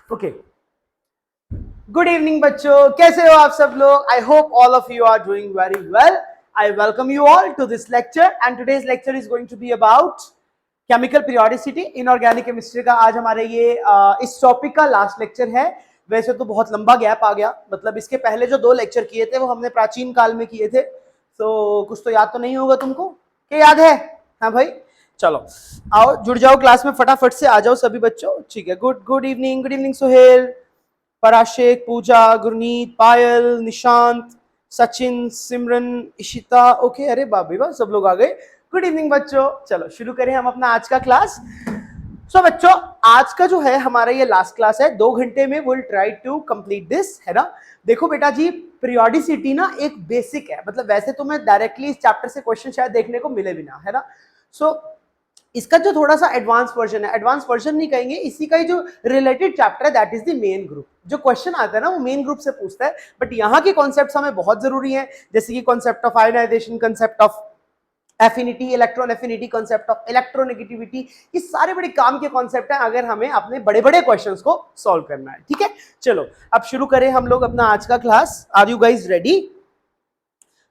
Okay, good evening बच्चों, कैसे हो आप सब लोग? I hope all of you are doing very well. I welcome you all to this lecture and today's lecture is going to be about chemical periodicity. Inorganic chemistry का आज हमारे ये इस टॉपिक का लास्ट लेक्चर है. वैसे तो बहुत लंबा गैप आ गया, मतलब इसके पहले जो 2 लेक्चर किए थे वो हमने प्राचीन काल में किए थे. तो कुछ तो याद तो नहीं होगा तुमको, क्या याद है? हाँ भाई, चलो आओ जुड़ जाओ क्लास में, फटाफट से आ जाओ सभी बच्चों. ठीक है, गुड इवनिंग सुहेल, पराशेक, पूजा, गुरनीत, पायल, निशांत, सचिन, सिमरन, इशिता. ओके, अरे बाबी वाह, सब लोग आ गए. गुड इवनिंग बच्चों. चलो शुरू करें हम अपना आज का क्लास. सो बच्चों, आज का जो है हमारा ये लास्ट क्लास है. 2 घंटे में will try to complete this, है ना. देखो बेटा जी, पीरियोडिसिटी ना एक बेसिक है, मतलब वैसे तो मैं डायरेक्टली इस चैप्टर से क्वेश्चन शायद देखने को मिले भी ना, है ना. सो इसका जो थोड़ा सा एडवांस वर्जन है, एडवांस वर्जन नहीं कहेंगे, इसी का ही जो रिलेटेड चैप्टर है that is the main group. जो क्वेश्चन आता है ना वो मेन ग्रुप से पूछता है, बट यहाँ के कॉन्सेप्ट्स हमें बहुत जरूरी है, जैसे कि concept of ionisation, concept of affinity, electron affinity, concept of electronegativity. ये सारे बड़े काम के कॉन्सेप्ट हैं अगर हमें अपने बड़े बड़े क्वेश्चंस को सॉल्व करना है. ठीक है, चलो अब शुरू करें हम लोग अपना आज का class. Are you guys ready?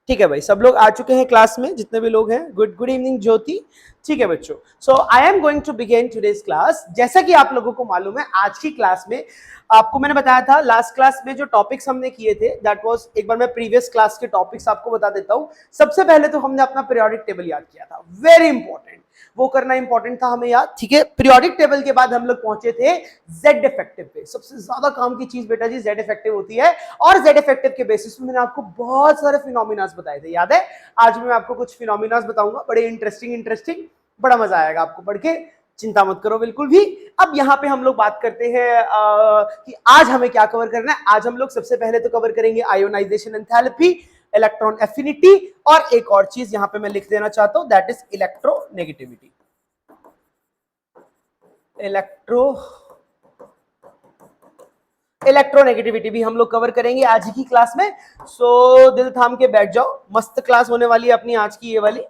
ठीक है भाई, सब लोग आ चुके हैं क्लास में, जितने भी लोग हैं. Good evening Jyoti. ठीक है बच्चों, so I am going to begin today's class. जैसा कि आप लोगों को मालूम है, आज की क्लास में आपको मैंने बताया था, लास्ट क्लास में जो टॉपिक्स हमने किए थे दैट वाज, एक बार मैं प्रीवियस क्लास के टॉपिक्स आपको बता देता हूं. सबसे पहले तो हमने अपना पीरियोडिक टेबल याद किया था, वेरी इंपॉर्टेंट, वो करना इंपॉर्टेंट था हमें याद. ठीक है, पीरियोडिक टेबल के बाद हम लोग पहुंचे थे जेड इफेक्टिव पे. सबसे ज्यादा काम की चीज बेटा जी जेड इफेक्टिव होती है, और जेड इफेक्टिव के बेसिस पे मैंने आपको बहुत सारे फिनोमिनास बताए थे, याद है. आज मैं आपको कुछ फिनोमिनास बताऊंगा, बड़े इंटरेस्टिंग, बड़ा मजा आएगा आपको पढ़ के, चिंता मत करो बिल्कुल भी. अब यहाँ पे हम लोग बात करते हैं कि आज हमें क्या कवर करना है. आज हम लोग सबसे पहले तो कवर करेंगे आयोनाइजेशन एंथैल्पी, इलेक्ट्रॉन एफिनिटी, और एक और चीज यहाँ पे मैं लिख देना चाहता हूं दैट इज इलेक्ट्रोनेगेटिविटी. इलेक्ट्रोनेगेटिविटी भी हम लोग कवर करेंगे आज की क्लास में. सो दिल थाम के बैठ जाओ, मस्त क्लास होने वाली है अपनी आज की ये वाली.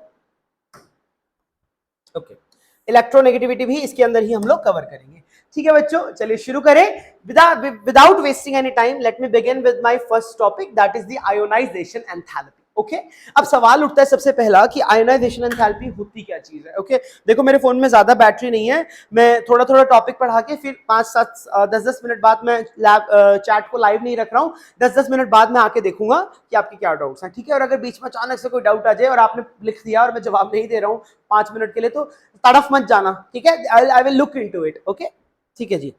ओके, इलेक्ट्रोनेगेटिविटी भी इसके अंदर ही हम लोग कवर करेंगे. ठीक है बच्चों, चलिए शुरू करें. Without wasting any time, let me begin with my first topic that is the ionisation enthalpy. Okay, अब सवाल उठता है सबसे पहला कि आयोनाइजेशन एंथैल्पी होती क्या चीज है. ओके, देखो मेरे फोन में ज्यादा बैटरी नहीं है, मैं थोड़ा थोड़ा टॉपिक पढ़ा के फिर 5-7 10-10 मिनट बाद मैं चैट को लाइव नहीं रख रहा हूँ. 10-10 मिनट बाद मैं आके देखूंगा कि आपके क्या डाउट्स हैं. ठीक है, और अगर बीच में अचानक से कोई डाउट आ जाए और आपने लिख दिया और मैं जवाब नहीं दे रहा हूँ 5 मिनट के लिए, तो तड़फ मत जाना. ठीक है, I will look into it. Okay, ठीक है जी.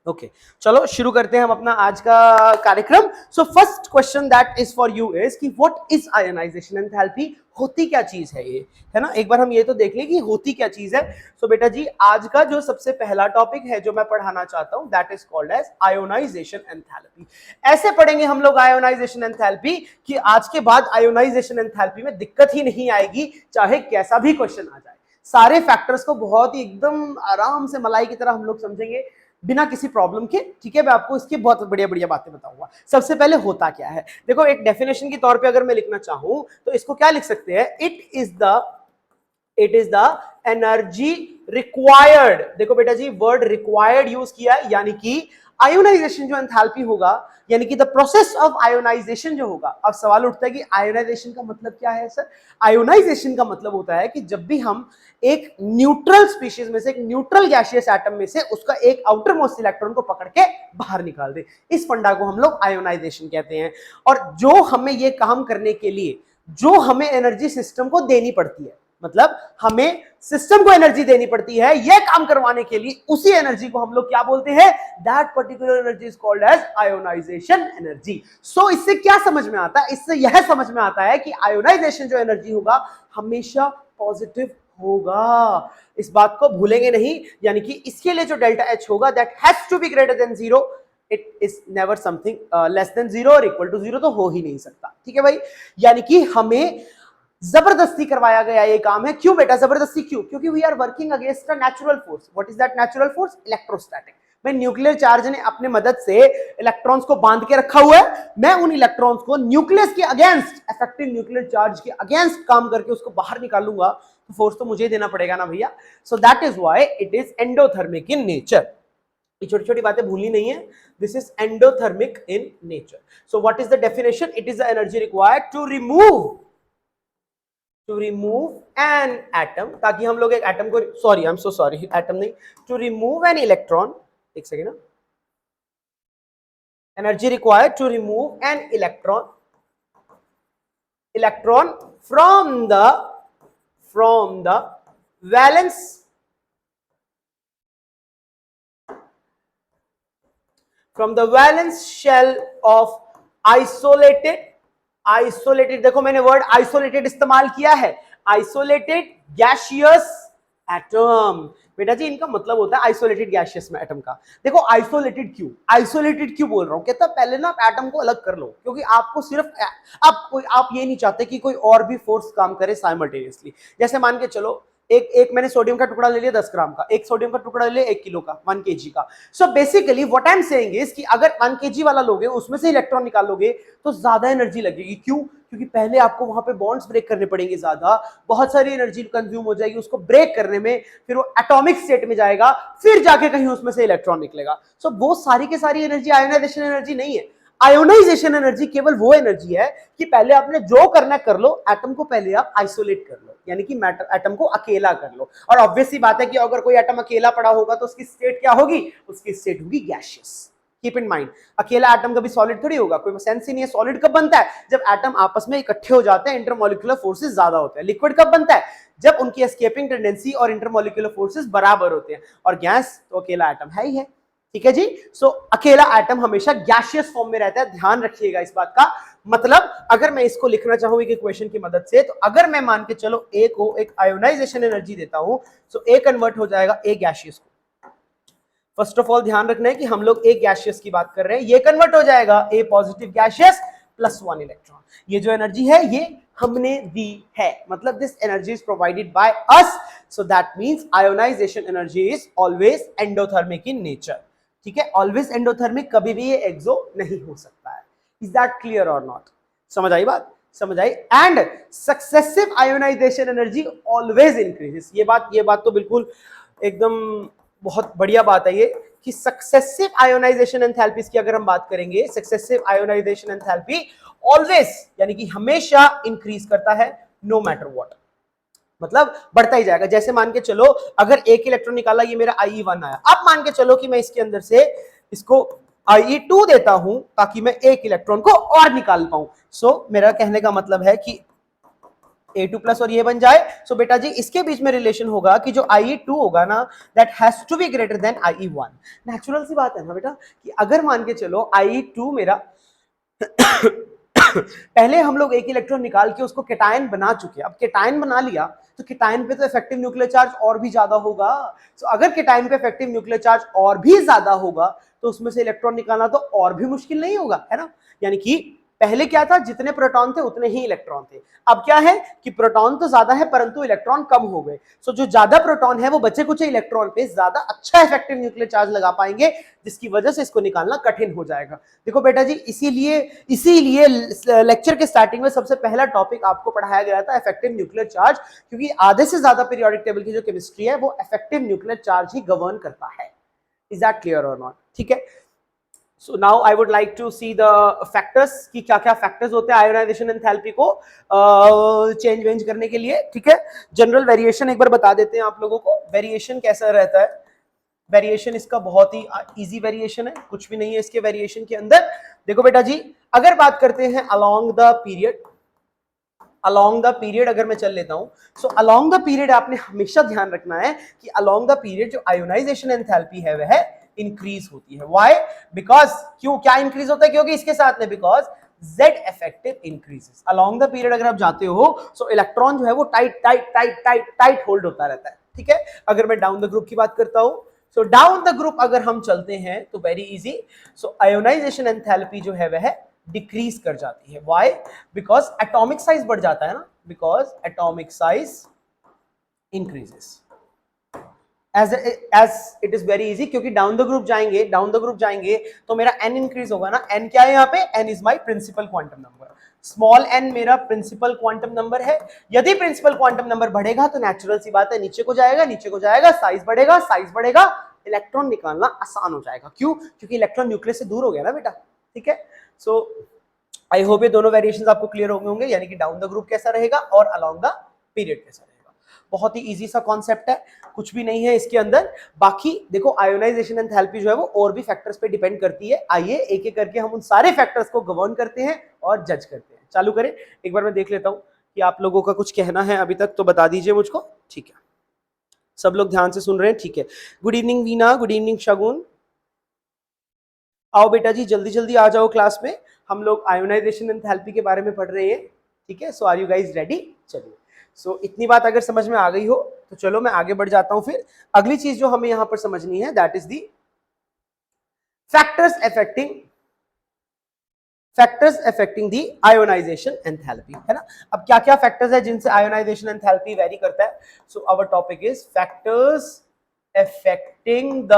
ओके, चलो शुरू करते हैं हम अपना आज का कार्यक्रम. So first question that is for you is कि व्हाट इज आयोनाइजेशन एंथैल्पी, होती क्या चीज है ये, है ना. एक बार हम ये तो देख लें कि होती क्या चीज है. सो बेटा जी, आज का जो सबसे पहला टॉपिक है जो मैं पढ़ाना चाहता हूं that is called as ionisation enthalpy. ऐसे पढ़ेंगे हम लोग आयोनाइजेशन एंथैल्पी कि आज के बाद आयोनाइजेशन एंथैल्पी में दिक्कत ही नहीं आएगी, चाहे कैसा भी क्वेश्चन आ जाए. सारे फैक्टर्स को बहुत ही एकदम आराम से मलाई की तरह हम लोग समझेंगे, बिना किसी प्रॉब्लम के. ठीक है, मैं आपको इसकी बहुत बढ़िया बढ़िया बातें बताऊंगा. सबसे पहले होता क्या है, देखो एक डेफिनेशन के तौर पे अगर मैं लिखना चाहूं तो इसको क्या लिख सकते हैं, it is the energy required. देखो बेटा जी, वर्ड रिक्वायर्ड यूज किया है, यानी कि आयोनाइजेशन जो एंथैल्पी होगा, यानी कि द प्रोसेस ऑफ आयोनाइजेशन जो होगा. अब सवाल उठता है कि आयोनाइजेशन का मतलब क्या है सर. आयोनाइजेशन का मतलब होता है कि जब भी हम एक न्यूट्रल स्पीशीज में से, एक न्यूट्रल गैसियस एटम में से उसका एक आउटर मोस्ट इलेक्ट्रॉन को पकड़ के बाहर निकाल दे, इस फंडा को हम लोग आयोनाइजेशन कहते हैं. और जो हमें ये काम करने के लिए जो हमें एनर्जी सिस्टम को देनी पड़ती है, मतलब हमें सिस्टम को एनर्जी देनी पड़ती है यह काम करवाने के लिए, उसी एनर्जी को हम लोग क्या बोलते हैं, that particular energy is called as ionisation energy. So इससे क्या समझ में आता है, इससे यह समझ में आता है कि आयोनाइजेशन जो एनर्जी होगा हमेशा पॉजिटिव होगा, इस बात को भूलेंगे नहीं. यानी कि इसके लिए जो डेल्टा एच होगा that has to be greater than 0, it is never something less than 0 और इक्वल टू 0, तो हो ही नहीं सकता. ठीक है भाई, यानी कि हमें जबरदस्ती करवाया गया ये काम है. क्यों बेटा जबरदस्ती क्यों? क्योंकि we are working against a natural force. What is that natural force? Electrostatic. मैं न्यूक्लियर चार्ज ने अपने मदद से इलेक्ट्रॉन्स को बांध के रखा हुआ है, मैं उन इलेक्ट्रॉन्स को न्यूक्लियस के अगेंस्ट, इफेक्टिव न्यूक्लियर चार्ज के अगेंस्ट काम करके उसको बाहर निकालूंगा, तो फोर्स तो मुझे देना पड़ेगा ना भैया. So that is why it is endothermic in nature. ये छोटी छोटी बातें भूलनी नहीं है. This is endothermic in nature. So what is the definition? It is the energy required to remove an atom, ताकि हम लोग एक एटम को, sorry I am so sorry, atom नहीं, टू रिमूव एन इलेक्ट्रॉन. एक सेकेंड ना. Energy required to remove an electron from the valence shell of isolated, देखो मैंने वर्ड आइसोलेटेड इस्तेमाल किया है, आइसोलेटेड गैसियस एटम. बेटा जी इनका मतलब होता है आइसोलेटेड गैसियस में एटम का. देखो आइसोलेटेड क्यों बोल रहा हूं, कहता पहले ना आप एटम को अलग कर लो, क्योंकि आपको सिर्फ आप ये नहीं चाहते कि कोई और भी फोर्स काम करे साइमल्टेनियसली. जैसे मान के चलो एक मैंने सोडियम का टुकड़ा ले लिया 10 ग्राम का, एक सोडियम का टुकड़ा ले लिया 1 किलो का, 1 kg का. सो basically what I am saying is कि अगर 1 kg वाला लोगे, उसमें से इलेक्ट्रॉन निकालोगे तो ज्यादा एनर्जी लगेगी. क्यों? क्योंकि पहले आपको वहां पे बॉन्ड्स ब्रेक करने पड़ेंगे, ज्यादा बहुत सारी एनर्जी कंज्यूम हो जाएगी उसको ब्रेक करने में, फिर वो एटॉमिक स्टेट में जाएगा, फिर जाके कहीं उसमें से इलेक्ट्रॉन निकलेगा. सो वो सारी की सारी एनर्जी आयोनाइजेशन एनर्जी नहीं है. आयोनाइजेशन एनर्जी केवल वो एनर्जी है कि पहले आपने जो करना कर लो, एटम को पहले आप आइसोलेट कर लो, यानी कि एटम को अकेला कर लो. और ऑब्वियसली बात है कि अगर कोई एटम अकेला पड़ा होगा तो उसकी स्टेट क्या होगी? उसकी स्टेट होगी गैसियस. कीप इन माइंड, अकेला एटम कभी सॉलिड थोड़ी होगा, कोई सेंस ही नहीं है. सॉलिड कब बनता है? जब एटम आपस में इकट्ठे हो जाते हैं, इंटरमॉलिक्यूलर फोर्सेस ज्यादा होते हैं. लिक्विड कब बनता है? जब उनकी एस्केपिंग टेंडेंसी और इंटरमॉलिक्यूलर फोर्सेस बराबर होते हैं. और गैस तो अकेला एटम है ही है. ठीक है जी. सो अकेला एटम हमेशा गैसियस फॉर्म में रहता है, ध्यान रखिएगा इस बात का. मतलब अगर मैं इसको लिखना चाहूं एक इक्वेशन की मदद से, तो अगर मैं मान के चलो ए को एक आयोनाइजेशन एनर्जी देता हूं, तो ए कन्वर्ट हो जाएगा ए गैसियस को. फर्स्ट ऑफ ऑल ध्यान रखना है कि हम लोग ए गैसियस की बात कर रहे हैं, ये कन्वर्ट हो जाएगा a positive gaseous plus 1 electron. ये जो एनर्जी है ये हमने दी है, मतलब this energy is provided by us. So that means ionisation energy is always endothermic in nature. ठीक है, ऑलवेज एंडोथर्मिक, कभी भी ये एक्सो नहीं हो सकता है. इज दैट क्लियर और नॉट? समझ आई बात? समझ आई. And successive ionisation energy always increases. ये बात तो बिल्कुल एकदम बहुत बढ़िया बात है ये, कि सक्सेसिव आयोनाइजेशन एंथैल्पीज की अगर हम बात करेंगे, सक्सेसिव आयोनाइजेशन एंथैल्पी ऑलवेज यानी कि हमेशा इंक्रीज करता है, नो मैटर व्हाट. मतलब बढ़ता ही जाएगा. जैसे मान के चलो अगर एक इलेक्ट्रॉन निकाला, ये मेरा IE1 आया, अब मान के चलो कि मैं इसके अंदर से इसको IE2 देता हूं ताकि मैं एक इलेक्ट्रॉन को और निकाल पाऊं. सो मेरा कहने का मतलब है कि A2 प्लस और ये बन जाए. सो बेटा जी इसके बीच में रिलेशन होगा कि जो IE2 होगा ना, that has to be greater than IE1. Natural सी बात है ना बेटा, कि अगर मान के चलो IE2 मेरा पहले हम लोग एक इलेक्ट्रॉन निकाल के उसको केटायन बना चुके, अब केटायन बना लिया तो केटायन पे तो इफेक्टिव न्यूक्लियर चार्ज और भी ज्यादा होगा. तो अगर केटायन पे इफेक्टिव न्यूक्लियर चार्ज और भी ज्यादा होगा तो उसमें से इलेक्ट्रॉन निकालना तो और भी मुश्किल नहीं होगा, है ना. यानी कि पहले क्या था, जितने प्रोटॉन थे उतने ही इलेक्ट्रॉन थे. अब क्या है कि प्रोटॉन तो ज्यादा है परंतु इलेक्ट्रॉन कम हो गए. सो जो ज्यादा प्रोटॉन है वो बचे कुछ इलेक्ट्रॉन पे ज्यादा अच्छा इफेक्टिव न्यूक्लियर चार्ज लगा पाएंगे, जिसकी वजह से इसको निकालना कठिन हो जाएगा. देखो बेटा जी इसीलिए लेक्चर के स्टार्टिंग में सबसे पहला टॉपिक आपको पढ़ाया गया था इफेक्टिव न्यूक्लियर चार्ज, क्योंकि आधे से ज्यादा पीरियोडिक टेबल की जो केमिस्ट्री है वो इफेक्टिव न्यूक्लियर चार्ज ही गवर्न करता है. इज दैट क्लियर और नॉट? ठीक है. So now I would like to see the factors कि क्या क्या factors होते हैं आयोनाइजेशन एंथैल्पी को चेंज वेंज करने के लिए. ठीक है, जनरल वेरिएशन एक बार बता देते हैं आप लोगों को. वेरिएशन कैसा रहता है? वेरिएशन इसका बहुत ही इजी वेरिएशन है, कुछ भी नहीं है इसके वेरिएशन के अंदर. देखो बेटा जी अगर बात करते हैं अलोंग द पीरियड अगर मैं चल लेता हूं, सो अलोंग द पीरियड आपने हमेशा ध्यान रखना है कि अलोंग द पीरियड जो आयोनाइजेशन एंथैल्पी है वह इंक्रीज होती है. व्हाई? बिकॉज क्यों, क्या इंक्रीज होता है? क्योंकि इसके साथ में because Z effective increases along the period. अगर आप जाते हो सो इलेक्ट्रॉन जो है वो टाइट होल्ड होता रहता है. ठीक है, अगर मैं डाउन द ग्रुप की बात करता हूं, सो डाउन द ग्रुप अगर हम चलते हैं तो वेरी इजी. सो आयोनाइजेशन एंथैल्पी जो है वह डिक्रीज कर जाती है. व्हाई? बिकॉज एटॉमिक साइज बढ़ जाता है ना, because atomic size increases. As it is very easy, क्योंकि डाउन द ग्रुप जाएंगे तो मेरा n इंक्रीज होगा ना. n क्या है यहाँ पे? n is my principal quantum number. Small n मेरा प्रिंसिपल क्वांटम नंबर है. यदि प्रिंसिपल क्वांटम नंबर बढ़ेगा तो नेचुरल सी बात है नीचे को जाएगा, साइज बढ़ेगा, इलेक्ट्रॉन निकालना आसान हो जाएगा। क्यों? क्योंकि इलेक्ट्रॉन न्यूक्लियस से दूर हो गया ना बेटा, ठीक है। सो आई होप ये दोनों वेरिएशंस आपको क्लियर हो गए होंगे, यानी कि डाउन द ग्रुप कैसा रहेगा और अलोंग द पीरियड कैसा रहेगा। बहुत ही इजी सा कॉन्सेप्ट है, कुछ भी नहीं है इसके अंदर। बाकी देखो आयोनाइजेशन एंथैल्पी जो है वो और भी फैक्टर्स पे डिपेंड करती है। आइए एक एक करके हम उन सारे फैक्टर्स को गवर्न करते हैं और जज करते हैं। चालू करें, एक बार मैं देख लेता हूं कि आप लोगों का कुछ कहना है अभी तक, तो बता दीजिए मुझको। ठीक है, सब लोग ध्यान से सुन रहे हैं, ठीक है। Good evening Veena, good evening Shagun. आओ बेटा जी जल्दी जल्दी आ जाओ क्लास में, हम लोग आयोनाइजेशन एंथैल्पी के बारे में पढ़ रहे हैं, ठीक है। सो आर यू गाइज रेडी? चलिए, सो इतनी बात अगर समझ में आ गई हो तो चलो मैं आगे बढ़ जाता हूं। फिर अगली चीज जो हमें यहां पर समझनी है that is the factors affecting the ionisation enthalpy, है ना। अब क्या क्या फैक्टर्स है जिनसे आयोनाइजेशन एंथैल्पी वेरी करता है? So our topic is factors affecting the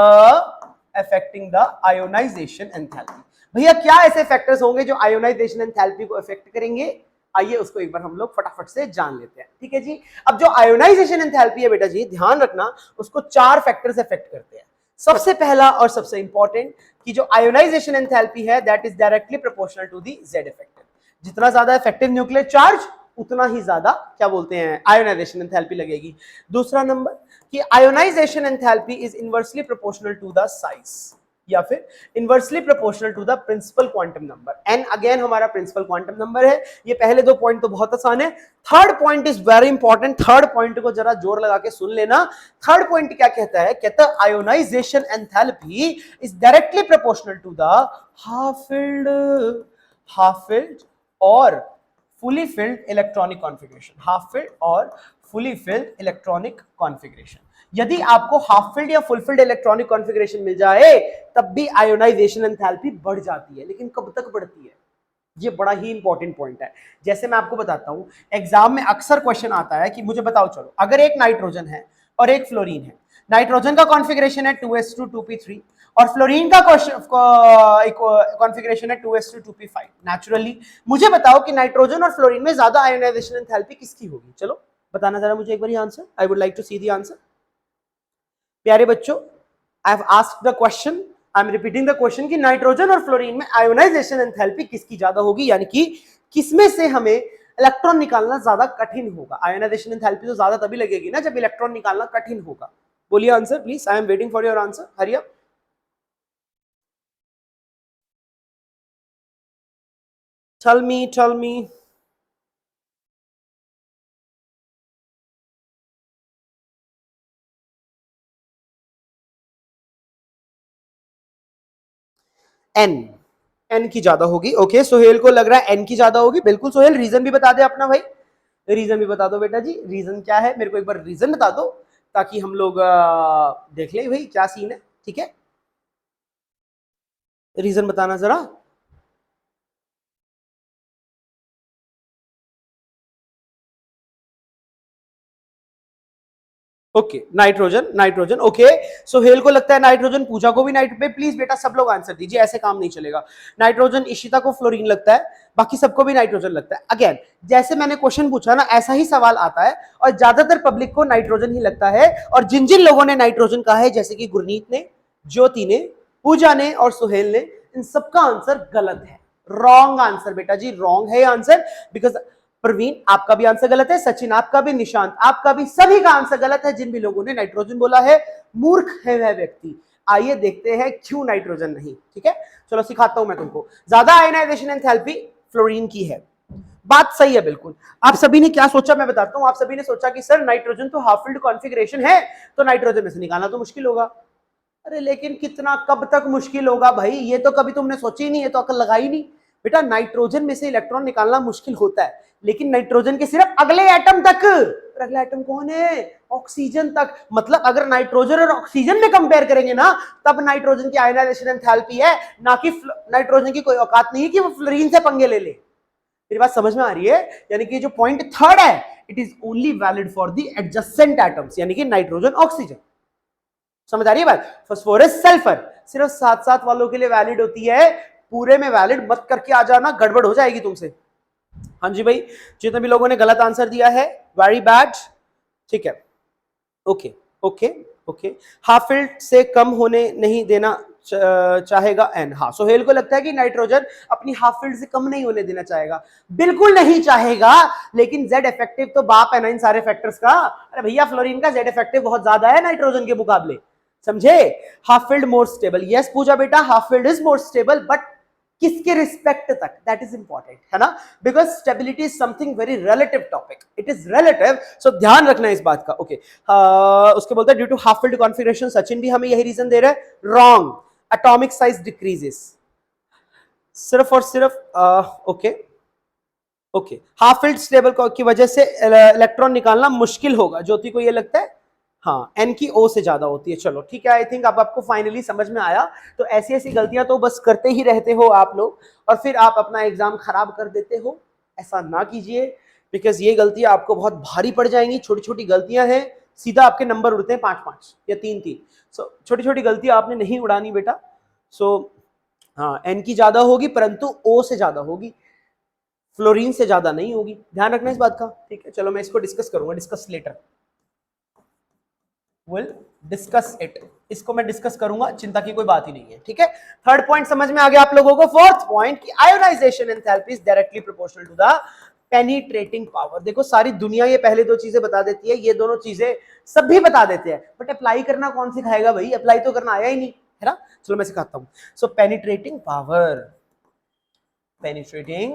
ionisation enthalpy. भैया क्या ऐसे फैक्टर्स होंगे जो आयोनाइजेशन एंथैल्पी को अफेक्ट करेंगे? आइए उसको एक बार हम लोग फटाफट से जान लेते हैं, ठीक है जी। अब जो आयोनाइजेशन एंथैल्पी है बेटा जी, ध्यान रखना, उसको 4 फैक्टर्स अफेक्ट करते हैं। सबसे पहला और सबसे इंपॉर्टेंट कि जो आयोनाइजेशन एंथैल्पी है that is directly proportional to the Z effective. जितना ज्यादा इफेक्टिव न्यूक्लियर चार्ज उतना ही ज्यादा क्या बोलते हैं आयोनाइजेशन एंथैल्पी लगेगी। दूसरा नंबर कि ionisation enthalpy is inversely proportional to the size या फिर inversely proportional to the principal quantum number. N again हमारा प्रिंसिपल क्वांटम नंबर है। ये पहले 2 पॉइंट तो बहुत आसान है, third point is very important. Third point को जरा जोर लगा के सुन लेना। थर्ड पॉइंट क्या कहता है? कहता है ionisation enthalpy is directly proportional to the half filled और fully filled electronic configuration, half filled और fully filled electronic configuration। यदि आपको हाफ फिल्ड या फुल फिल्ड इलेक्ट्रॉनिक कॉन्फ़िगरेशन मिल जाए तब भी आयोनाइजेशन एंथैल्पी बढ़ जाती है, लेकिन कब तक बढ़ती है? ये बड़ा ही इंपॉर्टेंट पॉइंट है। जैसे मैं आपको बताता हूं, एग्जाम में अक्सर क्वेश्चन आता है कि मुझे बताओ, चलो अगर एक नाइट्रोजन है और एक फ्लोरीन है, नाइट्रोजन का कॉन्फ़िगरेशन है 2s2 2p3 और फ्लोरीन का कॉन्फ़िगरेशन है 2s2 2p5। नेचुरली मुझे बताओ कि नाइट्रोजन और फ्लोरीन में ज्यादा आयोनाइजेशन एंथैल्पी किसकी होगी? चलो बताना जरा मुझे एक बार answer. I would like to see the answer. प्यारे बच्चों, I have asked the question, I am repeating the question कि नाइट्रोजन और फ्लोरीन में आयोनाइजेशन एंथैल्पी किसकी ज्यादा होगी, यानी कि किसमें से हमें इलेक्ट्रॉन निकालना ज्यादा कठिन होगा। आयोनाइजेशन एंथैल्पी तो ज्यादा तभी लगेगी ना जब इलेक्ट्रॉन निकालना कठिन होगा। बोलिए answer please, I am waiting for your answer, hurry up. Tell me n की ज्यादा होगी। ओके, सोहेल को लग रहा है एन की ज्यादा होगी। बिल्कुल सोहेल, रीजन भी बता दे अपना भाई, रीजन भी बता दो बेटा जी। रीजन क्या है मेरे को एक बार रीजन बता दो ताकि हम लोग देख ले भाई क्या सीन है, ठीक है। रीजन बताना जरा। Okay, nitrogen okay. सोहेल को लगता है नाइट्रोजन, पूजा को भी नाइट्रोजन। प्लीज बेटा सब लोग आंसर दीजिए, ऐसे काम नहीं चलेगा। नाइट्रोजन, इशिता को फ्लोरीन लगता है, बाकी सबको भी नाइट्रोजन लगता है। अगेन जैसे मैंने क्वेश्चन पूछा ना ऐसा ही सवाल आता है और ज्यादातर पब्लिक को नाइट्रोजन ही लगता है। और जिन जिन लोगों ने नाइट्रोजन कहा है जैसे कि गुरनीत ने, ज्योति ने, पूजा ने और सोहेल ने, इन सबका आंसर गलत है। रॉन्ग आंसर बेटा जी, रॉन्ग है आंसर। बिकॉज प्रवीण आपका भी आंसर गलत है, सचिन आपका भी, निशांत आपका भी, सभी का आंसर गलत है जिन भी लोगों ने नाइट्रोजन बोला है। मूर्ख है वह व्यक्ति। आइए देखते हैं क्यों नाइट्रोजन नहीं, ठीक है। चलो सिखाता हूं मैं तुमको। ज्यादा आयनाइजेशन एंथैल्पी फ्लोरीन की है, बात सही है बिल्कुल। आप सभी ने क्या सोचा मैं बताता हूं। आप सभी ने सोचा कि सर नाइट्रोजन तो हाफ फिल्ड कॉन्फ़िगरेशन है तो नाइट्रोजन में से निकालना तो मुश्किल होगा। अरे लेकिन कितना, कब तक मुश्किल होगा भाई? ये तो कभी तुमने सोची ही नहीं, है तो अकल लगाई नहीं। बेटा नाइट्रोजन में से इलेक्ट्रॉन निकालना मुश्किल होता है, लेकिन नाइट्रोजन के सिर्फ अगले एटम तक। अगला एटम कौन है? ऑक्सीजन तक। मतलब अगर नाइट्रोजन और ऑक्सीजन में कंपेयर करेंगे ना तब नाइट्रोजन की आयनाइजेशन एंथैल्पी है, ना कि नाइट्रोजन की कोई औकात नहीं है कि वो फ्लोरीन से पंगे ले ले। मेरी बात समझ में आ रही है? यानी कि जो पॉइंट थर्ड है it is only valid for the adjacent atoms, यानी कि नाइट्रोजन ऑक्सीजन। समझ आ रही है बात? फास्फोरस सल्फर सिर्फ साथ साथ वालों के लिए वैलिड होती है, पूरे में वैलिड मत करके आ जाना, गड़बड़ हो जाएगी तुमसे। हाँ जी भाई, जितने भी लोगों ने गलत आंसर दिया है वेरी बैड, ठीक है। Okay okay okay, half filled से कम होने नहीं देना चाहेगा एन। हाँ, सोहेल को लगता है कि नाइट्रोजन अपनी हाफ फील्ड से कम नहीं होने देना चाहेगा। बिल्कुल नहीं चाहेगा, लेकिन जेड इफेक्टिव तो बाप है ना इन सारे फैक्टर्स का। अरे भैया, फ्लोरीन का जेड इफेक्टिव बहुत ज्यादा है नाइट्रोजन के मुकाबले, समझे। Half filled more stable, yes Pooja बेटा, half filled is more stable, but किसके रिस्पेक्ट तक, दैट इज इंपॉर्टेंट, है ना, because stability is something very relative topic, it is relative, so ध्यान रखना इस बात का। ओके, उसके बोलते हैं due to half filled configuration, Sachin भी हमें यही रीजन दे रहे हैं, रॉन्ग, एटॉमिक साइज डिक्रीजेस, सिर्फ और सिर्फ okay okay, half field stable की वजह से इलेक्ट्रॉन निकालना मुश्किल होगा, ज्योति को ये लगता है, हाँ, एन की ओ से ज्यादा होती है। चलो ठीक है, आई थिंक अब आपको फाइनली समझ में आया। तो ऐसी ऐसी गलतियां तो बस करते ही रहते हो आप लोग, और फिर आप अपना एग्जाम खराब कर देते हो। ऐसा ना कीजिए, बिकॉज ये गलतियां आपको बहुत भारी पड़ जाएंगी। छोटी छोटी गलतियां हैं, सीधा आपके नंबर उड़ते हैं 5-5 या 3-3। सो छोटी छोटी गलतियां आपने नहीं उड़ानी बेटा। सो हाँ, एन की ज्यादा होगी, परंतु ओ से ज्यादा होगी, फ्लोरीन से ज्यादा नहीं होगी, ध्यान रखना इस बात का। ठीक है, चलो मैं इसको डिस्कस करूंगा, discuss later, will discuss it, इसको मैं डिस्कस करूंगा, चिंता की कोई बात ही नहीं है। ठीक है, थर्ड पॉइंट समझ में आ गया आप लोगों को। फोर्थ पॉइंट की ionisation enthalpy is directly proportional to the penetrating power. देखो सारी दुनिया ये पहले दो चीजें बता देती है, ये दोनों चीजें सभी बता देते हैं, बट अप्लाई करना कौन सिखाएगा भाई, अप्लाई तो करना आया ही नहीं, है ना। चलो मैं सिखाता हूं। सो पेनिट्रेटिंग पावर, पेनिट्रेटिंग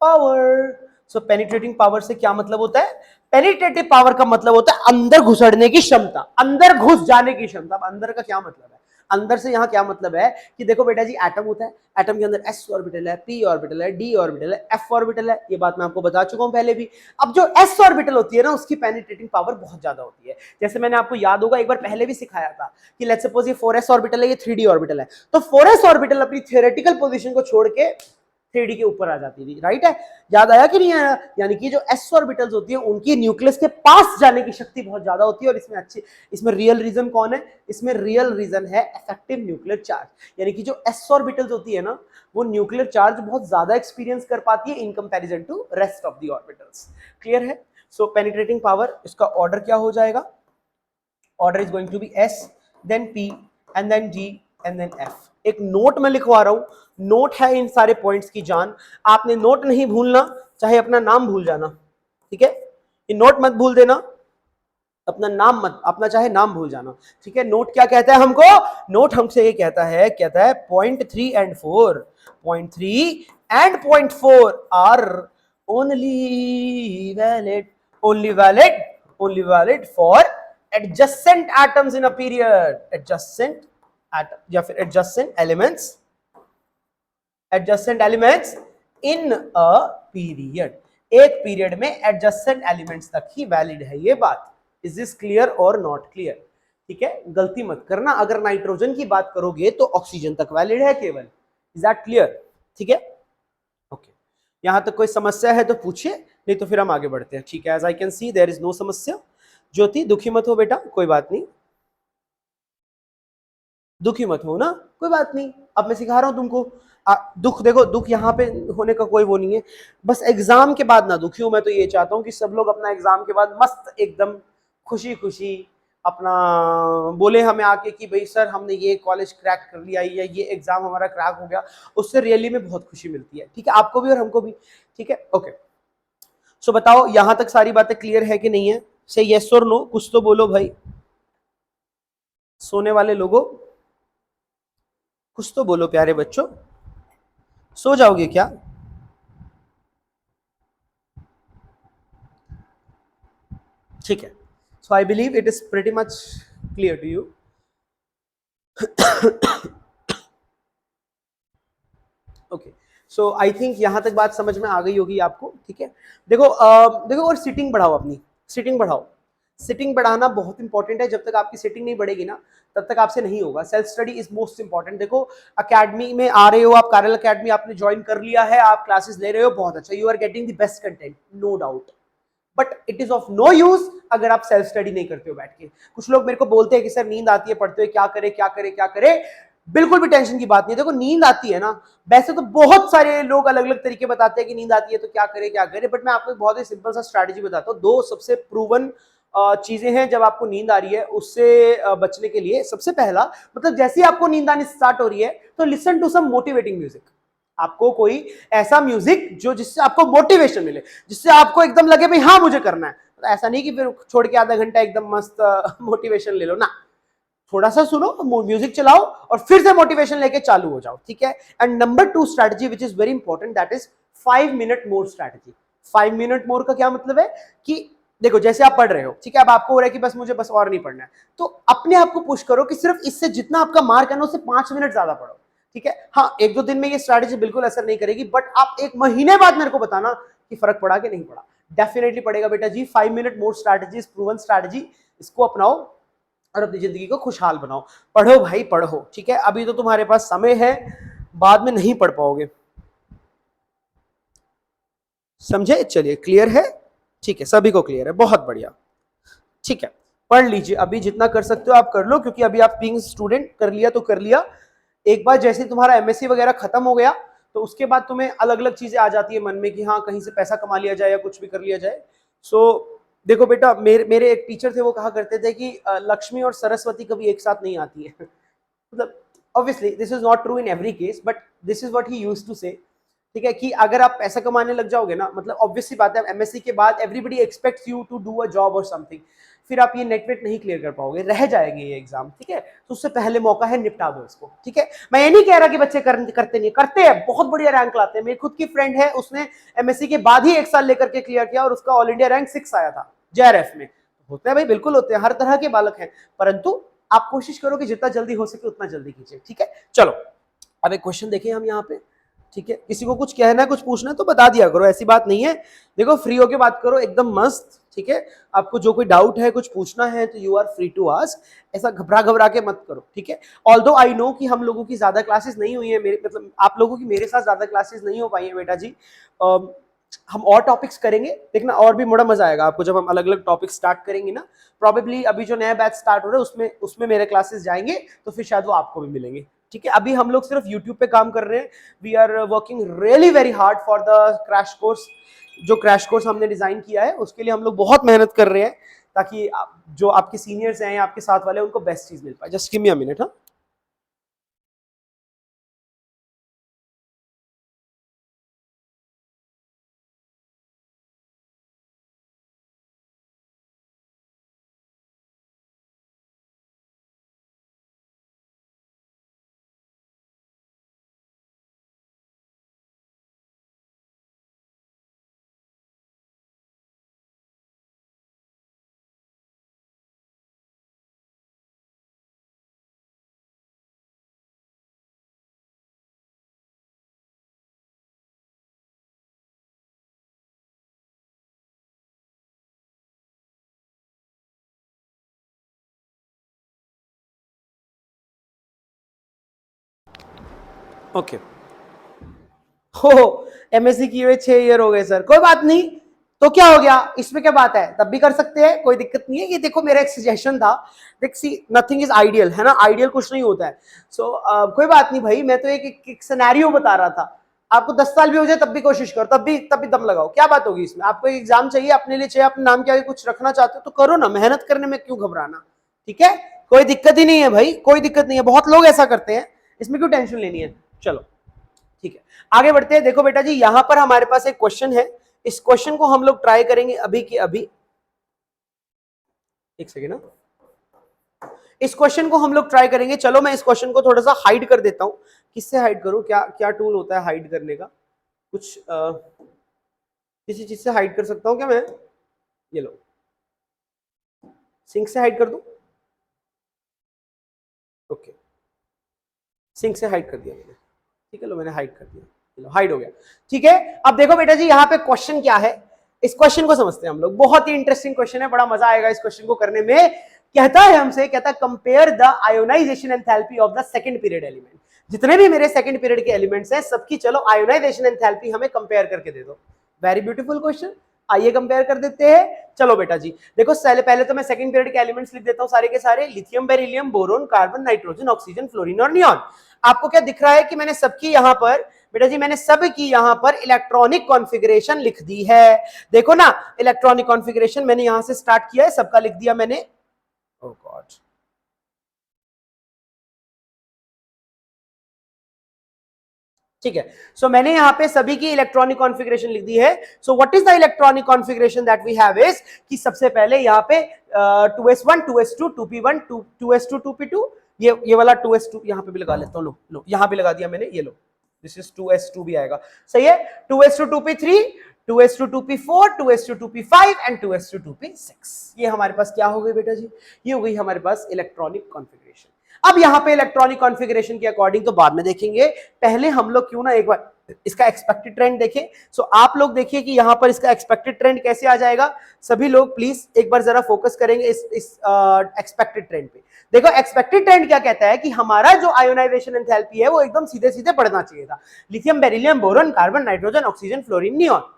पावर, सो पेनिट्रेटिंग पावर से क्या मतलब होता है, पेनिट्रेटिव पावर का मतलब होता है अंदर घुसड़ने की क्षमता, अंदर घुस जाने की क्षमता। अंदर का क्या मतलब है, अंदर से यहां क्या मतलब है कि देखो बेटा जी, एटम होता है, एटम के अंदर s ऑर्बिटल है, p ऑर्बिटल है, d ऑर्बिटल है, f ऑर्बिटल है, ये बात मैं आपको बता चुका हूं पहले भी। अब जो s ऑर्बिटल होती है ना, उसकी पेनिट्रेटिंग पावर बहुत ज्यादा होती है। जैसे मैंने आपको याद होगा एक बार पहले भी सिखाया था कि लेट्स सपोज ये 4s ऑर्बिटल है, ये 3d ऑर्बिटल है, तो 4s ऑर्बिटल अपनी थियोरेटिकल पोजीशन को छोड़ के 3D के ऊपर आ जाती थी, राइट है, याद आया कि नहीं आया। यानी कि जो s ऑर्बिटल्स होती है उनकी न्यूक्लियस के पास जाने की शक्ति बहुत ज्यादा होती है। और इसमें इसमें रियल रीजन कौन है, इसमें रियल रीजन है इफेक्टिव न्यूक्लियर चार्ज। यानी कि जो s ऑर्बिटल्स होती है ना, वो न्यूक्लियर चार्ज बहुत ज्यादा एक्सपीरियंस कर पाती है in comparison to rest of the orbitals. Clear है। सो पेनिट्रेटिंग पावर, इसका ऑर्डर क्या हो जाएगा, order is going to be s, then p and then g and then f। एक नोट में लिखवा रहा हूं, नोट है इन सारे पॉइंट्स की जान, आपने नोट नहीं भूलना, चाहे अपना नाम भूल जाना, ठीक है, ये नोट मत भूल देना, अपना नाम मत, अपना चाहे नाम भूल जाना, ठीक है। नोट क्या कहता है हमको, नोट हमसे ये कहता है point 3 and 4, point 3 and point 4 are only valid for adjacent atoms in a period, adjacent या फिर adjacent elements in a period, एक पीरियड में एडजेसेंट एलिमेंट्स तक ही वैलिड है ये बात। इज दिस क्लियर और नॉट क्लियर, ठीक है, गलती मत करना, अगर नाइट्रोजन की बात करोगे तो ऑक्सीजन तक वैलिड है केवल। इज दैट क्लियर, ठीक है, ओके। यहां तक कोई समस्या है तो पूछिए, नहीं तो फिर हम आगे बढ़ते हैं। ठीक है, as I can see there is no समस्या। ज्योति दुखी मत हो बेटा, कोई बात नहीं, दुखी मत हो ना, कोई बात नहीं, अब मैं सिखा रहा हूं तुमको। दुख देखो, दुख यहाँ पे होने का कोई वो नहीं है, बस एग्जाम के बाद ना दुखी हूं। मैं तो ये चाहता हूँ कि सब लोग अपना एग्जाम के बाद मस्त एकदम खुशी खुशी अपना बोले हमें आके कि भाई सर हमने ये कॉलेज क्रैक कर लिया या ये एग्जाम हमारा क्रैक हो गया, उससे रियली में बहुत खुशी मिलती है। ठीक है, आपको भी और हमको भी, ठीक है, ओके। सो बताओ यहां तक सारी बातें क्लियर है कि नहीं है, से यस और नो कुछ तो बोलो भाई, सोने वाले लोगों कुछ तो बोलो प्यारे बच्चों, सो जाओगे क्या। ठीक है, so I believe it is pretty much clear to you. Okay, so I think यहां तक बात समझ में आ गई होगी आपको। ठीक है, देखो देखो, और सिटिंग बढ़ाओ, अपनी सिटिंग बढ़ाओ, सिटिंग बढ़ाना बहुत इंपॉर्टेंट है। जब तक आपकी सिटिंग नहीं बढ़ेगी ना, तब तक आपसे नहीं होगा। Self study is most important. देखो अकेडमी में आ रहे हो आप, कारल अकेडमी आपने ज्वाइन कर लिया है, आप क्लासेस ले रहे हो, बहुत अच्छा, you are getting the best content, no doubt, but it is of no use अगर आप सेल्फ स्टडी नहीं करते हो बैठ के। कुछ लोग मेरे को बोलते हैं कि सर नींद आती है पढ़ते हुए, क्या करे क्या करे क्या करे। बिल्कुल भी टेंशन की बात नहीं है। देखो नींद आती है ना, वैसे तो बहुत सारे लोग अलग अलग तरीके बताते हैं कि नींद आती है तो क्या करे क्या करे, बट मैं आपको एक बहुत ही सिंपल सा स्ट्रैटेजी बताता हूँ। दो सबसे प्रूवन चीजें हैं जब आपको नींद आ रही है उससे बचने के लिए। सबसे पहला मतलब जैसे ही आपको नींद आनी स्टार्ट हो रही है तो listen to some motivating music. आपको कोई ऐसा म्यूजिक जो जिससे आपको मोटिवेशन मिले, जिससे आपको एकदम लगे भाई हाँ मुझे करना है। तो ऐसा नहीं कि फिर छोड़ के आधा घंटा एकदम मस्त मोटिवेशन ले लो ना, थोड़ा सा सुनो, म्यूजिक चलाओ और फिर से मोटिवेशन लेके चालू हो जाओ, ठीक है। And number 2 strategy which is very important, that is 5 minute more strategy. 5 minute मोर का क्या मतलब है कि देखो जैसे आप पढ़ रहे हो, ठीक है, अब आपको हो रहा है कि बस मुझे बस और नहीं पढ़ना है, तो अपने आप को पुश करो कि सिर्फ इससे जितना आपका मार्क है ना उससे 5 मिनट ज्यादा पढ़ो, ठीक है। हाँ, एक दो दिन में ये स्ट्रैटेजी बिल्कुल असर नहीं करेगी, बट आप एक महीने बाद मेरे को बताना कि फर्क पड़ा कि नहीं पड़ा। डेफिनेटली पड़ेगा बेटा जी। 5 मिनट मोर स्ट्रैटेजी, प्रूवन स्ट्रैटेजी, इसको अपनाओ और अपनी जिंदगी को खुशहाल बनाओ। पढ़ो भाई पढ़ो, ठीक है। अभी तो तुम्हारे पास समय है, बाद में नहीं पढ़ पाओगे, समझे? चलिए, क्लियर है? ठीक है, सभी को क्लियर है, बहुत बढ़िया, ठीक है। पढ़ लीजिए, अभी जितना कर सकते हो आप कर लो, क्योंकि अभी आप बीइंग स्टूडेंट कर लिया तो कर लिया। एक बार जैसे तुम्हारा एमएससी वगैरह खत्म हो गया तो उसके बाद तुम्हें अलग अलग चीजें आ जाती है मन में कि हाँ कहीं से पैसा कमा लिया जाए या कुछ भी कर लिया जाए। सो देखो बेटा, मेरे एक टीचर थे, वो कहा करते थे कि लक्ष्मी और सरस्वती कभी एक साथ नहीं आती है। मतलब obviously this is not true in every case, but this is what he used to say, ठीक है। कि अगर आप पैसा कमाने लग जाओगे ना, मतलब ऑब्वियसली बात है, एमएससी के बाद everybody expects you to do a job और समथिंग, फिर आप ये नेटवेट नहीं क्लियर कर पाओगे, रह जाएंगे ये एग्जाम, ठीक है। तो उससे पहले मौका है, निपटा दो इसको, ठीक है। मैं ये नहीं कह रहा कि बच्चे करते नहीं, करते हैं, बहुत बढ़िया रैंक लाते हैं। मेरी खुद की फ्रेंड है, उसने एमएससी के बाद ही 1 साल लेकर के क्लियर किया और उसका ऑल इंडिया रैंक 6 आया था जेआरएफ में। होते हैं भाई, बिल्कुल होते हैं, हर तरह के बालक हैं, परंतु आप कोशिश करो कि जितना जल्दी हो सके उतना जल्दी कीजिए, ठीक है। चलो अब एक क्वेश्चन देखिए हम यहाँ पे, ठीक है। किसी को कुछ कहना है, कुछ पूछना है तो बता दिया करो, ऐसी बात नहीं है। देखो फ्री होके बात करो, एकदम मस्त, ठीक है। आपको जो कोई डाउट है, कुछ पूछना है तो you are free to ask, ऐसा घबरा के मत करो, ठीक है। ऑल्दो आई नो कि हम लोगों की ज्यादा क्लासेस नहीं हुई है, मेरे मतलब आप लोगों की मेरे साथ ज्यादा क्लासेस नहीं हो पाई है बेटा जी। हम और टॉपिक्स करेंगे, देखना और भी बड़ा मजा आएगा आपको जब हम अलग अलग टॉपिक स्टार्ट करेंगे ना। प्रॉबेबली अभी जो नया बैच स्टार्ट हो रहा है उसमें मेरे क्लासेस जाएंगे, तो फिर शायद वो आपको भी मिलेंगे, ठीक है। अभी हम लोग सिर्फ यूट्यूब पे काम कर रहे हैं। We are working really very hard for the crash course. जो क्रैश कोर्स हमने डिजाइन किया है उसके लिए हम लोग बहुत मेहनत कर रहे हैं, ताकि जो आपके सीनियर्स हैं या आपके साथ वाले उनको बेस्ट चीज मिल पाए। Just give me a minute. हाँ, ओके। हो एमएससी किए हुए 6 ईयर हो गए सर, कोई बात नहीं, तो क्या हो गया, इसमें क्या बात है, तब भी कर सकते हैं, कोई दिक्कत नहीं है। ये देखो मेरा एक सजेशन था, देख सी नथिंग इज आइडियल, है ना, आइडियल कुछ नहीं होता है। सो कोई बात नहीं भाई, मैं तो एक सिनेरियो बता रहा था। आपको 10 साल भी हो जाए तब भी कोशिश करो, तब भी दम लगाओ, क्या बात होगी इसमें। आपको एक एग्जाम चाहिए, अपने लिए चाहिए, अपने नाम के आगे कुछ रखना चाहते हो तो करो ना, मेहनत करने में क्यों घबराना, ठीक है। कोई दिक्कत ही नहीं है भाई, कोई दिक्कत नहीं है, बहुत लोग ऐसा करते हैं, इसमें क्यों टेंशन लेनी है। चलो ठीक है, आगे बढ़ते हैं। देखो बेटा जी, यहां पर हमारे पास एक क्वेश्चन है, इस क्वेश्चन को हम लोग ट्राई करेंगे अभी की अभी। एक सेकेंड ना, इस क्वेश्चन को हम लोग ट्राई करेंगे। चलो मैं इस क्वेश्चन को थोड़ा सा हाइड कर देता हूं। किससे हाइड करूं, क्या क्या टूल होता है हाइड करने का, कुछ किसी चीज से हाइड कर सकता हूं क्या मैं, ये लो सिंक से हाइड कर दूं। ओके, सिंक से हाइड कर दिया मैंने, ठीक है, लो मैंने हाइड कर दिया, चलो हाइड हो गया, ठीक है। अब देखो बेटा जी, यहाँ पे क्वेश्चन क्या है, इस क्वेश्चन को समझते हैं हम लोग। बहुत ही इंटरेस्टिंग क्वेश्चन है, बड़ा मजा आएगा इस क्वेश्चन को करने में। कहता है हमसे, कहता है compare the ionisation enthalpy of the second period element. जितने भी मेरे सेकंड पीरियड के एलिमेंट्स हैं सबकी चलो आयोनाइजेशन एंथैल्पी हमें कंपेयर करके दे दो। वेरी ब्यूटीफुल क्वेश्चन, आइए कंपेयर कर देते हैं। चलो बेटा जी देखो, पहले तो मैं सेकंड पीरियड के एलिमेंट्स लिख देता हूं सारे के सारे। Lithium, beryllium, boron, carbon, nitrogen, oxygen, fluorine और नियॉन। आपको क्या दिख रहा है कि मैंने सबकी यहाँ पर बेटा जी मैंने सब की यहां पर इलेक्ट्रॉनिक कॉन्फ़िगरेशन लिख दी है। देखो ना, इलेक्ट्रॉनिक कॉन्फ़िगरेशन मैंने यहां से स्टार्ट किया है, सबका लिख दिया मैंने। ओह गॉड, ठीक है। सो मैंने यहां पे सभी की इलेक्ट्रॉनिक कॉन्फ़िगरेशन लिख दी है। So what is the electronic configuration that we have is कि सबसे पहले यहां पे 2s1 2s2 2p1 2s2 2p2, ये वाला 2s2 यहां पे भी लगा लेता हूं। लो यहां पे लगा दिया मैंने, ये लो, दिस इज 2s2 भी आएगा, सही है। 2s2 2p3 2s2 2p4 2s2 2p5 and 2s2 2p6, ये हमारे पास क्या हो गई बेटा जी, ये हो गई हमारे पास इलेक्ट्रॉनिक कॉन्फ़िगरेशन। अब यहां पे इलेक्ट्रॉनिक कॉन्फ़िगरेशन के अकॉर्डिंग तो बाद में देखेंगे, पहले हम लोग क्यों ना एक बार इसका एक्सपेक्टेड ट्रेंड देखें। सो आप लोग देखिए कि यहां पर इसका एक्सपेक्टेड ट्रेंड कैसे आ जाएगा। सभी लोग प्लीज एक बार जरा फोकस करेंगे इस एक्सपेक्टेड ट्रेंड पे। देखो एक्सपेक्टेड ट्रेंड क्या कहता है कि हमारा जो आयोनाइजेशन एंथैल्पी है वो एकदम सीधे सीधे बढ़ना चाहिए था। Lithium, beryllium, boron, carbon, nitrogen, oxygen, fluorine, neon,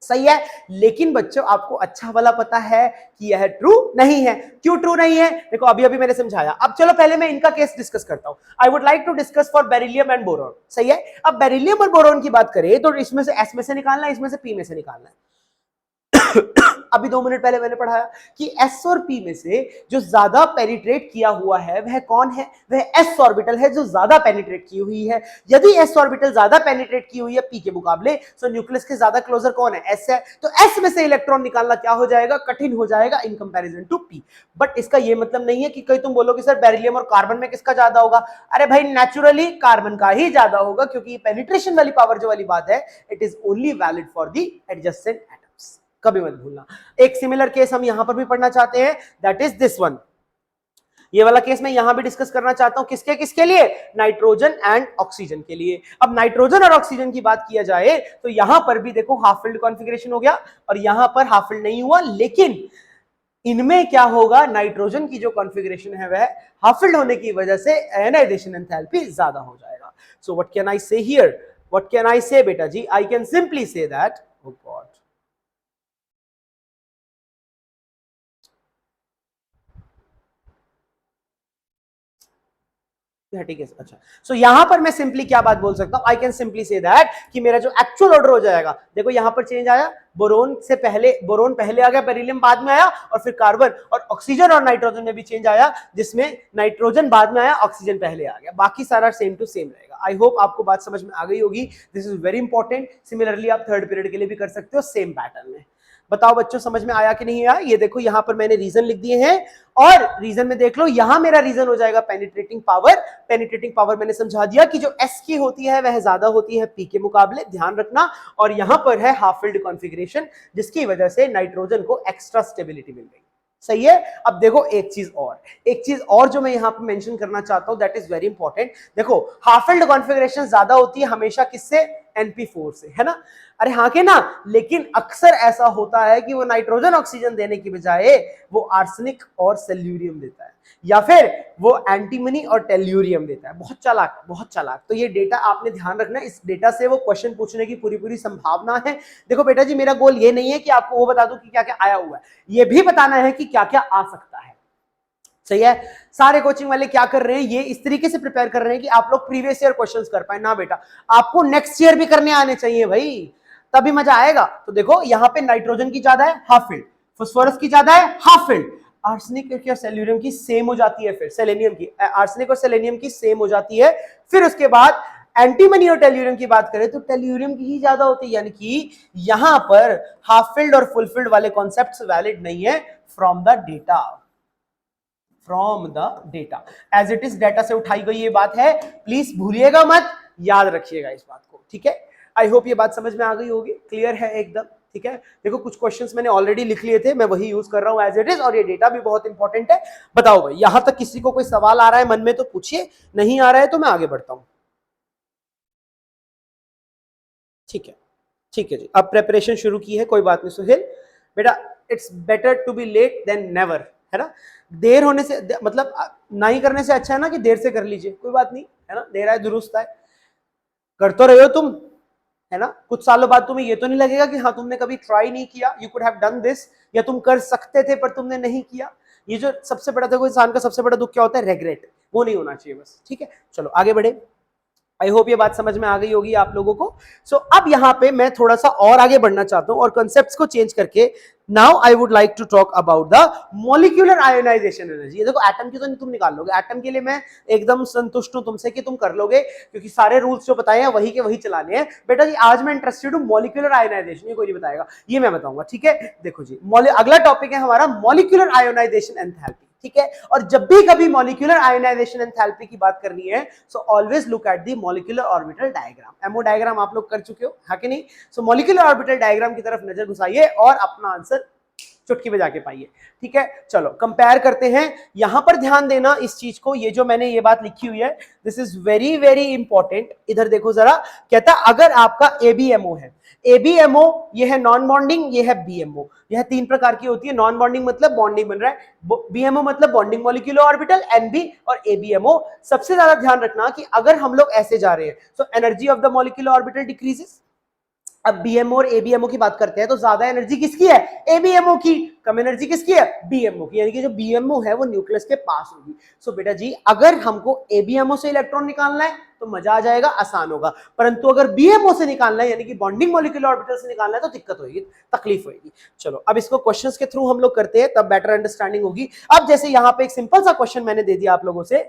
सही है। लेकिन बच्चों आपको अच्छा वाला पता है कि यह ट्रू नहीं है। क्यों ट्रू नहीं है, देखो अभी अभी मैंने समझाया। अब चलो पहले मैं इनका केस डिस्कस करता हूं। I would like to discuss for beryllium and boron, सही है। अब बेरिलियम और बोरॉन की बात करें तो इसमें से एस में से निकालना है, इसमें से पी में से निकालना है। अभी 2 मिनट पहले मैंने पढ़ाया कि एस और पी में से जो ज्यादा पेनिट्रेट किया हुआ है वह कौन है, वह एस ऑर्बिटल है जो ज्यादा पेनिट्रेट की हुई है। यदि एस ऑर्बिटल ज्यादा पेनिट्रेट की हुई है पी के मुकाबले, तो न्यूक्लियस के ज्यादा क्लोजर कौन है, एस है। तो एस में से इलेक्ट्रॉन निकालना क्या हो जाएगा, कठिन हो जाएगा in comparison to P. But इसका यह मतलब नहीं है कि कहीं तुम बोलोगे सर बेरिलियम और कार्बन में किसका ज्यादा होगा। अरे भाई नेचुरली कार्बन का ही ज्यादा होगा, क्योंकि पेनिट्रेशन वाली पावर जो वाली बात है it is only valid for the adjacent atoms, कभी मत भूलना। एक सिमिलर केस हम यहां पर भी पढ़ना चाहते हैं, दैट इज दिस वन। ये वाला केस मैं यहां भी डिस्कस करना चाहता हूं, किसके किसके लिए, नाइट्रोजन एंड ऑक्सीजन के लिए। अब नाइट्रोजन और ऑक्सीजन की बात किया जाए तो यहां पर भी देखो हाफ फिल्ड कॉन्फ़िगरेशन हो गया और यहां पर हाफ फिल्ड नहीं हुआ, लेकिन इनमें क्या होगा, नाइट्रोजन की जो कॉन्फ़िगरेशन है वह हाफ फिल्ड होने की वजह से आयनाइजेशन एंथैल्पी ज्यादा हो जाएगा। सो व्हाट कैन आई से here, what can I say बेटा जी, I can simply say that, oh God, ठीक है, अच्छा। सो यहां पर मैं सिंपली क्या बात बोल सकता हूं, आई कैन सिंपली से दैट कि मेरा जो एक्चुअल ऑर्डर हो जाएगा, देखो यहां पर चेंज आया, बोरोन से पहले, बोरोन पहले आ गया, बेरिलियम बाद में आया, और फिर कार्बन और ऑक्सीजन और नाइट्रोजन में भी चेंज आया, जिसमें नाइट्रोजन बाद में आया, ऑक्सीजन पहले आ गया, बाकी सारा सेम टू सेम रहेगा। आई होप आपको बात समझ में आ गई होगी। This is very important. Similarly आप थर्ड पीरियड के लिए भी कर सकते हो सेम पैटर्न में। बताओ बच्चों समझ में आया कि नहीं आया। ये देखो यहां पर मैंने रीजन लिख दिए हैं, और रीजन में देख लो, यहां मेरा रीजन हो जाएगा पेनिट्रेटिंग पावर। पेनिट्रेटिंग पावर मैंने समझा दिया कि जो एस की होती है वह ज्यादा होती है पी के मुकाबले, ध्यान रखना। और यहां पर है हाफ फिल्ड कॉन्फ़िगरेशन, जिसकी वजह से नाइट्रोजन को एक्स्ट्रा स्टेबिलिटी मिल गई, सही है। अब देखो एक चीज और जो मैं यहां पर मेंशन करना चाहता हूं, दैट इज वेरी इंपॉर्टेंट। देखो हाफ फिल्ड कॉन्फ़िगरेशन ज्यादा होती है हमेशा किससे, np4 से, है ना। अरे हाँ के ना, लेकिन अक्सर ऐसा होता है कि वो नाइट्रोजन ऑक्सीजन देने की बजाय वो आर्सेनिक और सेल्यूरियम देता है, या फिर वो एंटीमनी और टेल्यूरियम देता है। बहुत चालाक, बहुत चालाक। तो ये डेटा आपने ध्यान रखना, इस डेटा से वो क्वेश्चन पूछने की पूरी पूरी संभावना है। देखो बेटा जी मेरा गोल ये नहीं है कि आपको वो बता दूं कि क्या क्या आया हुआ है, ये भी बताना है कि क्या क्या आ सकता है, सही है। सारे कोचिंग वाले क्या कर रहे हैं, ये इस तरीके से प्रिपेयर कर रहे हैं कि आप लोग प्रीवियस ईयर क्वेश्चंस कर पाए ना बेटा, आपको नेक्स्ट ईयर भी करने आने चाहिए भाई, तभी मजा आएगा। तो देखो यहां पे नाइट्रोजन की ज्यादा है हाफ फील्ड, फास्फोरस की ज्यादा है हाफ फील्ड, आर्सेनिक और सेल्यूरियम की सेम हो जाती है, फिर सेलेनियम की, आर्सेनिक और सेलेनियम की सेम हो जाती है। फिर उसके बाद एंटीमनी और टेल्यूरियम की बात करें तो टेल्यूरियम की ही ज्यादा होती है, यानी कि यहां पर हाफ फील्ड और फुल फील्ड वाले कॉन्सेप्ट्स वैलिड नहीं है from the data, from the data as it is, data से उठाई गई ये बात है, प्लीज भूलिएगा मत, याद रखिएगा इस बात को, ठीक है। आई होप ये बात समझ में आ गई होगी, क्लियर है एकदम, ठीक है। देखो कुछ क्वेश्चंस मैंने ऑलरेडी लिख लिए थे, मैं वही यूज कर रहा हूं एज इट इज, और ये डेटा भी बहुत इंपॉर्टेंट है। बताओ भाई यहां तक किसी को कोई सवाल आ रहा है मन में तो पूछिए, नहीं आ रहा है तो मैं आगे बढ़ता हूं, ठीक है। ठीक है जी, अब प्रेपरेशन शुरू की है, कोई बात नहीं सुहेल बेटा, it's better to be late than never, है ना। देर होने से मतलब नहीं करने से अच्छा है ना कि देर से कर लीजिए, कोई बात नहीं, है ना, देर आए दुरुस्त आए, कर तो रहे हो तुम, है ना। कुछ सालों बाद तुम्हें ये तो नहीं लगेगा कि हाँ तुमने कभी ट्राई नहीं किया, you could have done this, या तुम कर सकते थे पर तुमने नहीं किया। ये जो सबसे बड़ा, देखो इंसान का सबसे बड़ा दुख क्या होता है, रेग्रेट, वो नहीं होना चाहिए बस, ठीक है। चलो आगे बढ़े। आई होप ये बात समझ में आ गई होगी आप लोगों को। सो अब यहाँ पे मैं थोड़ा सा और आगे बढ़ना चाहता हूं और कॉन्सेप्ट्स को चेंज करके now I would like to talk about the molecular ionisation energy. देखो एटम की तो तुम निकाल लोगे, एटम के लिए मैं एकदम संतुष्ट हूं तुमसे कि तुम कर लोगे, क्योंकि सारे रूल्स जो बताए हैं वही के वही चलाने हैं। बेटा जी आज मैं इंटरेस्टेड हूं मॉलिक्यूलर आयोनाइजेशन, ये कोई नहीं बताएगा, ये मैं बताऊंगा, ठीक है। देखो जी अगला टॉपिक है हमारा मॉलिक्यूलर आयोनाइजेशन एंथैल्पी, ठीक है। और जब भी कभी मॉलिक्यूलर आयोनाइजेशन एंथैल्पी की बात करनी है so always look at the molecular orbital diagram. Ammo diagram आप लोग कर चुके हो, हाँ कि नहीं। सो मॉलिक्यूलर ऑर्बिटल डायग्राम की तरफ नजर घुसाइए और अपना आंसर चुटकी बजा के पाइए, ठीक है। चलो कंपेयर करते हैं, यहां पर ध्यान देना इस चीज को, ये जो मैंने ये बात लिखी हुई है this is very very important. इधर देखो जरा, कहता अगर आपका एबीएमओ है, एबीएमओ ये है नॉन बॉन्डिंग, ये है बीएमओ, यह तीन प्रकार की होती है। नॉन बॉन्डिंग मतलब बॉन्डिंग बन रहा है, बीएमओ मतलब बॉन्डिंग मॉलिक्यूलर ऑर्बिटल, एनबी और एबीएमओ। सबसे ज्यादा ध्यान रखना कि अगर हम लोग ऐसे जा रहे हैं so energy of the molecular orbital decreases. अब बीएमओ और एबीएमओ की बात करते हैं तो ज्यादा एनर्जी किसकी है, एबीएमओ की, कम एनर्जी किसकी है, बीएमओ की, यानी कि जो बीएमओ है वो न्यूक्लियस के पास होगी। सो बेटा जी अगर हमको एबीएमओ से इलेक्ट्रॉन निकालना है तो मजा आ जाएगा, आसान होगा, परंतु अगर बीएमओ से निकालना है यानी कि बॉन्डिंग मॉलिक्यूलर ऑर्बिटल से निकालना है तो दिक्कत होगी, तकलीफ होगी। चलो अब इसको क्वेश्चंस के थ्रू हम लोग करते हैं, तब बेटर अंडरस्टैंडिंग होगी। अब जैसे यहाँ पे एक सिंपल सा क्वेश्चन मैंने दे दिया आप लोगों से,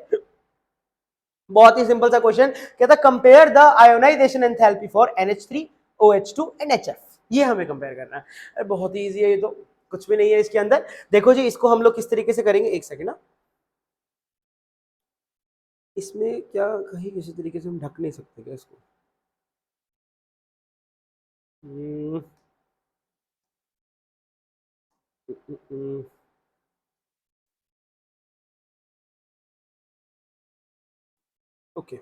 बहुत ही सिंपल सा क्वेश्चन, कहता compare the ionisation enthalpy for NH3 OH2 and HF। ये हमें कंपेयर करना है, बहुत ही इजी है, ये तो कुछ भी नहीं है इसके अंदर। देखो जी इसको हम लोग किस तरीके से करेंगे, एक सेकेंड ना, इसमें क्या कहीं किसी तरीके से हम ढक नहीं सकते क्या इसको, ओके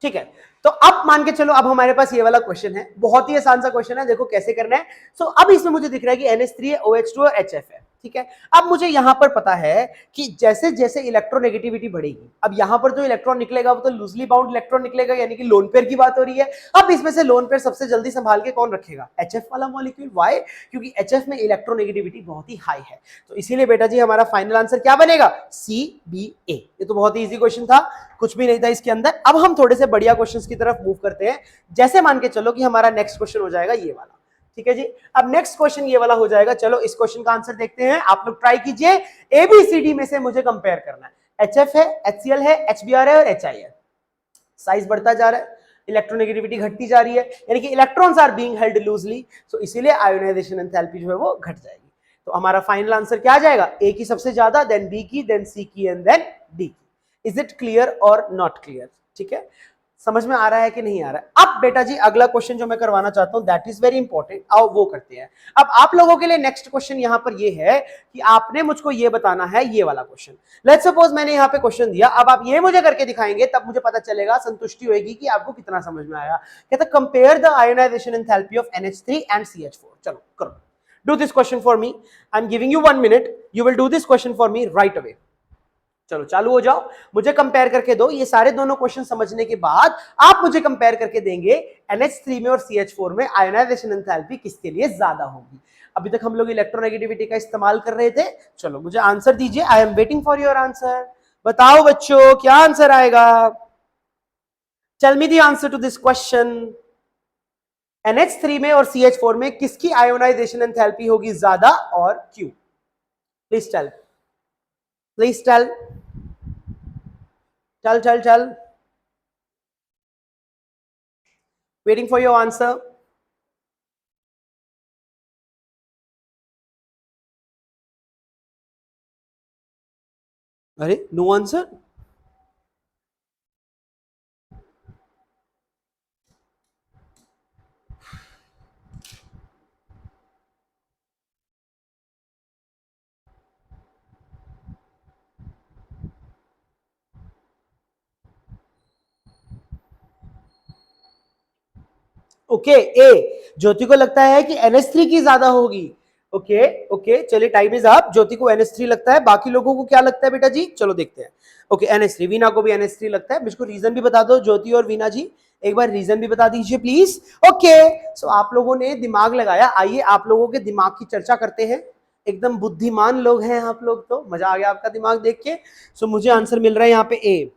ठीक है। तो अब मान के चलो अब हमारे पास ये वाला क्वेश्चन है, बहुत ही आसान सा क्वेश्चन है, देखो कैसे करना है। सो अब इसमें मुझे दिख रहा है कि NH3 है, OH2 और HF है, ठीक है। अब मुझे यहां पर पता है कि जैसे जैसे इलेक्ट्रोनेगेटिविटी बढ़ेगी, अब यहां पर जो इलेक्ट्रॉन निकलेगा वो तो लूजली बाउंड इलेक्ट्रॉन निकलेगा, यानी कि लोन पेयर की बात हो रही है। अब इसमें से लोन पेयर सबसे जल्दी संभाल के कौन रखेगा, HF वाला मॉलिक्यूल। वाई, क्योंकि HF में इलेक्ट्रोनेगेटिविटी बहुत ही हाई है। तो इसीलिए बेटा जी हमारा फाइनल आंसर क्या बनेगा, CBA। ये तो बहुत ही इजी क्वेश्चन था, कुछ भी नहीं था इसके अंदर। अब हम थोड़े से बढ़िया क्वेश्चंस की तरफ मूव करते हैं, जैसे मान के चलो कि हमारा नेक्स्ट क्वेश्चन हो जाएगा ये वाला, ठीक है जी। अब नेक्स्ट क्वेश्चन ये वाला हो जाएगा, चलो इस क्वेश्चन का आंसर देखते हैं, आप लोग ट्राई कीजिए। एबीसीडी में से मुझे कंपेयर करना है, HF है, HCl है, HBr है और HI है। साइज बढ़ता जा रहा है, इलेक्ट्रोनेगेटिविटी घटती जा रही है, यानी कि electrons are being held loosely, so इसीलिए आयोनाइजेशन एंथैल्पी जो है वो घट जाएगी। तो हमारा फाइनल आंसर क्या आ जाएगा, ए की सबसे ज्यादा, देन बी की, देन सी की एंड देन डी की। इज इट क्लियर और नॉट क्लियर, ठीक है, समझ में आ रहा है कि नहीं आ रहा है। अब बेटा जी अगला क्वेश्चन जो मैं करवाना चाहता हूं दैट इज वेरी इंपॉर्टेंट, आओ वो करते हैं। अब आप लोगों के लिए नेक्स्ट क्वेश्चन यहां पर ये है कि आपने मुझको ये बताना है, ये वाला क्वेश्चन। लेट्स सपोज मैंने यहां पे क्वेश्चन दिया, अब आप ये मुझे करके दिखाएंगे, तब मुझे पता चलेगा, संतुष्टि होगी कि आपको कितना समझ में आया। कहता compare the ionisation enthalpy of NH3 and CH4। चलो करो, do this question for me, I am giving you 1 minute, you will do this question for me right away. चलो चालू हो जाओ, मुझे कंपेयर करके दो। ये सारे दोनों क्वेश्चन समझने के बाद आप मुझे कंपेयर करके देंगे NH3 में और CH4 में आयोनाइजेशन एंथैल्पी किसके लिए ज्यादा होगी। अभी तक हम लोग इलेक्ट्रोनेगेटिविटी का इस्तेमाल कर रहे थे। चलो मुझे आंसर दीजिए, I am waiting for your answer. बताओ बच्चों क्या आंसर आएगा, tell me the answer to this question. NH3 में और CH4 में किसकी आयोनाइजेशन एंथैल्पी होगी ज्यादा और क्यों, please tell, please tell, tell, waiting for your answer। अरे no answer, okay A, Jyoti को लगता है कि NH3 की ज्यादा होगी। ओके ओके चलिए टाइम इज अप, ज्योति को NH3 लगता है, बाकी लोगों को क्या लगता है बेटा जी, चलो देखते हैं। ओके NH3, वीना को भी NH3 लगता है, मुझको रीजन भी बता दो ज्योति और वीना जी, एक बार रीजन भी बता दीजिए प्लीज। ओके सो आप लोगों ने दिमाग लगाया, आइए आप लोगों के दिमाग की चर्चा करते हैं। एकदम बुद्धिमान लोग हैं आप लोग, तो मजा आ गया आपका दिमाग देख के। सो मुझे आंसर मिल रहा है यहाँ पे ए।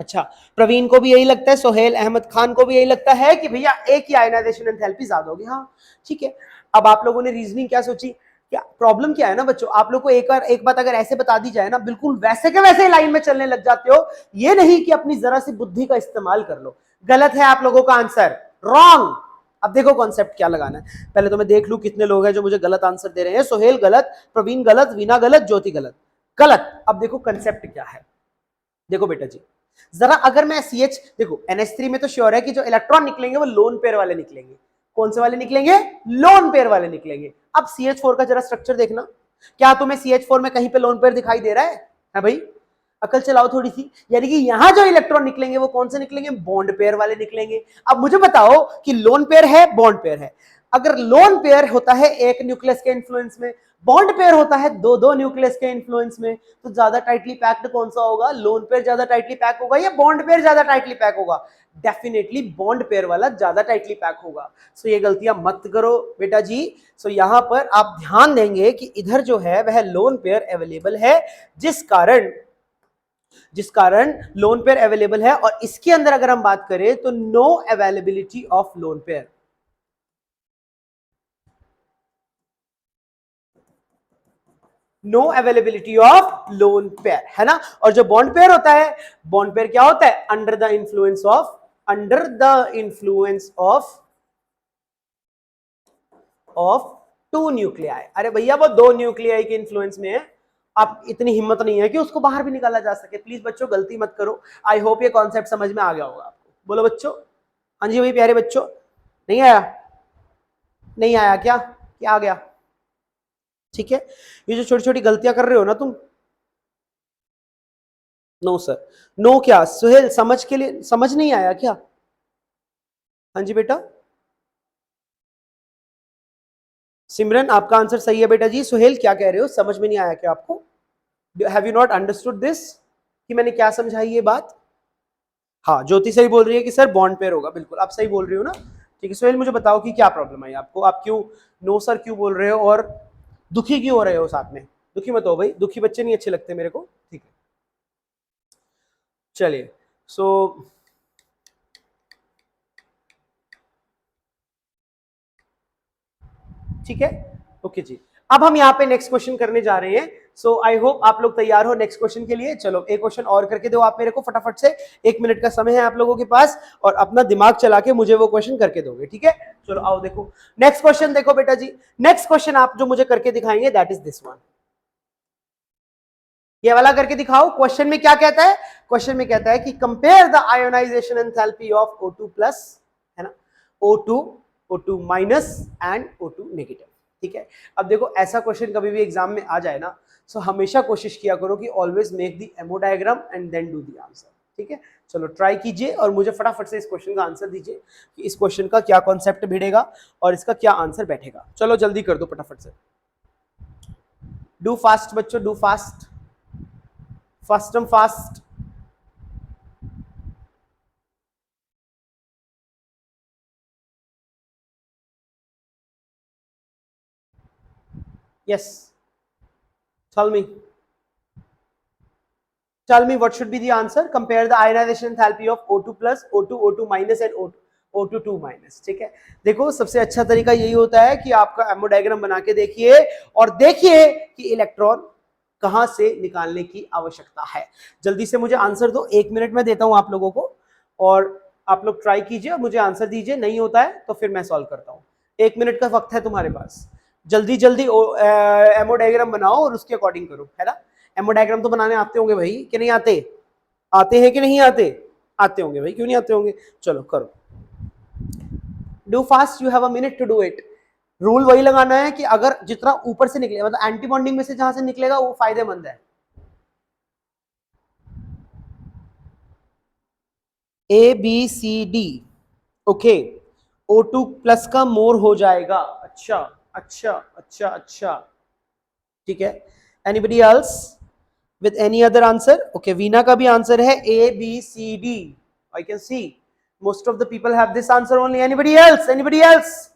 अच्छा, प्रवीण को भी यही लगता है, सोहेल अहमद खान को भी यही लगता है कि भैया ए की आयनाइजेशन एंथैल्पी ज्यादा होगी। हाँ ठीक है। अब आप लोगों ने रीजनिंग क्या सोची, क्या प्रॉब्लम क्या है ना बच्चों, आप लोग को एक बात अगर ऐसे बता दी जाए ना, बिल्कुल वैसे के वैसे लाइन में चलने लग जाते हो। ये नहीं कि अपनी जरा सी बुद्धि का इस्तेमाल कर लो। गलत है आप लोगों का आंसर, रॉन्ग। अब देखो कॉन्सेप्ट क्या लगाना है, पहले तो मैं देख लूं कितने लोग हैं जो मुझे गलत आंसर दे रहे हैं। सोहेल गलत, प्रवीण गलत, वीना गलत, ज्योति गलत। गलत। अब देखो कंसेप्ट क्या है। देखो बेटा जी, जरा अगर मैं CH, देखो NH3 में तो श्योर है कि जो इलेक्ट्रॉन निकलेंगे वो लोन पेयर वाले निकलेंगे। कौन से वाले निकलेंगे? लोन पेयर वाले निकलेंगे। अब CH4 का जरा स्ट्रक्चर देखना, क्या तुम्हें CH4 में कहीं पे लोन पेयर दिखाई दे रहा है भाई? अकल चलाओ थोड़ी सी। यानी कि यहां जो इलेक्ट्रॉन निकलेंगे वो कौन से निकलेंगे? बॉन्ड पेयर वाले निकलेंगे। अब मुझे बताओ कि लोन पेयर है, बॉन्ड पेयर है। अगर लोन पेयर होता है एक न्यूक्लियस के इन्फ्लुएंस में, बॉन्ड पेयर होता है दो दो न्यूक्लियस के इन्फ्लुएंस में, तो ज्यादा टाइटली पैक्ड कौन सा होगा? लोन पेयर ज्यादा टाइटली पैक होगा या बॉन्ड पेयर ज्यादा टाइटली पैक होगा? डेफिनेटली बॉन्ड पेयर वाला ज्यादा टाइटली पैक होगा। सो ये गलतियां मत करो बेटा जी। सो यहां पर आप ध्यान देंगे कि इधर जो है वह लोन पेयर अवेलेबल है, जिस कारण लोन पेयर अवेलेबल है। और इसके अंदर अगर हम बात करें तो no availability of lone pair, no availability of lone pair, है ना। और जो बॉन्ड पेयर होता है, बॉन्ड पेयर क्या होता है? Under the influence of two nuclei. अरे भैया वो दो न्यूक्लियाई के इन्फ्लुएंस में है, आप इतनी हिम्मत नहीं है कि उसको बाहर भी निकाला जा सके। प्लीज बच्चों गलती मत करो। आई होप ये कॉन्सेप्ट समझ में आ गया होगा आपको। बोलो बच्चों। हाँ जी भाई प्यारे बच्चों, नहीं आया? नहीं आया क्या? क्या आ गया? ठीक है। ये जो छोटी छोटी गलतियां कर रहे हो ना तुम, नो सर, नो क्या सुहेल, समझ के लिए समझ नहीं आया क्या? हाँ जी बेटा। सिमरन आपका आंसर सही है बेटा जी। सुहेल क्या कह रहे हो, समझ में नहीं आया क्या आपको? Have you not understood this, कि मैंने क्या समझाई ये बात? हाँ ज्योति सही बोल रही है कि सर बॉन्ड पेयर होगा, बिल्कुल आप सही बोल रही हो ना। ठीक है सुहेल, मुझे बताओ कि क्या प्रॉब्लम आई आपको, आप क्यों नो सर क्यों बोल रहे हो और दुखी क्यों हो रहे हो साथ में? दुखी मत हो भाई, दुखी बच्चे नहीं अच्छे लगते मेरे को। ठीक है चलिए। सो ठीक है, ओके जी। अब हम यहाँ पे नेक्स्ट क्वेश्चन करने जा रहे हैं। सो आई होप आप लोग तैयार हो नेक्स्ट क्वेश्चन के लिए। चलो एक क्वेश्चन और करके दो आप मेरे को फटाफट से, 1 मिनट का समय है आप लोगों के पास, और अपना दिमाग चला के मुझे वो क्वेश्चन करके दोगे, ठीक है? चलो आओ देखो नेक्स्ट क्वेश्चन। देखो बेटा जी, नेक्स्ट क्वेश्चन आप जो मुझे करके दिखाएंगे दैट इज दिस वन। ये वाला करके दिखाओ। क्वेश्चन में क्या कहता है? क्वेश्चन में कहता है कि compare the ionisation enthalpy of O2 plus, है ना, O2, O2 minus and O2 negative. ठीक है। अब देखो ऐसा क्वेश्चन कभी भी एग्जाम में आ जाए ना, सो हमेशा कोशिश किया करो कि always make the MO diagram and then do the answer. ठीक है, चलो ट्राई कीजिए और मुझे फटाफट से इस क्वेश्चन का आंसर दीजिए कि इस क्वेश्चन का क्या कॉन्सेप्ट भिड़ेगा और इसका क्या आंसर बैठेगा। चलो जल्दी कर दो फटाफट से, डू फास्ट बच्चों, डू फास्ट, फास्टम fast. Yes. Tell me. Tell me what should be the answer. Compare the ionization enthalpy of O2 plus, O2, O2 minus and O2, O2 minus. ठीक है। देखो सबसे अच्छा तरीका यही होता है कि आपका एमो डायग्राम बना के देखिए और देखिए कि इलेक्ट्रॉन कहां से निकालने की आवश्यकता है। जल्दी से मुझे आंसर दो, 1 मिनट में देता हूं आप लोगों को, और आप लोग ट्राई कीजिए और मुझे आंसर दीजिए। नहीं होता है तो फिर मैं सॉल्व करता हूं। 1 मिनट का वक्त है तुम्हारे पास, जल्दी जल्दी एमो डायग्राम बनाओ और उसके अकॉर्डिंग करो, है ना। एमो डायग्राम तो बनाने आते होंगे भाई कि नहीं आते? आते हैं कि नहीं आते? आते होंगे भाई, क्यों नहीं आते होंगे। चलो करो, do fast, you have a minute to do it. Rule वही लगाना है कि अगर जितना ऊपर से निकले, मतलब एंटी बॉन्डिंग में से जहां से निकलेगा वो फायदेमंद है। ABCD, okay. O2 प्लस का मोर हो जाएगा। अच्छा अच्छा अच्छा अच्छा, ठीक है। Anybody else with any other answer? Okay, Veena का भी आंसर है ABCD. I can see most of the people have this answer only. Anybody else? Anybody else?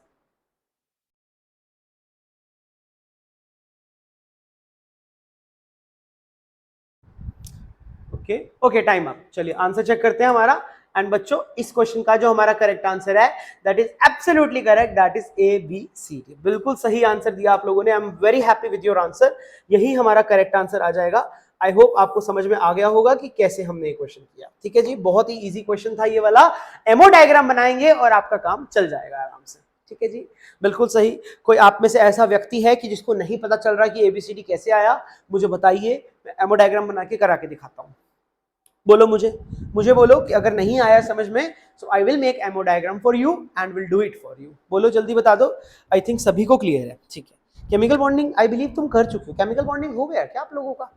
Okay okay, time up. चलिए आंसर चेक करते हैं हमारा। And बच्चों इस question का जो हमारा करेक्ट आंसर है that is absolutely correct, that is A B C D. बिल्कुल सही आंसर दिया आप लोगों ने। I am very happy with your answer. यही हमारा करेक्ट आंसर आ जाएगा। आई होप आपको समझ में आ गया होगा कि कैसे हमने ये क्वेश्चन किया। ठीक है जी, बहुत ही इजी क्वेश्चन था ये वाला। एमओ डायग्राम बनाएंगे और आपका काम चल जाएगा आराम से। ठीक है जी, बिल्कुल सही। कोई आप में से ऐसा व्यक्ति है कि जिसको नहीं पता चल रहा कि एबीसीडी कैसे आया, मुझे बताइए, मैं एमओ डायग्राम बना के करा के दिखाता हूं। बोलो मुझे बोलो कि अगर नहीं आया समझ में, so I will make MO diagram for you and will do it for you. बोलो जल्दी बता दो। आई थिंक सभी को क्लियर है। ठीक है, केमिकल बॉन्डिंग आई बिलीव तुम कर चुके हो। केमिकल बॉन्डिंग हो गया क्या आप लोगों का?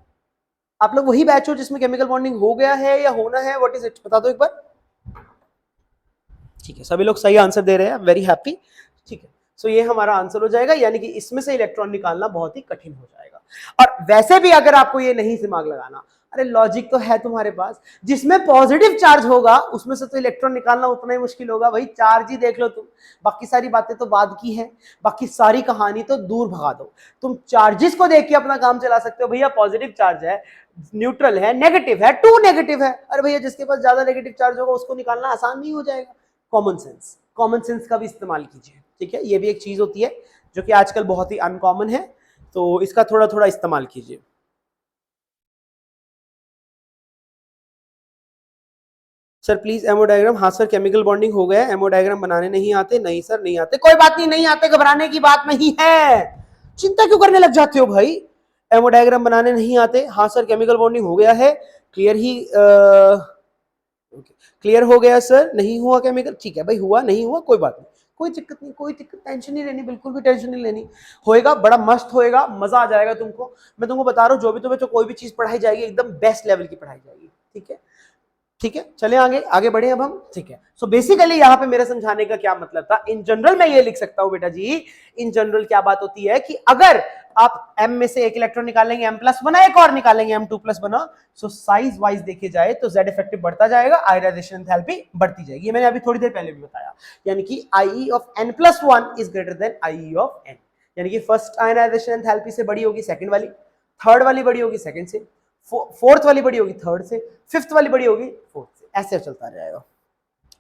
आप लोग वही बैच हो जिसमें केमिकल बॉन्डिंग हो गया है या होना है? व्हाट इज इट, बता दो एक बार। ठीक है, सभी लोग सही आंसर दे रहे हैं, वेरी हैप्पी। ठीक है, सो ये हमारा आंसर हो जाएगा, यानी कि इसमें से इलेक्ट्रॉन निकालना बहुत ही कठिन हो जाएगा। और वैसे भी अगर आपको ये नहीं दिमाग लगाना, अरे लॉजिक तो है तुम्हारे पास, जिसमें पॉजिटिव चार्ज होगा उसमें से तो इलेक्ट्रॉन निकालना उतना ही मुश्किल होगा। भाई चार्ज ही देख लो तुम, बाकी सारी बातें तो बाद की है, बाकी सारी कहानी तो दूर भगा दो। तुम चार्जेस को देख के अपना काम चला सकते हो। भैया पॉजिटिव चार्ज है, न्यूट्रल है, नेगेटिव है, टू नेगेटिव है, अरे भैया जिसके पास ज्यादा नेगेटिव चार्ज होगा उसको निकालना आसान नहीं हो जाएगा। कॉमन सेंस का भी इस्तेमाल कीजिए। ठीक है, ये भी एक चीज होती है जो कि आजकल बहुत ही अनकॉमन है, तो इसका थोड़ा थोड़ा इस्तेमाल कीजिए। Sir please ammo diagram. हाँ सर, केमिकल बॉन्डिंग हो गया, एमओ डायग्राम बनाने नहीं आते। नहीं सर नहीं आते, कोई बात नहीं, नहीं आते घबराने की बात नहीं है, चिंता क्यों करने लग जाते हो भाई। एमओ डायग्राम बनाने नहीं आते, हाँ सर केमिकल बॉन्डिंग हो गया है, क्लियर ही क्लियर हो गया सर, नहीं हुआ केमिकल, ठीक है भाई, हुआ नहीं हुआ कोई बात नहीं, कोई दिक्कत नहीं, कोई दिक्कत, टेंशन नहीं लेनी, बिल्कुल भी टेंशन नहीं लेनी। होएगा, बड़ा मस्त होएगा, मजा आ जाएगा तुमको। मैं तुमको बता रहा हूँ, जो भी तुम्हें तो कोई भी चीज पढ़ाई जाएगी एकदम बेस्ट लेवल की पढ़ाई जाएगी। ठीक है, ठीक है, चले आगे आगे बढ़े अब हम। ठीक है, सो बेसिकली यहाँ पे मेरे समझाने का क्या मतलब था, इन जनरल मैं ये लिख सकता हूँ बेटा जी, इन जनरल क्या बात होती है कि अगर आप m में से एक इलेक्ट्रॉन निकालेंगे, m प्लस बना, एक और निकालेंगे m2 प्लस बना, सो साइज वाइज देखे जाए तो z इफेक्टिव बढ़ता जाएगा, आयनाइजेशन एंथैल्पी बढ़ती जाएगी। ये मैंने अभी थोड़ी देर पहले भी बताया, यानी कि IE of n+1 is greater than IE of n, यानी कि फर्स्ट आयनाइजेशन एंथैल्पी से बड़ी होगी सेकंड वाली, थर्ड वाली बड़ी होगी सेकंड से, फोर्थ वाली बड़ी होगी थर्ड से, फिफ्थ वाली बड़ी होगी फोर्थ से, ऐसे चलता रहेगा।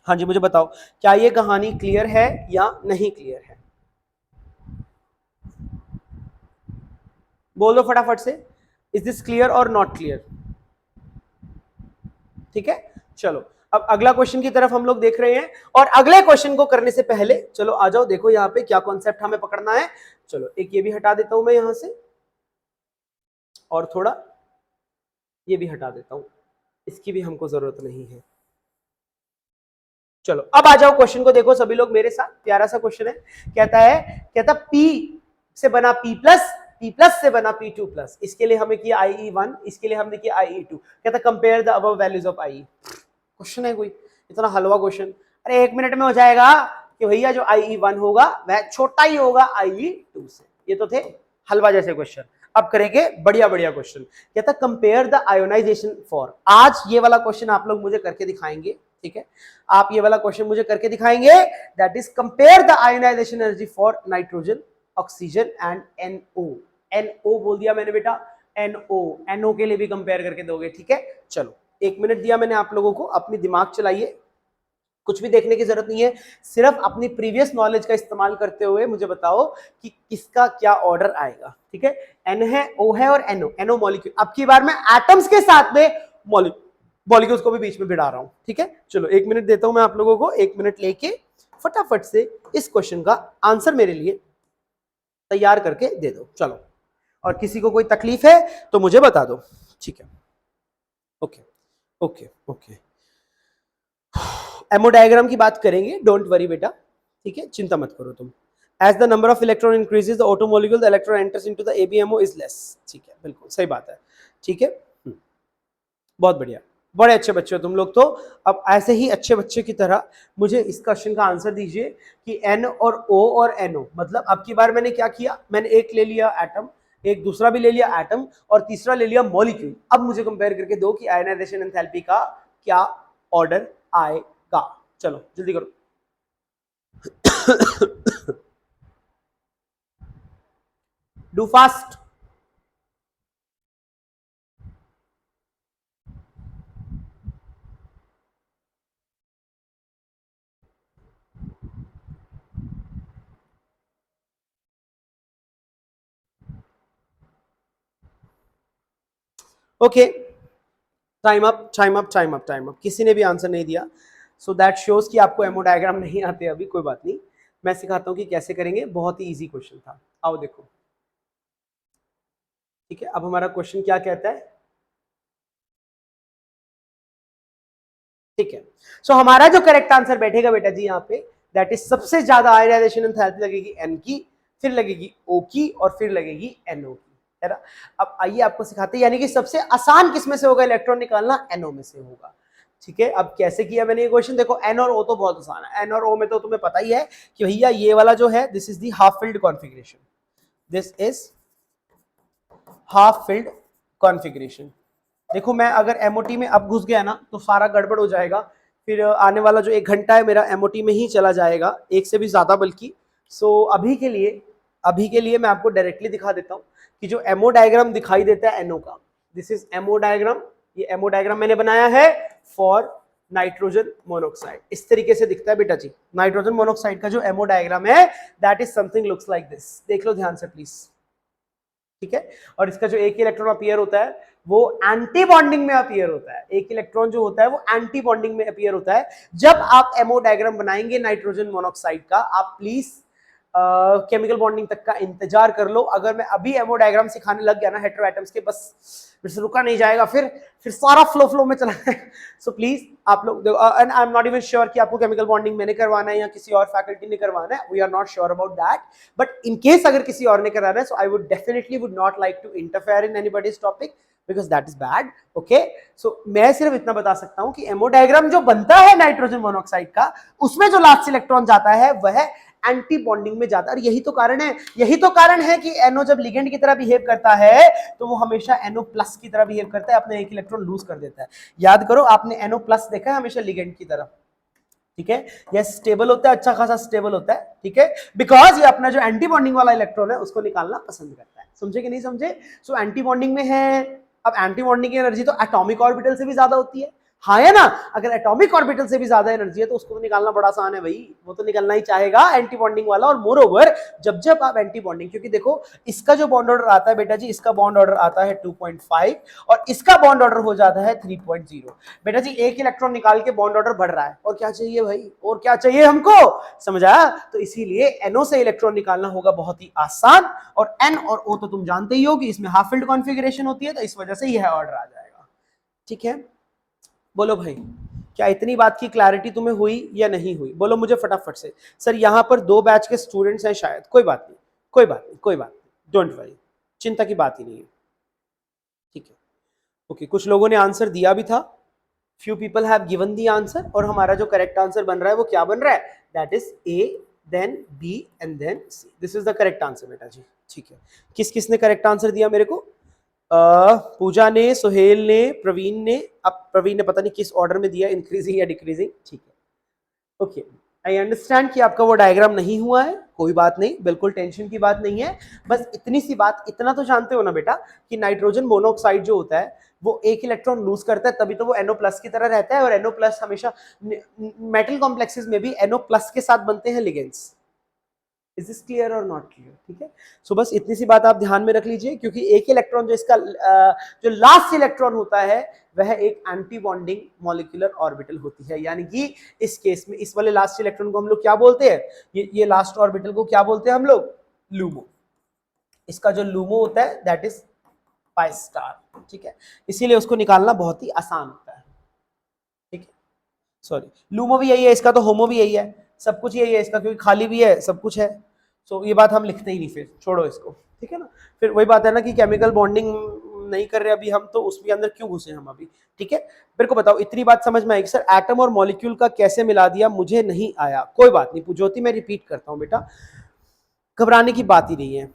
हाँ जी, मुझे बताओ क्या ये कहानी क्लियर है या नहीं क्लियर है? बोलो फटाफट से, इज दिस क्लियर और नॉट क्लियर? ठीक है, चलो अब अगला क्वेश्चन की तरफ हम लोग देख रहे हैं। और अगले क्वेश्चन को करने से पहले चलो आ जाओ, देखो यहाँ पे क्या कॉन्सेप्ट हमें पकड़ना है। चलो एक ये भी हटा देता हूं मैं यहां से, और थोड़ा ये भी हटा देता हूं, इसकी भी हमको जरूरत नहीं है। चलो अब आ जाओ क्वेश्चन को देखो सभी लोग मेरे साथ, प्यारा सा क्वेश्चन है। कहता P से बना P प्लस, P प्लस से बना P2 प्लस, इसके लिए हमें किया IE1, इसके लिए हमने किया IE2। कहता compare the above values of IE। Question है कोई इतना हलवा क्वेश्चन? अरे 1 मिनट में हो जाएगा कि भैया जो IE1 होगा वह छोटा ही होगा IE2 से। ये तो थे हलवा जैसे क्वेश्चन, अब करेंगे बढ़िया बढ़िया क्वेश्चन। कहता कंपेयर द आयोनाइजेशन फॉर, आज ये वाला क्वेश्चन आप लोग मुझे करके दिखाएंगे। ठीक है, आप ये वाला क्वेश्चन मुझे करके दिखाएंगे, that is compare the ionisation energy for nitrogen, oxygen and NO। NO बोल दिया मैंने बेटा, NO के लिए भी कंपेयर करके दोगे। ठीक है, चलो 1 मिनट दिया मैंने आप लोगों को, अपनी दिमाग चलाइए, कुछ भी देखने की जरूरत नहीं है, सिर्फ अपनी प्रीवियस नॉलेज का इस्तेमाल करते हुए मुझे बताओ कि किसका क्या ऑर्डर आएगा। ठीक है, N है, O है और NO मॉलिक्यूल। अब की बार मैं एटम्स के साथ में मॉलिक्यूल्स को भी बीच में भिड़ा रहा हूं। ठीक है, चलो 1 मिनट देता हूं मैं आप लोगों को, 1 मिनट लेके फटाफट से इस क्वेश्चन का आंसर मेरे लिए तैयार करके दे दो। चलो, और किसी को कोई तकलीफ है तो मुझे बता दो। ठीक है, okay okay okay, ammo diagram की बात करेंगे, डोंट वरी बेटा। ठीक है, चिंता मत करो तुम। As the number of electron increases the auto molecule the electron enters into the ABMO is less. ठीक है, बिल्कुल सही बात है। ठीक है, बहुत बढ़िया, बड़े अच्छे बच्चे हो तुम लोग तो। अब ऐसे ही अच्छे बच्चे की तरह मुझे इस क्वेश्चन का आंसर दीजिए कि N और O और NO, मतलब अब की बार मैंने क्या किया, मैंने एक ले लिया एटम, एक दूसरा भी ले लिया एटम, और तीसरा ले लिया मॉलिक्यूल। अब मुझे कंपेयर करके दो कि आयनाइजेशन एंथैल्पी का क्या ऑर्डर आएगा। चलो जल्दी करो। Do fast. Okay, time up time up time up time up, किसी ने भी आंसर नहीं दिया, सो दैट शोज कि आपको एमओ डायग्राम नहीं आते अभी। कोई बात नहीं, मैं सिखाता हूँ कि कैसे करेंगे, बहुत ही इजी क्वेश्चन था। आओ देखो, ठीक है, अब हमारा क्वेश्चन क्या कहता है, ठीक है। सो हमारा जो करेक्ट आंसर बैठेगा बेटा जी यहाँ पे, दैट इज सबसे ज्यादा आयनाइजेशन एंथैल्पी लगेगी एन की, फिर लगेगी ओ की, और फिर लगेगी एनओ की, है ना। अब आइए आपको सिखाते हैं, यानी कि सबसे आसान किस में से होगा इलेक्ट्रॉन निकालना, एनओ में से होगा। ठीक है, अब कैसे किया मैंने ये क्वेश्चन, देखो एन और ओ तो बहुत आसान है। एन और ओ में तो तुम्हें पता ही है कि भैया ये वाला जो है, this is the half filled configuration, this is half filled configuration. देखो मैं अगर एमओटी में अब घुस गया ना तो सारा गड़बड़ हो जाएगा, फिर आने वाला जो 1 घंटा है मेरा एमओटी में ही चला जाएगा, एक से भी ज्यादा बल्कि। सो अभी के लिए मैं आपको डायरेक्टली दिखा देता हूँ कि जो एमओ डायग्राम दिखाई देता है एनओ का, दिस इज एमओ डायग्राम। ये एमओ डायग्राम मैंने बनाया है फॉर नाइट्रोजन मोनोक्साइड, इस तरीके से दिखता है बेटा जी। नाइट्रोजन मोनोक्साइड का जो एमओ डायग्राम है that is something looks like this, देख लो ध्यान से प्लीज, ठीक है। और इसका जो एक इलेक्ट्रॉन अपीयर होता है वो एंटी बॉन्डिंग में अपीयर होता है, एक इलेक्ट्रॉन जो होता है वो एंटी बॉन्डिंग में अपीयर होता है। जब आप एमओ डायग्राम बनाएंगे नाइट्रोजन मोनोक्साइड का, आप प्लीज केमिकल बॉन्डिंग तक का इंतजार कर लो। अगर मैं अभी एमओ डायग्राम सिखाने लग गया ना हेटेरो एटम्स के, बस फिर से रुका नहीं जाएगा, फिर सारा फ्लो में चला जाएगा। सो प्लीज आप लोग, and I am not even sure कि आपको केमिकल बॉन्डिंग मैंने करवाना है या किसी और फैकल्टी ने करवाना है, we are not sure about that, but in case अगर किसी और ने कराना है, so I would definitely would not like to interfere in anybody's topic because that is bad. Okay, so मैं सिर्फ इतना बता सकता हूं कि एमओ डायग्राम जो बनता है नाइट्रोजन मोनोऑक्साइड का, उसमें जो लास्ट इलेक्ट्रॉन जाता है वह एंटी बॉन्डिंग में जाता है। और यही तो कारण है कि एनओ जब लिगेंड की तरह बिहेव करता है तो वो हमेशा एनओ प्लस की तरह बिहेव करता है, अपने एक इलेक्ट्रॉन लूज कर देता है। याद करो, आपने एनओ प्लस देखा है हमेशा लिगेंड की तरह, ठीक है। यह स्टेबल होता है, अच्छा खासा स्टेबल होता है, ठीक है, बिकॉज ये अपना जो एंटी बॉन्डिंग वाला इलेक्ट्रॉन है उसको निकालना पसंद करता है। समझे कि नहीं समझे? सो एंटी बॉन्डिंग में है। अब एंटी बॉन्डिंग की एनर्जी तो एटॉमिक ऑर्बिटल से भी ज्यादा होती है, हाँ है ना। अगर एटॉमिक ऑर्बिटल से भी ज्यादा एनर्जी है तो उसको निकालना बड़ा आसान है भाई, वो तो निकलना ही चाहेगा एंटी बॉन्डिंग वाला। और मोर ओवर जब आप एंटी बॉन्डिंग, क्योंकि देखो इसका जो बॉन्ड ऑर्डर आता है बेटा जी, इसका बॉन्ड ऑर्डर आता है 2.5 और इसका बॉन्ड ऑर्डर हो जाता है 3.0। बेटा जी एक इलेक्ट्रॉन निकाल के बॉन्ड ऑर्डर बढ़ रहा है, और क्या चाहिए भाई, और क्या चाहिए हमको, समझा। तो इसीलिए एनओ से इलेक्ट्रॉन निकालना होगा बहुत ही आसान, और एन और ओ तो तुम जानते ही हो कि इसमें हाफ फील्ड कॉन्फ़िगरेशन होती है, तो इस वजह से यह ऑर्डर आ जाएगा। ठीक है, बोलो भाई, क्या इतनी बात की क्लैरिटी तुम्हें हुई या नहीं हुई? बोलो मुझे फटाफट से। सर यहाँ पर 2 बैच के स्टूडेंट्स हैं शायद, कोई बात नहीं, कोई बात नहीं, कोई बात नहीं, डोंट वरी, चिंता की बात ही नहीं है, ठीक है। ओके, कुछ लोगों ने आंसर दिया भी था, few people have given the answer, और हमारा जो करेक्ट आंसर बन रहा है वो क्या बन रहा है, that is A then B and then C, this is the correct answer बेटा जी। ठीक है, किस किस ने करेक्ट आंसर दिया मेरे को? पूजा ने, सुहेल ने, प्रवीण ने। अब प्रवीण ने पता नहीं किस ऑर्डर में दिया, इंक्रीजिंग या डिक्रीजिंग, ठीक है। ओके, आई अंडरस्टैंड कि आपका वो डायग्राम नहीं हुआ है, कोई बात नहीं, बिल्कुल टेंशन की बात नहीं है। बस इतनी सी बात, इतना तो जानते हो ना बेटा कि नाइट्रोजन मोनोऑक्साइड जो होता है वो एक इलेक्ट्रॉन लूज करता है, तभी तो वो NO प्लस की तरह रहता है, और NO प्लस हमेशा मेटल कॉम्प्लेक्सेस में भी NO प्लस के साथ बनते हैं लिगेंड्स। इज दिस क्लियर और नॉट क्लियर? ठीक है, सो बस इतनी सी बात आप ध्यान में रख लीजिए, क्योंकि एक इलेक्ट्रॉन जो इसका जो लास्ट इलेक्ट्रॉन होता है वह एक एंटी बॉन्डिंग मॉलिक्यूलर ऑर्बिटल होती है, यानी कि इस केस में इस वाले लास्ट इलेक्ट्रॉन को हम लोग क्या बोलते हैं, ये लास्ट ऑर्बिटल को क्या बोलते हैं हम लोग, लूमो। इसका जो लूमो होता है दैट इज पाई स्टार, ठीक है, इसीलिए उसको निकालना बहुत ही आसान होता है। ठीक है, सॉरी, लूमो भी यही है इसका, तो होमो भी यही है, सब कुछ यही है इसका, क्योंकि खाली भी है सब कुछ है। सो ये बात हम लिखते ही नहीं, फिर छोड़ो इसको, ठीक है ना। फिर वही बात है ना कि केमिकल बॉन्डिंग नहीं कर रहे अभी हम, तो उसके अंदर क्यों घुसे हम अभी? ठीक है, मेरे को बताओ, इतनी बात समझ में आएगी? सर एटम और मॉलिक्यूल का कैसे मिला दिया, मुझे नहीं आया। कोई बात नहीं ज्योति, मैं रिपीट करता हूँ बेटा, घबराने की बात ही नहीं है।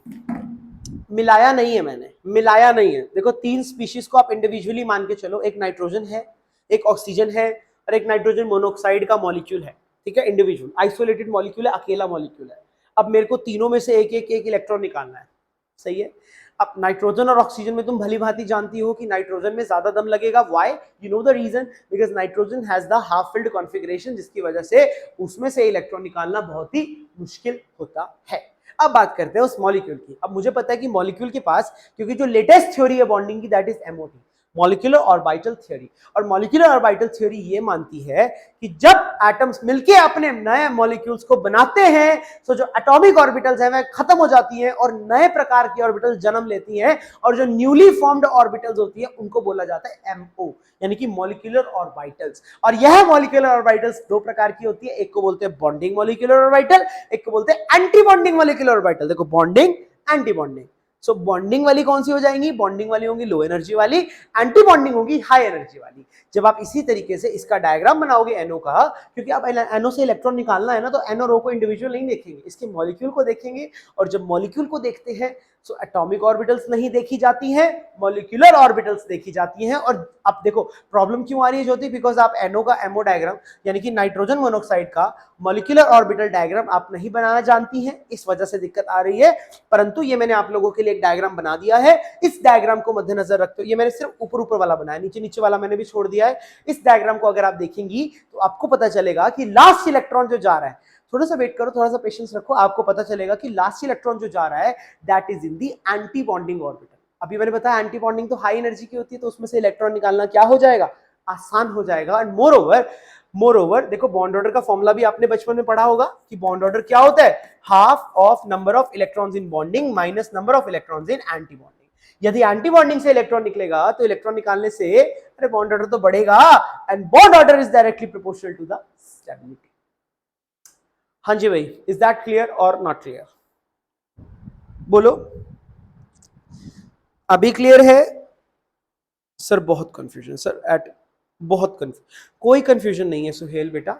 मिलाया नहीं है मैंने, मिलाया नहीं है। देखो 3 स्पीशीज को आप इंडिविजुअली मान के चलो, एक नाइट्रोजन है, एक ऑक्सीजन है, और एक नाइट्रोजन मोनोऑक्साइड का मॉलिक्यूल है, ठीक है, इंडिविजुअल आइसोलेटेड मॉलिक्यूल है, अकेला मॉलिक्यूल है। अब मेरे को तीनों में से एक इलेक्ट्रॉन निकालना है, सही है। अब नाइट्रोजन और ऑक्सीजन में तुम भली भांति जानती हो कि नाइट्रोजन में ज्यादा दम लगेगा, why? You know the reason, because nitrogen has the half filled configuration, जिसकी वजह से उसमें से इलेक्ट्रॉन निकालना बहुत ही मुश्किल होता है। अब बात करते हैं उस मॉलिक्यूल की। अब मुझे पता है कि मॉलिक्यूल के पास, क्योंकि जो लेटेस्ट थ्योरी है बॉन्डिंग की that is MOT, molecular orbital theory. और मॉलिक्यूलर ऑर्बिटल थ्योरी ये मानती है कि जब एटम्स मिलके अपने नए मॉलिक्यूल्स को बनाते हैं तो जो एटॉमिक ऑर्बिटल्स हैं वह खत्म हो जाती हैं और नए प्रकार की ऑर्बिटल्स जन्म लेती हैं, और जो न्यूली फॉर्म्ड ऑर्बिटल्स होती है उनको बोला जाता है एमओ, यानी कि मॉलिक्यूलर ऑर्बिटल्स। और यह मॉलिक्यूलर ऑर्बिटल्स दो प्रकार की होती है, एक को बोलते हैं बॉन्डिंग मॉलिक्यूलर ऑर्बिटल, एक को बोलते हैं एंटी बॉन्डिंग मॉलिक्यूलर ऑर्बिटल। देखो बॉन्डिंग, एंटी बॉन्डिंग। सो बॉन्डिंग वाली कौन सी हो जाएंगी? बॉन्डिंग वाली होंगी लो एनर्जी वाली, एंटी बॉन्डिंग होगी हाई एनर्जी वाली। जब आप इसी तरीके से इसका डायग्राम बनाओगे एनओ का, क्योंकि आप एनओ से इलेक्ट्रॉन निकालना है ना, तो एनओ रो को इंडिविजुअल नहीं देखेंगे, इसके मॉलिक्यूल को देखेंगे। और जब मॉलिक्यूल को देखते हैं तो एटॉमिक ऑर्बिटल्स नहीं देखी जाती हैं, मॉलिक्यूलर ऑर्बिटल्स देखी जाती हैं। और अब देखो प्रॉब्लम क्यों आ रही है ज्योति, बिकॉज आप एनओ का एमओ डायग्राम यानी कि नाइट्रोजन मोनोऑक्साइड का मॉलिक्यूलर ऑर्बिटल डायग्राम आप नहीं बनाना जानती हैं, इस वजह से दिक्कत आ रही है। परंतु ये मैंने आप लोगों के लिए एक डायग्राम बना दिया है, इस डायग्राम को मद्देनजर रखते हुए, ये मैंने सिर्फ ऊपर ऊपर वाला बनाया, नीचे नीचे वाला मैंने भी छोड़ दिया है। इस डायग्राम को अगर आप देखेंगी तो आपको पता चलेगा कि लास्ट इलेक्ट्रॉन जो जा रहा है, थोड़ा सा वेट करो, थोड़ा सा पेशेंस रखो, आपको पता चलेगा कि लास्ट इलेक्ट्रॉन जो जा रहा है that is in the anti bonding orbital. अभी मैंने बताया एंटी बॉन्डिंग तो हाई एनर्जी की होती है, तो उसमें से इलेक्ट्रॉन निकालना क्या हो जाएगा? आसान हो जाएगा। एंड मोर ओवर देखो बॉन्ड ऑर्डर का फॉर्मूला भी आपने बचपन में पढ़ा होगा कि बॉन्ड ऑर्डर क्या होता है? Half of number of electrons in bonding minus number of electrons in anti bonding. यदि एंटी बॉन्डिंग से इलेक्ट्रॉन निकलेगा तो इलेक्ट्रॉन निकालने से अरे बॉन्ड ऑर्डर तो बढ़ेगा, and bond order is directly proportional to the stability. हाँ जी भाई, इज दैट क्लियर और नॉट क्लियर? बोलो, अभी क्लियर है? सर बहुत कंफ्यूजन सर, एट बहुत कंफ्यूजन। कोई कंफ्यूजन नहीं है सुहेल बेटा।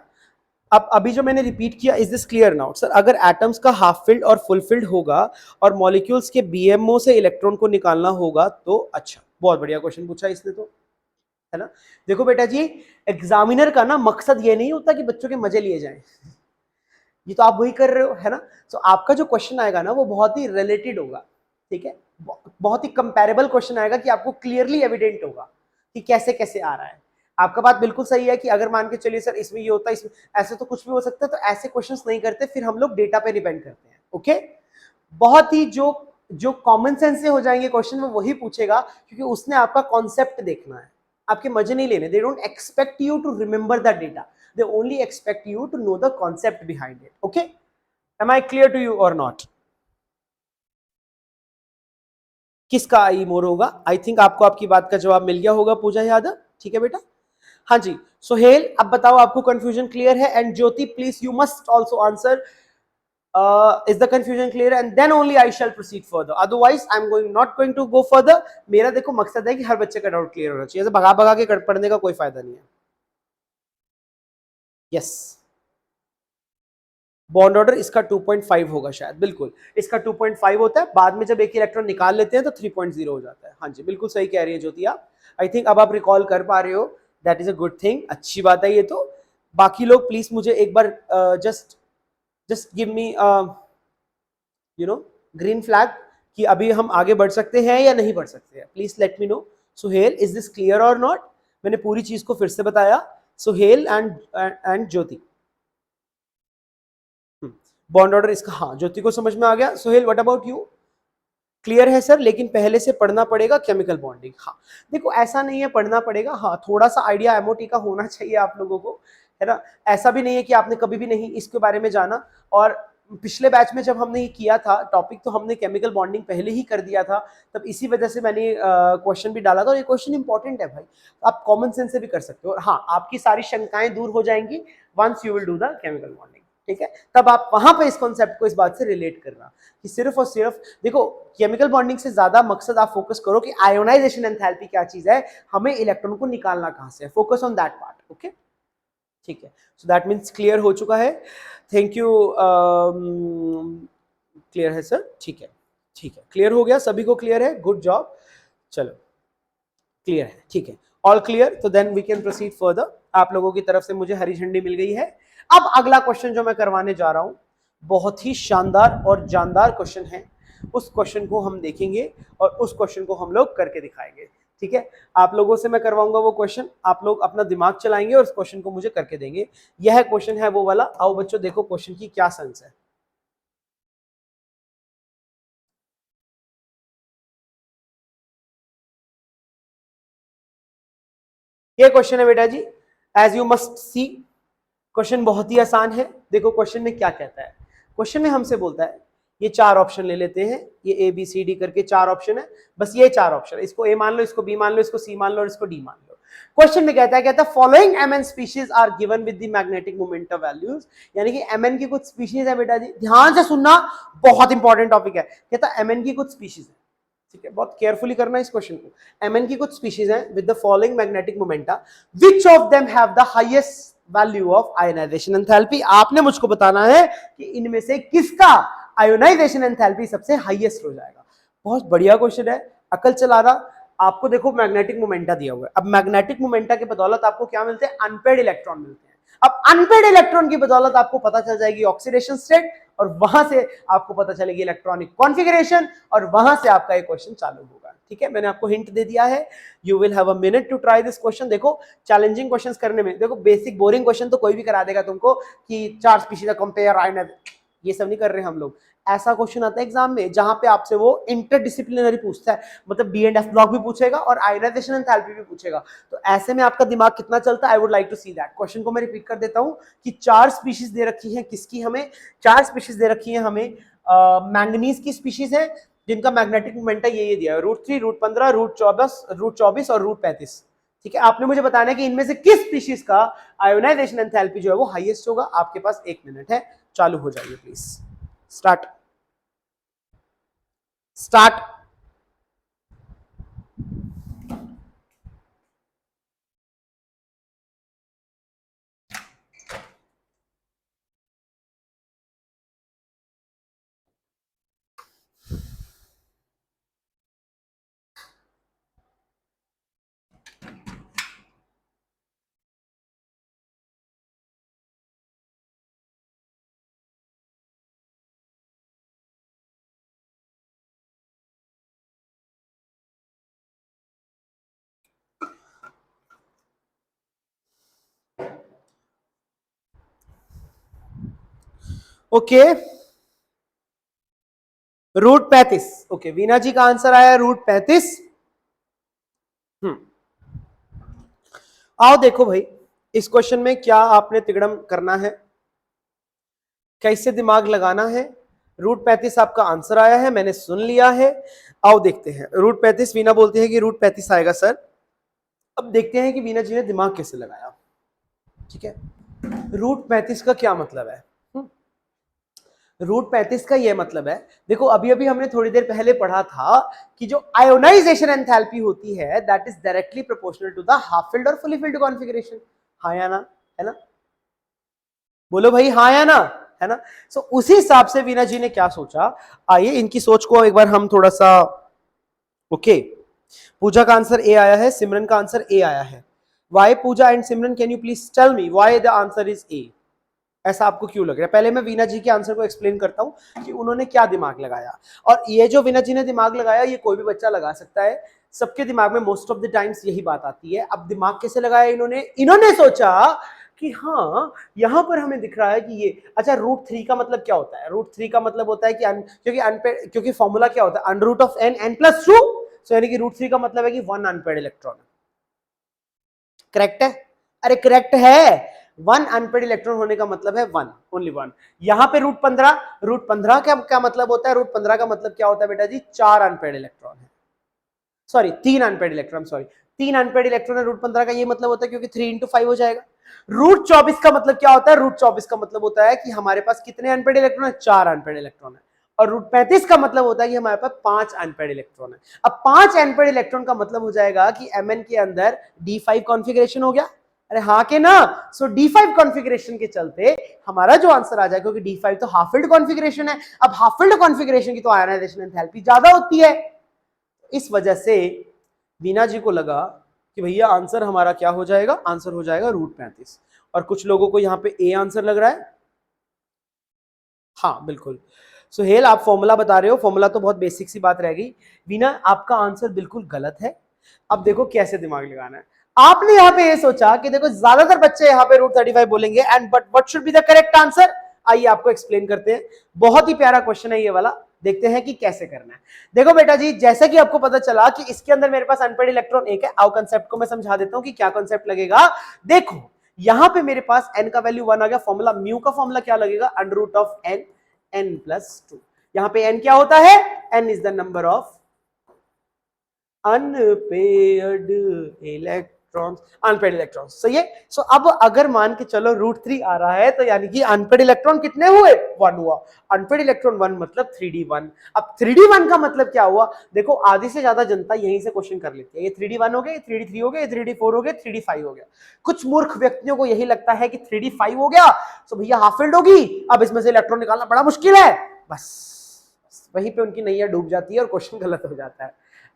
अब अभी जो मैंने रिपीट किया, is this clear now? Sir अगर एटम्स का हाफ फिल्ड और फुल फिल्ड होगा और मॉलिक्यूल्स के बीएमओ से इलेक्ट्रॉन को निकालना होगा तो अच्छा, बहुत बढ़िया क्वेश्चन पूछा इसने तो, है ना। देखो बेटा जी, एग्जामिनर का ना मकसद ये नहीं होता कि बच्चों के मजे लिए जाएं, ये तो आप वही कर रहे हो, है ना। तो आपका जो क्वेश्चन आएगा ना वो बहुत ही रिलेटेड होगा, ठीक है, बहुत ही कंपैरेबल क्वेश्चन आएगा कि आपको क्लियरली एविडेंट होगा कि कैसे कैसे आ रहा है। आपका बात बिल्कुल सही है कि अगर मान के चलिए सर इसमें ये होता है, इसमें ऐसे तो कुछ भी हो सकता है, तो ऐसे क्वेश्चंस नहीं करते, फिर हम लोग डेटा पे डिपेंड करते हैं। ओके, बहुत ही जो जो कॉमन सेंस से हो जाएंगे क्वेश्चन वो वही पूछेगा, क्योंकि उसने आपका कॉन्सेप्ट देखना है, आपके मजे नहीं लेने। They don't expect you to remember the data, they only expect you to know the concept behind it. Okay, am I clear to you or not? किसका आई मोर होगा? आई थिंक आपको आपकी बात का जवाब मिल गया होगा पूजा यादव, ठीक है बेटा। हाँ जी सोहेल, अब बताओ आपको कंफ्यूजन क्लियर है? And Jyoti please you must also answer, is the confusion clear, and then only I shall proceed further, otherwise I'm going not going to go further। मेरा देखो मकसद है कि हर बच्चे का डाउट क्लियर होना चाहिए, ऐसे भगा भगा के पढ़ने का कोई फायदा नहीं है। यस, बॉन्ड ऑर्डर इसका 2.5 होगा शायद, बिल्कुल इसका 2.5 होता है, बाद में जब एक इलेक्ट्रॉन निकाल लेते हैं तो 3.0 हो जाता है। हाँ जी बिल्कुल सही कह रही है ज्योति आप। आई थिंक अब आप रिकॉल कर पा रहे हो, that is a good thing, अच्छी बात है ये तो। बाकी लोग प्लीज मुझे एक बार just just give me you know green flag कि अभी हम आगे बढ़ सकते हैं या नहीं बढ़ सकते हैं, please let me know. Suhail, is this clear और नॉट? मैंने पूरी चीज को फिर से बताया, Suhail and Jyoti. Bond order इसका, हाँ ज्योति को समझ में आ गया। Sohail what about you? Clear है सर, लेकिन पहले से पढ़ना पड़ेगा केमिकल बॉन्डिंग। हाँ देखो ऐसा नहीं है पढ़ना पड़ेगा, हाँ थोड़ा सा आइडिया एमओटी का होना चाहिए आप लोगों को, है ना। ऐसा भी नहीं है कि आपने कभी भी नहीं इसके बारे में जाना। और पिछले बैच में जब हमने ये किया था टॉपिक, तो हमने केमिकल बॉन्डिंग पहले ही कर दिया था, तब इसी वजह से मैंने क्वेश्चन भी डाला था। और ये क्वेश्चन इंपॉर्टेंट है भाई, आप कॉमन सेंस से भी कर सकते हो। और हाँ आपकी सारी शंकाएं दूर हो जाएंगी once you will do the chemical bonding, ठीक है। तब आप वहां पे इस कॉन्सेप्ट को इस बात से रिलेट करना कि सिर्फ और सिर्फ देखो केमिकल बॉन्डिंग से ज्यादा मकसद आप फोकस करो कि आयोनाइजेशन एंथैल्पी क्या चीज है, हमें इलेक्ट्रॉन को निकालना कहां से है, focus on that part. Okay ठीक है, सो दैट मीन्स क्लियर हो चुका है। थैंक यू, क्लियर है सर, ठीक है ठीक है, क्लियर हो गया, सभी को क्लियर है, गुड जॉब। चलो क्लियर है, ठीक है, ऑल क्लियर, तो then we can proceed further. आप लोगों की तरफ से मुझे हरी झंडी मिल गई है। अब अगला क्वेश्चन जो मैं करवाने जा रहा हूं बहुत ही शानदार और जानदार क्वेश्चन है, उस क्वेश्चन को हम देखेंगे और उस क्वेश्चन को हम लोग करके दिखाएंगे, ठीक है। आप लोगों से मैं करवाऊंगा वो क्वेश्चन, आप लोग अपना दिमाग चलाएंगे और उस क्वेश्चन को मुझे करके देंगे। यह क्वेश्चन है वो वाला, आओ बच्चों देखो क्वेश्चन की क्या सेंस है। ये क्वेश्चन है बेटा जी, as you must see question बहुत ही आसान है। देखो क्वेश्चन में क्या कहता है, क्वेश्चन में हमसे बोलता है ये चार ऑप्शन ले लेते हैं, ये ए बी सी डी करके चार ऑप्शन है, बस ये चार ऑप्शन है, इसको ए मान लो, इसको बी मान लो, इसको सी मान लो और इसको डी मान लो। क्वेश्चन में कहता है following MN species are given with the magnetic momentum values, यानी कि एमएन की कुछ स्पीशीज है बेटा जी, ध्यान से सुनना, बहुत इंपॉर्टेंट टॉपिक है। कहता है एमएन की कुछ स्पीशीज है, ठीक है, बहुत केयरफुली करना इस क्वेश्चन को। एमएन की कुछ स्पीशीज हैं with the following magnetic momenta, which of them have the highest value of ionisation enthalpy. आपने मुझको बताना है कि इनमें से किसका आयोनाइजेशन एंथैल्पी सबसे हाईएस्ट हो जाएगा। बहुत बढ़िया क्वेश्चन है, अकल चलाना। आपको देखो मैग्नेटिक मोमेंटा दिया हुआ है, अब मैग्नेटिक मोमेंटा की बदौलत आपको क्या मिलते हैं, अनपेड इलेक्ट्रॉन मिलते हैं। अब अनपेड इलेक्ट्रॉन की बदौलत आपको पता चल जाएगी ऑक्सीडेशन स्टेट, और वहां से आपको पता चलेगी इलेक्ट्रॉनिक कॉन्फ़िगरेशन, और वहां से आपका ये क्वेश्चन चालू होगा। ठीक है, मैंने आपको हिंट दे दिया है, you will have a minute to try this question. देखो चैलेंजिंग क्वेश्चंस करने में, देखो बेसिक बोरिंग क्वेश्चन तो कोई भी करा देगा तुमको कि चार स्पीशीज का कंपेयर आयन, ये सब नहीं कर रहे हम लोग। ऐसा क्वेश्चन आता है एग्जाम में जहां पे आपसे वो इंटरडिसिप्लिनरी पूछता है, मतलब बी एंड एफ ब्लॉक भी पूछेगा और आयोनाइजेशन एंथैल्पी भी पूछेगा। तो ऐसे में आपका दिमाग कितना चलता है, I would like to see that. Question को मैं रिपीट कर देता हूं कि चार स्पीशीज दे रखी है, किसकी, हमें चार स्पीशीज दे रखी है हमें, मैंगनीज की स्पीशीज है जिनका मैग्नेटिक मोमेंट ये दिया है, √3, √15, √24 और √35। ठीक है, आपने मुझे बताना है कि इनमें से किस स्पीशीज का आयोनाइजेशन एंथैल्पी जो है वो हाईएस्ट होगा। आपके पास 1 मिनट है, चालू हो जाइए please. Start. Okay, √35। Okay, Veena ji का आंसर आया √35। आओ देखो भाई, इस क्वेश्चन में क्या आपने तिगड़म करना है, कैसे दिमाग लगाना है। √35 आपका आंसर आया है, मैंने सुन लिया है। आओ देखते हैं, √35 वीना बोलती है कि √35 आएगा सर। अब देखते हैं कि वीना जी ने दिमाग कैसे लगाया। ठीक है, √35 का क्या मतलब है। √35 का ये मतलब है, देखो अभी अभी हमने थोड़ी देर पहले पढ़ा था कि जो आयोनाइजेशन एंथैल्पी होती है that is directly proportional to the half filled और फुली फील्ड कॉन्फ़िगरेशन। हाँ या ना, है ना, बोलो भाई हाँ या ना, है ना। सो उसी हिसाब से वीना जी ने क्या सोचा, आइए इनकी सोच को एक बार हम थोड़ा सा, ओके। पूजा का आंसर ए आया है, सिमरन का आंसर ए आया है। Why Pooja and Simran, can you please tell me why the answer is A. ऐसा आपको क्यों लग रहा है, पहले मैं वीना जी के आंसर को एक्सप्लेन करता हूं कि उन्होंने क्या दिमाग लगाया। और ये जो वीना जी ने दिमाग लगाया ये कोई भी बच्चा लगा सकता है, सबके दिमाग में मोस्ट ऑफ द टाइम्स यही बात आती है। अब दिमाग कैसे लगाया इन्होंने सोचा कि हाँ यहां पर हमें दिख रहा है कि ये, अच्छा √3 का मतलब क्या होता है, √3 का मतलब होता है कि क्योंकि फॉर्मूला क्या होता है, √n+2, सो यानी कि √3 का मतलब है कि 1 अनपेड इलेक्ट्रॉन। करेक्ट है, अरे करेक्ट है, 1 अनपेड इलेक्ट्रॉन होने का मतलब है 1, ओनली 1। यहां पे √15 क्या मतलब होता है, √15 का मतलब क्या होता है बेटा जी, 4 अनपेड इलेक्ट्रॉन है, sorry 3 unpaired electron, sorry 3 unpaired electron है। √15 का ये मतलब होता है क्योंकि 3 × 5 हो जाएगा। √24 का मतलब क्या होता है, √24 का मतलब होता है कि हमारे पास कितने अनपेड इलेक्ट्रॉन है, 4 अनपेड इलेक्ट्रॉन है। और √35 का मतलब होता है कि हमारे पास 5 अनपेड इलेक्ट्रॉन है। अब 5 अनपेड इलेक्ट्रॉन का मतलब हो जाएगा कि Mn के अंदर D5 कॉन्फ़िगरेशन हो गया, अरे हाँ के ना। सो D5 कॉन्फ़िगरेशन के चलते हमारा जो आंसर आ जाएगा, क्योंकि D5 तो हाफ फील्ड कॉन्फ़िगरेशन है, अब हाफ फील्ड कॉन्फ़िगरेशन की तो आयोनाइजेशन एंथैल्पी ज्यादा होती है। इस वजह से वीना जी को लगा कि भैया आंसर हमारा क्या हो जाएगा, आंसर हो जाएगा √35। और कुछ लोगों को यहाँ पे ए आंसर लग रहा है, हाँ बिल्कुल। सुहेल आप फॉर्मूला बता रहे हो, फॉर्मूला तो बहुत बेसिक सी बात रह गई। वीना आपका आंसर बिल्कुल गलत है। अब देखो कैसे दिमाग लगाना है। आपने यहाँ पे ये सोचा कि देखो ज्यादातर बच्चे यहाँ पे √35 बोलेंगे, and but what should be the correct answer. आइए आपको एक्सप्लेन करते हैं, बहुत ही प्यारा क्वेश्चन है ये वाला, देखते हैं कि कैसे करना है। देखो बेटा जी, जैसे कि आपको पता चला कि इसके अंदर मेरे पास अनपेड इलेक्ट्रॉन एक है। आओ कंसेप्ट को मैं समझा देता हूं कि क्या कंसेप्ट लगेगा। देखो यहां पे मेरे पास n का वैल्यू 1 आ गया। फॉर्मूला म्यू का फॉर्मूला क्या लगेगा, under root of n, n+2। यहां पे n क्या होता है, n is the number of unpaired electrons, unpaired electrons. सही है। सो अब अगर मान के चलो √3 आ रहा है तो यानी कि अनपेड इलेक्ट्रॉन कितने हुए, 1 हुआ। अनपेड इलेक्ट्रॉन 1 मतलब 3d1। अब 3d1 का मतलब क्या हुआ, देखो आधी से ज्यादा जनता यहीं से क्वेश्चन कर लेती है। ये 3d1 हो गया, ये 3d3 हो गया, ये 3d4 हो गया, 3d5 हो गया। कुछ मूर्ख व्यक्तियों को यही लगता है कि 3d5 हो गया तो भैया हाफ फील्ड होगी, अब इसमें से इलेक्ट्रॉन निकालना बड़ा मुश्किल है। बस वहीं पे उनकी नैया डूब जाती है और क्वेश्चन गलत हो जाता है।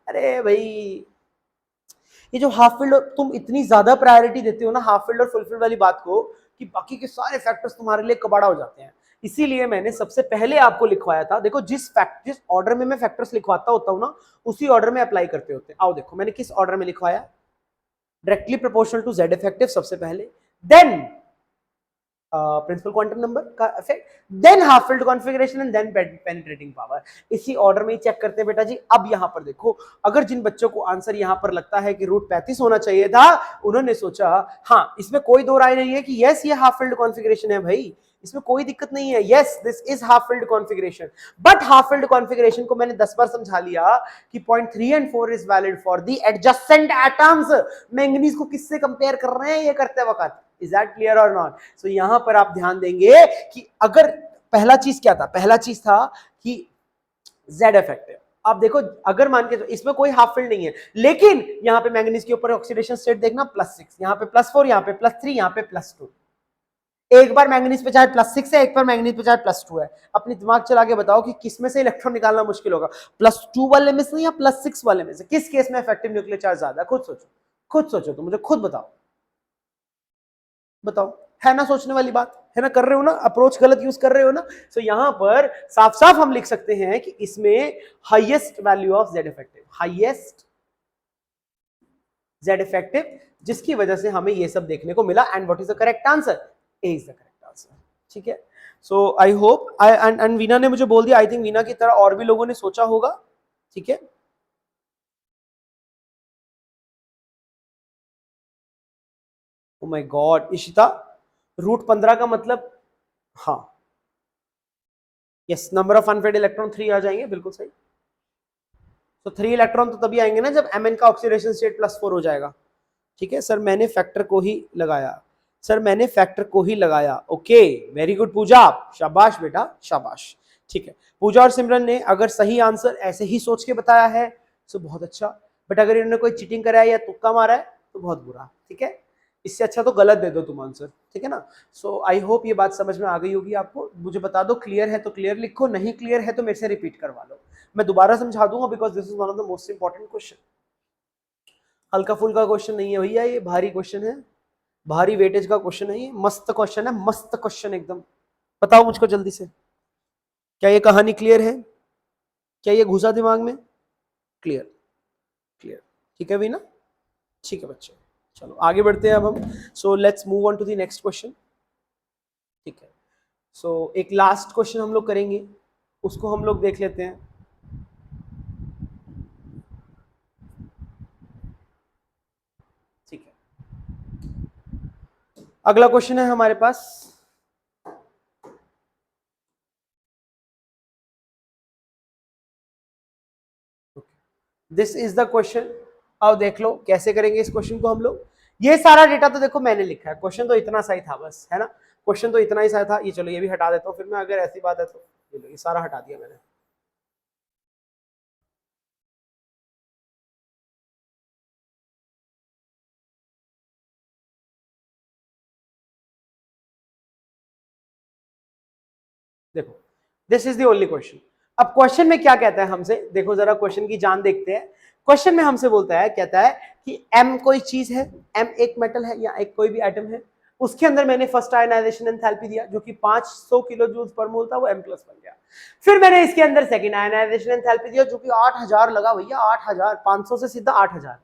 अरे भाई, ये जो हाफ फील्ड तुम इतनी ज्यादा प्रायोरिटी देते हो ना हाफ फील्ड और फुल फील्ड वाली बात को, कि बाकी के सारे फैक्टर्स तुम्हारे लिए कबाड़ा हो जाते हैं। इसीलिए मैंने सबसे पहले आपको लिखवाया था। देखो जिस ऑर्डर में मैं फैक्टर्स लिखवाता होता हूं ना, उसी ऑर्डर में अप्लाई करते होते हैं। आओ देखो मैंने किस ऑर्डर में लिखवाया, directly proportional to Z effective सबसे पहले, देन प्रिंसिपल क्वांटम नंबर का effect, then half filled configuration and then penetrating power. इसी ऑर्डर में ही चेक करते हैं बेटा जी। अब यहां पर देखो, अगर जिन बच्चों को आंसर यहां पर लगता है कि √35 होना चाहिए था, उन्होंने सोचा हाँ इसमें कोई दो राय नहीं है कि यस ये हाफ फील्ड कॉन्फिगरेशन है भाई, इसमें कोई दिक्कत नहीं है, yes this is half filled configuration. But half filled configuration को मैंने 10 बार समझा लिया कि point 3 and 4 is valid for the adjacent atoms. Manganese को किससे कंपेयर कर रहे हैं ये करते वक्त, इज दैट क्लियर और नॉट। सो यहां पर आप ध्यान देंगे कि अगर पहला चीज क्या था, पहला चीज था कि जेड इफेक्टिव। आप देखो अगर मान के तो इसमें कोई हाफ फील्ड नहीं है, लेकिन यहां पे मैंगनीज के ऊपर ऑक्सीडेशन स्टेट देखना +6, यहां पे +4, यहां पे +3, यहां पे +2। एक बार मैंगनीज पे चाहे +6 है, एक बार मैंगनीज पे चाहे +2 है। अपनी दिमाग चला के बताओ कि किस में से इलेक्ट्रॉन निकालना मुश्किल होगा, +2 वाले में से या +6 वाले में से, किस केस में इफेक्टिव न्यूक्लियर चार्ज ज्यादा है? खुद सोचो, खुद सोचो, तो मुझे खुद बताओ, बताओ। है ना सोचने वाली बात, है ना, कर रहे हो ना, अप्रोच गलत यूज कर रहे हो ना। सो यहां पर साफ साफ हम लिख सकते हैं कि इसमें highest value of Z effective, highest Z effective, जिसकी वजह से हमें ये सब देखने को मिला। And what is the correct answer, A is the correct answer. ठीक है। So I hope and Veena ने मुझे बोल दिया, आई थिंक वीना की तरह और भी लोगों ने सोचा होगा। ठीक है। ओ माय गॉड इशिता, √15 का मतलब, हाँ yes, number of unpaired electron 3 आ जाएंगे, बिल्कुल सही। तो 3 इलेक्ट्रॉन तो तभी आएंगे ना जब Mn का ऑक्सीडेशन स्टेट +4 हो जाएगा। ठीक है सर, मैंने फैक्टर को ही लगाया, सर मैंने फैक्टर को ही लगाया। ओके वेरी गुड पूजा, शाबाश बेटा शाबाश। ठीक है, पूजा और सिमरन ने अगर सही आंसर ऐसे ही सोच के बताया है तो बहुत अच्छा, बट अगर इन्होंने कोई चीटिंग करा है या तुक्का मारा है तो बहुत बुरा। ठीक है, इससे अच्छा तो गलत दे दो तुम आंसर। ठीक है ना। सो आई होप ये बात समझ में आ गई होगी आपको। मुझे बता दो क्लियर है तो क्लियर लिखो, नहीं क्लियर है तो मेरे से रिपीट करवा लो, मैं दोबारा समझा दूंगा, because this is one of the most important question. हल्का फुल्का क्वेश्चन नहीं है भैया, ये भारी क्वेश्चन है, भारी वेटेज का क्वेश्चन है, ये मस्त क्वेश्चन है, मस्त क्वेश्चन एकदम। बताओ मुझको जल्दी से, क्या ये कहानी क्लियर है, क्या ये घुसा दिमाग में, क्लियर, क्लियर। ठीक है भी ना, ठीक है बच्चे, चलो आगे बढ़ते हैं अब हम। So let's move on to the next question. ठीक है, सो एक लास्ट क्वेश्चन हम लोग करेंगे, उसको हम लोग देख लेते हैं। ठीक है, अगला क्वेश्चन है हमारे पास, दिस इज द क्वेश्चन। अब देख लो कैसे करेंगे इस क्वेश्चन को हम लोग। ये सारा डेटा तो देखो मैंने लिखा है, क्वेश्चन तो इतना सा ही था बस, है ना, क्वेश्चन तो इतना ही सा था। ये चलो ये भी हटा देता हूँ फिर मैं, अगर ऐसी बात है तो ये लो, ये सारा हटा दिया मैंने। देखो this is the only question. अब क्वेश्चन में क्या कहता है हमसे, देखो जरा क्वेश्चन की जान देखते हैं। क्वेश्चन में हमसे बोलता है, कहता है कि m कोई चीज है, m एक मेटल है या एक कोई भी एटम है, उसके अंदर मैंने फर्स्ट आयनाइजेशन एंथैल्पी दिया जो कि 500 किलो जूल्स पर मोल था, वो m+ बन गया। फिर मैंने इसके अंदर सेकंड आयनाइजेशन एंथैल्पी दिया जो कि 8000 लगा भैया, 8000, 500 से सीधा 8000।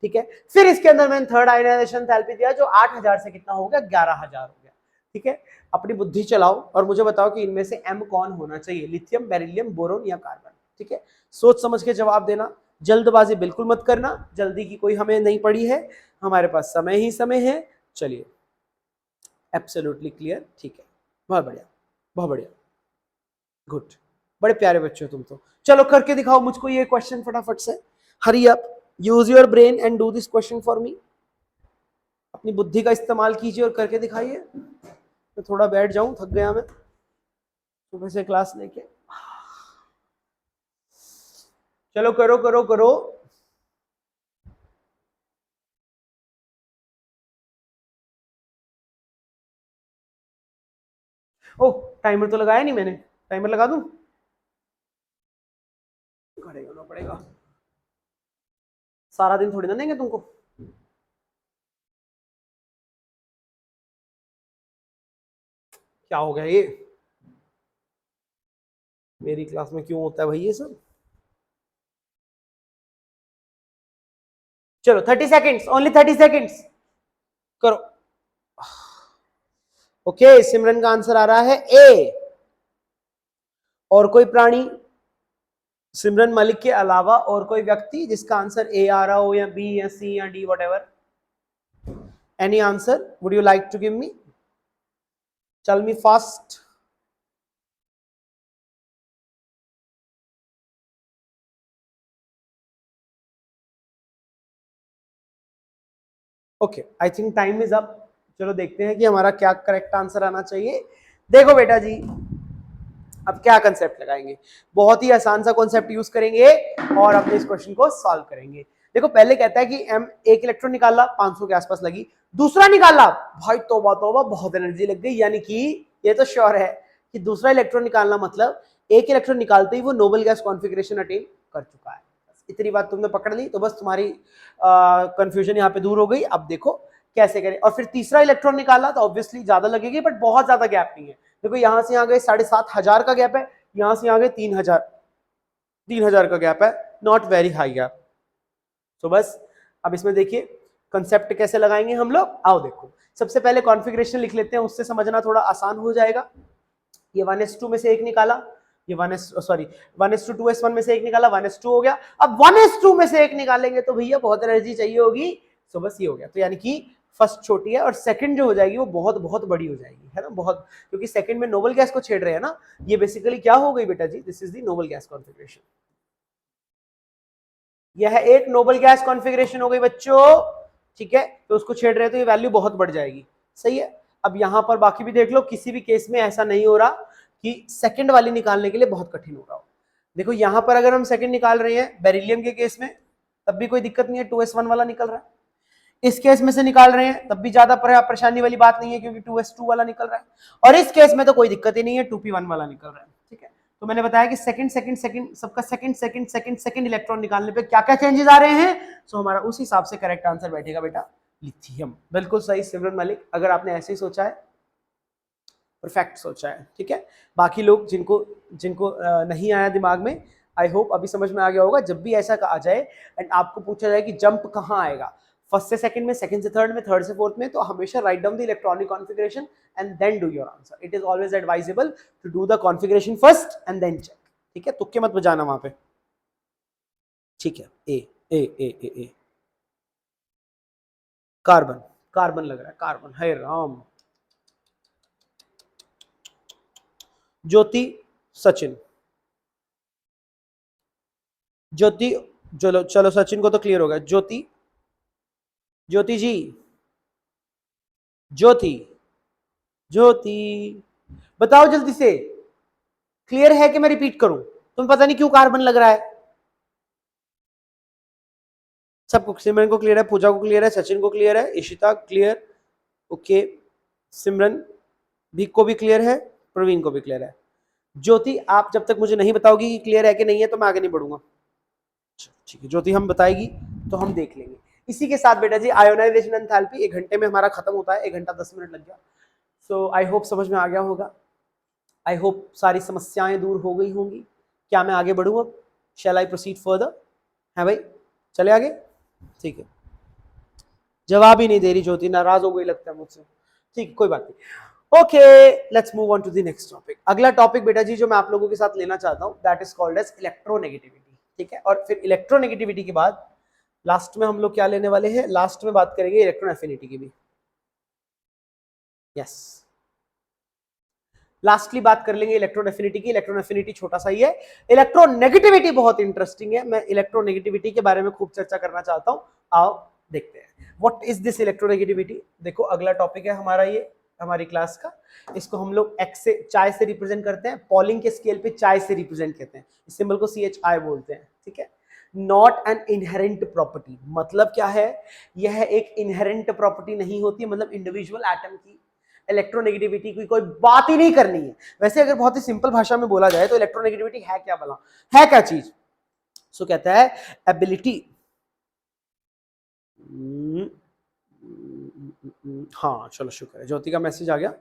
ठीक है, फिर इसके अंदर मैंने थर्ड आयनाइजेशन एंथैल्पी दिया जो 8000 से कितना हो गया, 11000 हो गया। ठीक है, अपनी बुद्धि चलाओ और मुझे बताओ कि इनमें से M कौन होना चाहिए, लिथियम, बेरिलियम, बोरोन या कार्बन। ठीक है, सोच समझ के जवाब देना, जल्दबाजी बिल्कुल मत करना, जल्दी की कोई हमें नहीं पड़ी है, हमारे पास समय ही समय है। चलिए, एब्सोल्युटली क्लियर, ठीक है, बहुत बढ़िया, बहुत बढ़िया, गुड, बड़े प्यारे बच्चे हो तुम तो। चलो करके दिखाओ मुझको ये क्वेश्चन फटाफट से, hurry up, use your brain and do this question for me. अपनी बुद्धि का इस्तेमाल कीजिए और करके दिखाइए। मैं थोड़ा बैठ जाऊं, थक गया मैं सुबह से क्लास लेके। चलो करो करो करो। ओह, टाइमर तो लगाया नहीं मैंने, टाइमर लगा दूं? खड़े होना पड़ेगा, सारा दिन थोड़ी ना देंगे तुमको। क्या हो गया ये, मेरी क्लास में क्यों होता है भाई ये सब? चलो 30 सेकेंड्स, ओनली 30 सेकेंड्स, करो। ओके, सिमरन का आंसर आ रहा है ए। और कोई प्राणी सिमरन मलिक के अलावा और कोई व्यक्ति जिसका आंसर ए आ रहा हो, या बी या सी या D, whatever, any answer would you like to give me? Tell me fast. Okay, I think time is up. चलो देखते हैं कि हमारा क्या करेक्ट आंसर आना चाहिए। देखो बेटा जी, अब क्या कंसेप्ट लगाएंगे, बहुत ही आसान सा कॉन्सेप्ट यूज करेंगे और अपने इस क्वेश्चन को सॉल्व करेंगे। देखो पहले कहता है कि एम एक इलेक्ट्रॉन निकाला, 500 के आसपास लगी, दूसरा निकाला, भाई तौबा तौबा बहुत एनर्जी लग गई, यानी कि ये तो श्योर है कि दूसरा इलेक्ट्रॉन निकालना मतलब एक इलेक्ट्रॉन निकालते ही वो नोबल गैस कॉन्फिगरेशन अटेन कर चुका है। इतनी बात तुमने पकड़ ली तो बस तुम्हारी कंफ्यूजन यहाँ पे दूर हो गई। अब देखो कैसे करें। और फिर तीसरा इलेक्ट्रॉन निकाला तो ऑब्वियसली ज्यादा लगेगी, बट बहुत ज्यादा गैप नहीं है। देखो यहां से यहाँ गए 7,500 का गैप है, यहां से यहाँ गए 3,000 का गैप है, नॉट वेरी हाई गैप। तो बस अब इसमें देखिए कंसेप्ट कैसे लगाएंगे हम लोग, आओ देखो। सबसे पहले कॉन्फ़िगरेशन लिख लेते हैं, उससे समझना थोड़ा आसान हो जाएगा। ये 1s2 में से एक निकाला, ये 1s2 में से एक निकाला, 1s2 हो गया। अब 1s2 में से एक निकालेंगे तो भैया बहुत एनर्जी चाहिए होगी। सो बस ये हो गया। तो यानी कि फर्स्ट छोटी है और सेकंड जो हो जाएगी वो बहुत बहुत बड़ी हो जाएगी, है ना, बहुत, क्योंकि सेकंड में नोबल गैस को छेड़ रहे हैं ना। ये बेसिकली क्या हो गई बेटा जी, this is the noble gas configuration. यह एक नोबल गैस कॉन्फ़िगरेशन हो गई बच्चों, ठीक है। तो उसको छेड़ रहे हैं तो ये वैल्यू बहुत बढ़ जाएगी, सही है। अब यहां पर बाकी भी देख लो, किसी भी केस में ऐसा नहीं हो रहा कि सेकंड वाली निकालने के लिए बहुत कठिन हो रहा हो। देखो यहां पर अगर हम सेकंड निकाल रहे हैं बेरिलियम के केस में, तब भी कोई दिक्कत नहीं है, 2s1 वाला निकल रहा है। इस केस में से निकाल रहे हैं तब भी ज्यादा परेशानी वाली बात नहीं है, क्योंकि 2s2 वाला निकल रहा है। और इस केस में तो कोई दिक्कत ही नहीं है, 2p1 वाला निकल रहा है, ठीक है। तो मैंने बताया कि सेकंड सेकंड सेकंड सबका second second second second electron निकालने पे क्या क्या चेंजेस आ रहे हैं, सो हमारा उस हिसाब से करेक्ट आंसर बैठेगा बेटा लिथियम। बिल्कुल सही सिमरन मलिक, अगर आपने ऐसे ही सोचा है, परफेक्ट सोचा है, ठीक है। बाकी लोग जिनको जिनको नहीं आया दिमाग में, आई होप अभी समझ में आ गया होगा। जब भी ऐसा आ जाए एंड आपको पूछा जाए कि जंप कहाँ आएगा, फर्स्ट से सेकंड में, सेकंड से थर्ड में, थर्ड से फोर्थ में, तो हमेशा write down the electronic configuration and then do your answer. It is always advisable to do the configuration first and then check, ठीक है। तुक्के मत बजाना वहां पे, ठीक है। ए ए ए ए ए कार्बन, कार्बन लग रहा है, कार्बन, है राम। ज्योति, सचिन, ज्योति, चलो चलो सचिन को तो क्लियर हो गया। ज्योति, ज्योति जी, ज्योति, ज्योति, बताओ जल्दी से, क्लियर है कि मैं रिपीट करूं? तुम्हें पता नहीं क्यों कार्बन लग रहा है। सबको, सिमरन को क्लियर है, पूजा को क्लियर है, सचिन को क्लियर है, इशिता क्लियर, ओके, सिमरन भी को भी क्लियर है, प्रवीण को भी क्लियर है। ज्योति, आप जब तक मुझे नहीं बताओगी कि क्लियर है कि नहीं है तो मैं आगे नहीं बढ़ूंगा, ठीक है। ज्योति हम बताएगी तो हम देख लेंगे। इसी के साथ बेटा जी आयोनाइजेशन एंथैल्पी 1 घंटे में हमारा खत्म होता है, 1 घंटा 10 मिनट लग गया। सो आई होप समझ में आ गया होगा, आई होप सारी समस्याएं दूर हो गई होंगी। क्या मैं आगे बढ़ूँ अब? शैल आई प्रोसीड फर्दर? है भाई, चले आगे, ठीक है। जवाब ही नहीं दे रही ज्योति, नाराज हो गई लगता है मुझसे, ठीक, कोई बात नहीं। Okay, let's move on to the next topic. अगला टॉपिक बेटा जी जो मैं आप लोगों के साथ लेना चाहता हूं, that is called as electronegativity. ठीक है, और फिर इलेक्ट्रोनेगेटिविटी के बाद लास्ट में हम लोग क्या लेने वाले हैं, लास्ट में बात करेंगे इलेक्ट्रॉन एफिनिटी की भी। यस, लास्टली बात कर लेंगे इलेक्ट्रॉन एफिनिटी की। इलेक्ट्रॉन एफिनिटी छोटा सा ही है, इलेक्ट्रोनेगेटिविटी बहुत इंटरेस्टिंग है। मैं इलेक्ट्रोनेगेटिविटी के बारे में खूब चर्चा करना चाहता हूं, आओ देखते हैं व्हाट इज दिस इलेक्ट्रोनेगेटिविटी। देखो अगला टॉपिक है हमारा ये हमारी क्लास का, इसको हम लोग एक्स से चाय से रिप्रेजेंट करते हैं, पॉलिंग के स्केल पे चाय से रिप्रेजेंट करते हैं, इस सिंबल को CHI बोलते हैं। ठीक है, नॉट एन इनहेरेंट प्रॉपर्टी, मतलब क्या है, यह एक इनहेरेंट प्रॉपर्टी नहीं होती, मतलब इंडिविजुअल एटम की इलेक्ट्रोनेगेटिविटी की कोई बात ही नहीं करनी है। वैसे अगर बहुत ही सिंपल भाषा में बोला जाए तो इलेक्ट्रोनेगेटिविटी है क्या भला, है क्या चीज? सो कहता है एबिलिटी, हाँ चलो शुक्र है, ज्योति का मैसेज आ गया,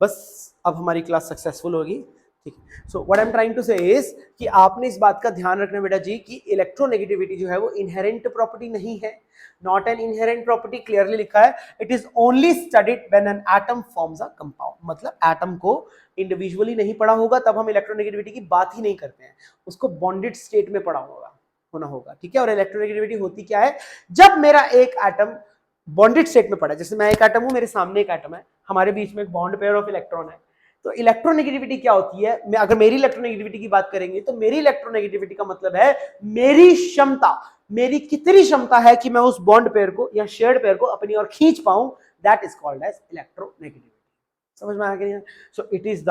बस अब हमारी क्लास सक्सेसफुल होगी। ठीक है, so what I am trying to say is कि आपने इस बात का ध्यान रखना बेटा जी कि इलेक्ट्रोनेगेटिविटी जो है वो इनहेरेंट प्रॉपर्टी नहीं है, not an inherent property, clearly लिखा है। It is only studied when an atom forms a compound, मतलब एटम को इंडिविजुअली नहीं पढ़ा होगा तब हम इलेक्ट्रोनेगेटिविटी की बात ही नहीं करते हैं, उसको बॉन्डेड स्टेट में पढ़ा होना होगा। ठीक है, और इलेक्ट्रोनेगेटिविटी होती क्या है, जब मेरा एक एटम बॉन्डेड स्टेट में पड़ा है, जैसे मैं एक एटम हूं, मेरे सामने एक एटम है, हमारे बीच में एक बॉन्ड पेयर ऑफ इलेक्ट्रॉन है, तो इलेक्ट्रोनेगेटिविटी क्या होती है, मैं अगर मेरी इलेक्ट्रोनेगेटिविटी की बात करेंगे तो मेरी इलेक्ट्रोनेगेटिविटी का मतलब है मेरी क्षमता, मेरी कितनी क्षमता है कि मैं उस बॉन्ड पेयर को या शेयर्ड पेयर को अपनी ओर खींच पाऊं, that is called as electronegativity. समझ में आ गया? So it is the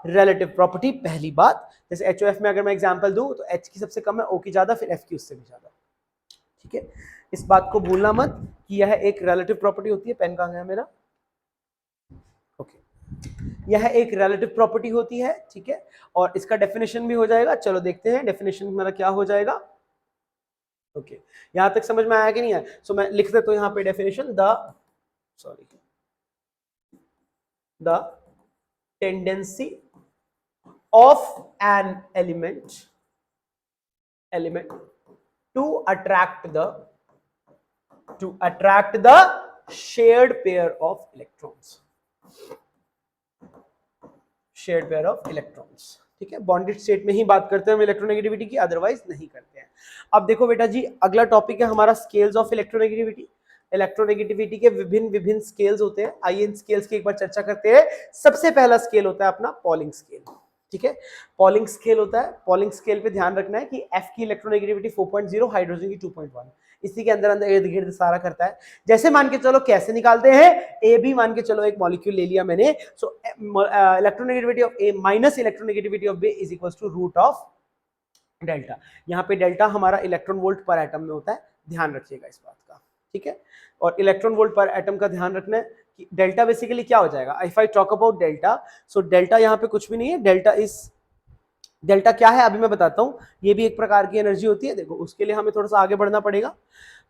relative property. पहली बात, जैसे HOF में अगर मैं एग्जांपल दूं तो H की सबसे कम है, O की ज्यादा, फिर F की उससे भी ज्यादा। ठीक है, इस बात को भूलना मत कि यह एक रिलेटिव प्रॉपर्टी होती है। पेन कहां है मेरा? ओके, यह एक रिलेटिव प्रॉपर्टी होती है। ठीक है, और इसका डेफिनेशन भी हो जाएगा, चलो देखते हैं डेफिनेशन मेरा क्या हो जाएगा। ओके, यहां तक समझ में आया कि नहीं आया? सो मैं लिख देता हूं यहां पे definition, the tendency of an element to attract the shared pair of electrons, ठीक है, बॉन्डेड स्टेट में ही बात करते हैं हम इलेक्ट्रोनेगेटिविटी की, अदरवाइज नहीं करते हैं। अब देखो बेटा जी अगला टॉपिक है हमारा स्केल्स ऑफ इलेक्ट्रोनेगेटिविटी। इलेक्ट्रोनेगेटिविटी के विभिन्न स्केल्स होते हैं, आइए इन स्केल्स की एक बार चर्चा करते हैं। सबसे पहला स्केल होता है अपना पॉलिंग स्केल। ठीक है, पॉलिंग स्केल होता है, पॉलिंग स्केल पे ध्यान रखना है कि F की इलेक्ट्रोनेगेटिविटी 4.0, हाइड्रोजन की 2.1, इसी के अंदर इर्द गिर्द सारा करता है। जैसे मान के चलो कैसे निकालते हैं, ए बी मान के चलो एक मॉलिक्यूल ले लिया मैंने, so electronegativity of A minus electronegativity of B is equals to root of delta. यहाँ पे डेल्टा हमारा इलेक्ट्रॉन वोल्ट पर एटम में होता है, ध्यान रखिएगा इस बात का। ठीक है, और इलेक्ट्रॉन वोल्ट पर एटम का ध्यान रखना है कि डेल्टा बेसिकली क्या हो जाएगा, if I talk about delta, so delta यहाँ पे कुछ भी नहीं है, डेल्टा क्या है अभी मैं बताता हूं, ये भी एक प्रकार की एनर्जी होती है। देखो उसके लिए हमें थोड़ा सा आगे बढ़ना पड़ेगा,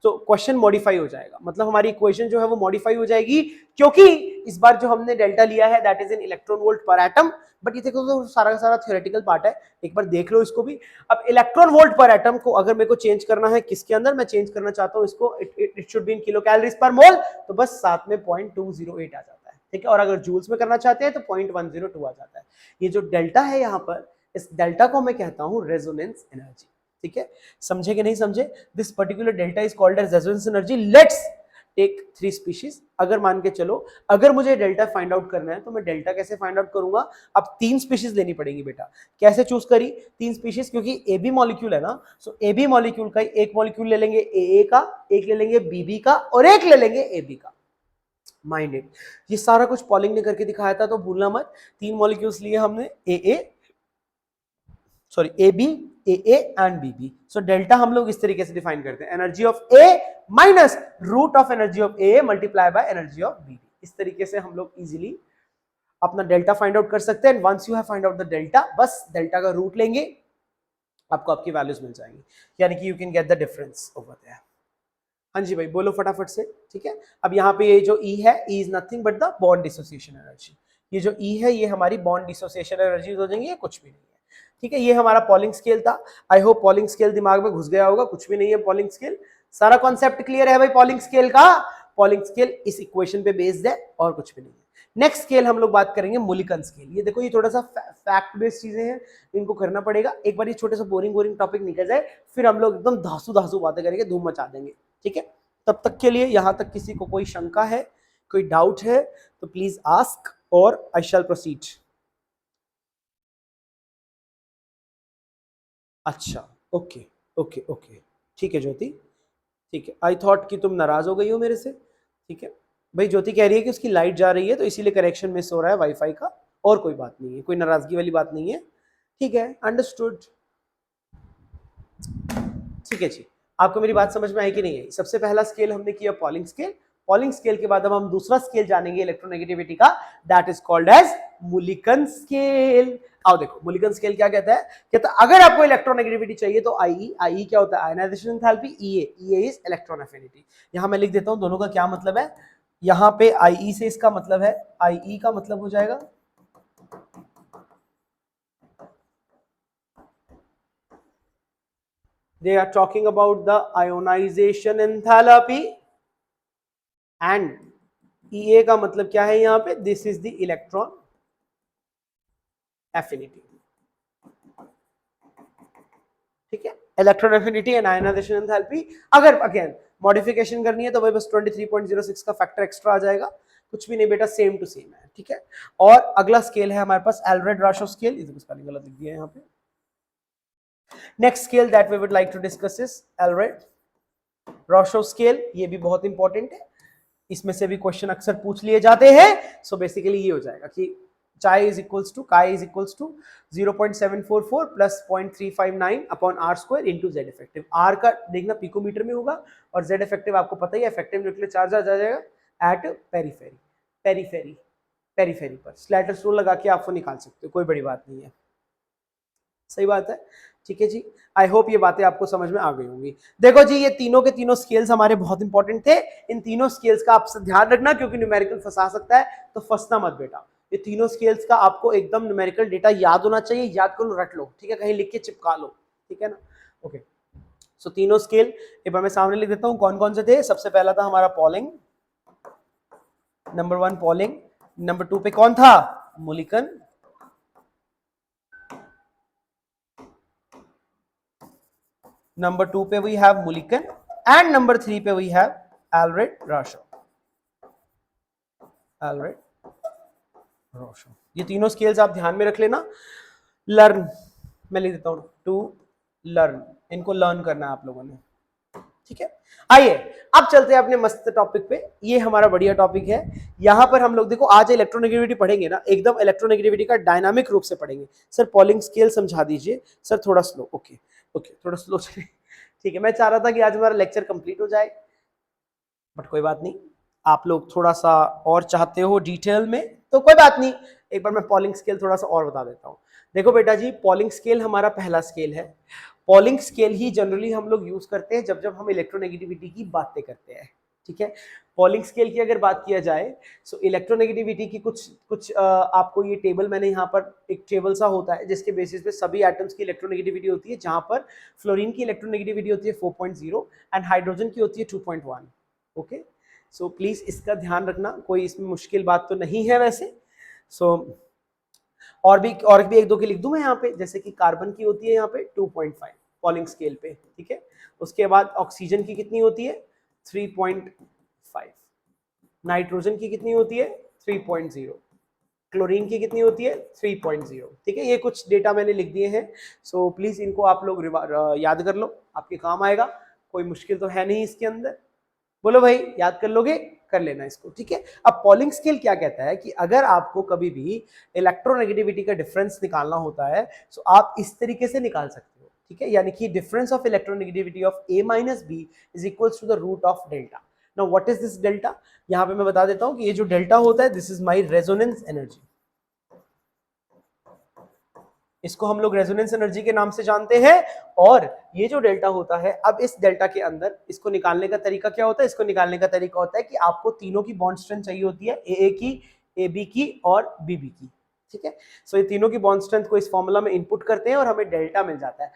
तो क्वेश्चन मॉडिफाई हो जाएगा, मतलब हमारी इक्वेशन जो है वो मॉडिफाई हो जाएगी, क्योंकि इस बार जो हमने डेल्टा लिया है that is in electron volt पर एटम, बट ये देखो तो सारा का सारा थ्योरेटिकल पार्ट है, एक बार देख लो इसको भी। अब इलेक्ट्रॉन वोल्ट पर एटम को अगर मेरे को चेंज करना है किसके अंदर, मैं चेंज करना चाहता हूं इसको, it should be in kilo calories per mole, तो बस साथ में 0.208 आ जाता है। ठीक है, और अगर जूल्स में करना चाहते हैं तो 0.102 आ जाता है। ये जो डेल्टा है यहाँ पर, इस डेल्टा को मैं कहता हूं रेजोनेंस एनर्जी। ठीक है, समझे कि नहीं समझे? This particular delta is called as resonance energy. Let's take 3 species. अगर मान के चलो अगर मुझे डेल्टा फाइंड आउट करना है तो मैं डेल्टा कैसे फाइंड आउट करूंगा, अब 3 स्पीशीज लेनी पड़ेगी बेटा। कैसे चूज करी 3 स्पीशीज, क्योंकि ए बी मॉलिक्यूल है ना, सो ए बी मॉलिक्यूल का एक मॉलिक्यूल ले लेंगे ए का, एक ले लेंगे बी का, और एक ले लेंगे ए बी का। माइंड इट, ये सारा कुछ पॉलिंग ने करके दिखाया था, तो भूलना मत। 3 मॉलिक्यूल्स लिए हमने A B and B B. So delta हम लोग इस तरीके से डिफाइन करते हैं, energy of A minus root of energy of A multiply by energy of B B. इस तरीके से हम लोग इजीली अपना डेल्टा फाइंड आउट कर सकते हैं। Once you have find out the delta, बस डेल्टा का रूट लेंगे, आपको आपकी वैल्यूज मिल जाएंगी, यानी कि you can get the difference over there. हाँ जी भाई बोलो फटाफट से। ठीक है, अब यहाँ पे ये जो E है, E is nothing but the bond dissociation energy. ये जो E है ये हमारी बॉन्ड डिसोसिएशन एनर्जी हो जाएंगी, ये कुछ भी नहीं है। ठीक है, ये हमारा पॉलिंग स्केल था। आई होप पॉलिंग स्केल दिमाग में घुस गया होगा, कुछ भी नहीं है पॉलिंग स्केल, सारा कॉन्सेप्ट क्लियर है भाई। पॉलिंग स्केल का, पॉलिंग स्केल इस इक्वेशन पे बेस्ड है और कुछ भी नहीं है। नेक्स्ट स्केल हम लोग बात करेंगे मुलिकन स्केल। ये देखो, ये थोड़ा सा फैक्ट बेस्ड चीजें हैं, इनको करना पड़ेगा। एक बार ये छोटे सा बोरिंग टॉपिक निकल जाए, फिर हम लोग एकदम धासु धासु बातें करेंगे, धूम मचा देंगे, ठीक है। तब तक के लिए यहां तक किसी को कोई शंका है, कोई डाउट है तो प्लीज आस्क और आई शैल प्रोसीड। अच्छा, ओके ओके ओके, ठीक है ज्योति, ठीक है। आई थॉट कि तुम नाराज हो गई हो मेरे से, ठीक है भाई। ज्योति कह रही है कि उसकी लाइट जा रही है तो इसीलिए कनेक्शन मिस हो रहा है वाईफाई का, और कोई बात नहीं है, कोई नाराजगी वाली बात नहीं है, ठीक है, अंडरस्टूड। ठीक है जी, आपको मेरी बात समझ में आई कि नहीं आई? सबसे पहला स्केल हमने किया पॉलिंग स्केल। पॉलिंग स्केल के बाद अब हम दूसरा स्केल जानेंगे इलेक्ट्रोनेगेटिविटी का, that is called as Mulliken scale. आओ देखो, मुलिकन स्केल क्या कहता है? कहता है अगर आपको इलेक्ट्रोनेगेटिविटी चाहिए तो आई क्या होता है? Ionization enthalpy. E is electron affinity. यहां मैं लिख देता हूं दोनों का क्या मतलब है। यहां पे आई से इसका मतलब है, आई का मतलब हो जाएगा they are talking about the ionization enthalpy and EA का मतलब क्या है यहां पे? This is the electron affinity, ठीक है। Electron affinity and ionization enthalpy. अगर अगेन मॉडिफिकेशन करनी है तो भाई बस 23.06 का फैक्टर एक्स्ट्रा आ जाएगा, कुछ भी नहीं बेटा, सेम टू सेम है, ठीक है। और अगला स्केल है हमारे पास एलरेड-राशोव स्केल। इसे स्पेलिंग गलत लिख दिया है यहां पे। Next scale that we would like to discuss is Allred Rochow scale. ये भी बहुत इंपॉर्टेंट है, इसमें से भी क्वेश्चन अक्सर पूछ लिए जाते हैं। सो बेसिकली ये हो जाएगा कि chi is equals to chi is equals to 0.744 plus 0.359 upon r square into z effective. r का देखना पिकोमीटर में होगा और z इफेक्टिव आपको पता ही है, इफेक्टिव न्यूक्लियर चार्ज आ जाएगा एट पेरीफेरी, पेरीफेरी पेरीफेरी पर स्लैटर रूल लगा के आपको निकाल सकते हो, कोई बड़ी बात नहीं है, सही बात है, ठीक है जी। आई होप ये बातें आपको समझ में आ गई होंगी। देखो जी, ये तीनों के तीनों स्केल्स हमारे बहुत इंपॉर्टेंट थे। इन तीनों स्केल्स का आपसे ध्यान रखना, क्योंकि न्यूमेरिकल फंसा सकता है, तो फंसना मत बेटा। ये तीनों स्केल्स का आपको एकदम न्यूमेरिकल डेटा याद होना चाहिए, याद करो, रट लो, ठीक है, कहीं लिख के चिपका लो, ठीक है ना। ओके, सो तीनों स्केल एक बार मैं सामने लिख देता हूँ कौन कौन से थे। सबसे पहला था हमारा पॉलिंग, नंबर 1 पॉलिंग। नंबर 2 पे कौन था? मुलिकन। नंबर 2 पे we have Mulliken and number 3 पे वी हैव एलरेड-राशोव, एलरेड-राशोव। ये तीनों स्केल्स आप ध्यान में रख लेना। लर्न, मैं लिख देता हूं टू लर्न, इनको लर्न करना है आप लोगों ने, ठीक है। आइए अब चलते हैं अपने मस्त टॉपिक पे। ये हमारा बढ़िया टॉपिक है। यहां पर हम लोग देखो आज इलेक्ट्रोनेगेटिविटी पढ़ेंगे ना, एकदम इलेक्ट्रोनेगेटिविटी का डायनामिक रूप से पढ़ेंगे। सर पॉलिंग स्केल समझा दीजिए। सर थोड़ा स्लो, ओके ओके, थोड़ा स्लो चले, ठीक है। मैं चाह रहा था कि आज हमारा लेक्चर कंप्लीट हो जाए, बट कोई बात नहीं, आप लोग थोड़ा सा और चाहते हो डिटेल में, तो कोई बात नहीं। एक बार मैं पॉलिंग स्केल थोड़ा सा और बता देता हूँ। देखो बेटा जी, पॉलिंग स्केल हमारा पहला स्केल है। पॉलिंग स्केल ही जनरली हम लोग यूज करते हैं जब जब हम इलेक्ट्रोनेगेटिविटी की बातें करते हैं, ठीक है। पॉलिंग स्केल की अगर बात किया जाए, सो इलेक्ट्रोनेगेटिविटी की कुछ कुछ आपको ये टेबल मैंने यहाँ पर एक टेबल सा होता है जिसके बेसिस पे सभी एटम्स की इलेक्ट्रोनेगेटिविटी होती है, जहां पर फ्लोरीन की इलेक्ट्रोनेगेटिविटी होती है 4.0 एंड हाइड्रोजन की होती है 2.1। ओके, सो प्लीज इसका ध्यान रखना, कोई इसमें मुश्किल बात तो नहीं है वैसे। सो और भी एक दो की लिख दूं मैं यहाँ पे, जैसे कि कार्बन की होती है यहाँ पे 2.5 पॉलिंग स्केल पे, ठीक है। उसके बाद ऑक्सीजन की कितनी होती है? 3.5। नाइट्रोजन की कितनी होती है? 3.0। क्लोरीन की कितनी होती है? 3.0, ठीक है। ये कुछ डेटा मैंने लिख दिए हैं, सो प्लीज इनको आप लोग याद कर लो, आपके काम आएगा, कोई मुश्किल तो है नहीं इसके अंदर। बोलो भाई, याद कर लोगे? कर लेना इसको, ठीक है। अब पॉलिंग स्केल क्या कहता है कि अगर आपको कभी भी इलेक्ट्रोनेगेटिविटी का डिफरेंस निकालना होता है, तो आप इस तरीके से निकाल सकते हो, ठीक है। यानी कि difference of electronegativity of A minus B is equals to the root of delta. Now what is this delta? यहां पे मैं बता देता हूं कि ये जो डेल्टा होता है, this is my resonance energy. इसको हम लोग रेजोनेंस एनर्जी के नाम से जानते हैं। और ये जो डेल्टा होता है, अब इस डेल्टा के अंदर इसको निकालने का तरीका क्या होता है? इसको निकालने का तरीका होता है कि आपको तीनों की बॉन्ड स्ट्रेंथ चाहिए होती है, ए की, ए बी की और बी बी की, ठीक है। सो ये तीनों की बॉन्ड स्ट्रेंथ को इस फॉर्मूला में इनपुट करते हैं और हमें डेल्टा मिल जाता है।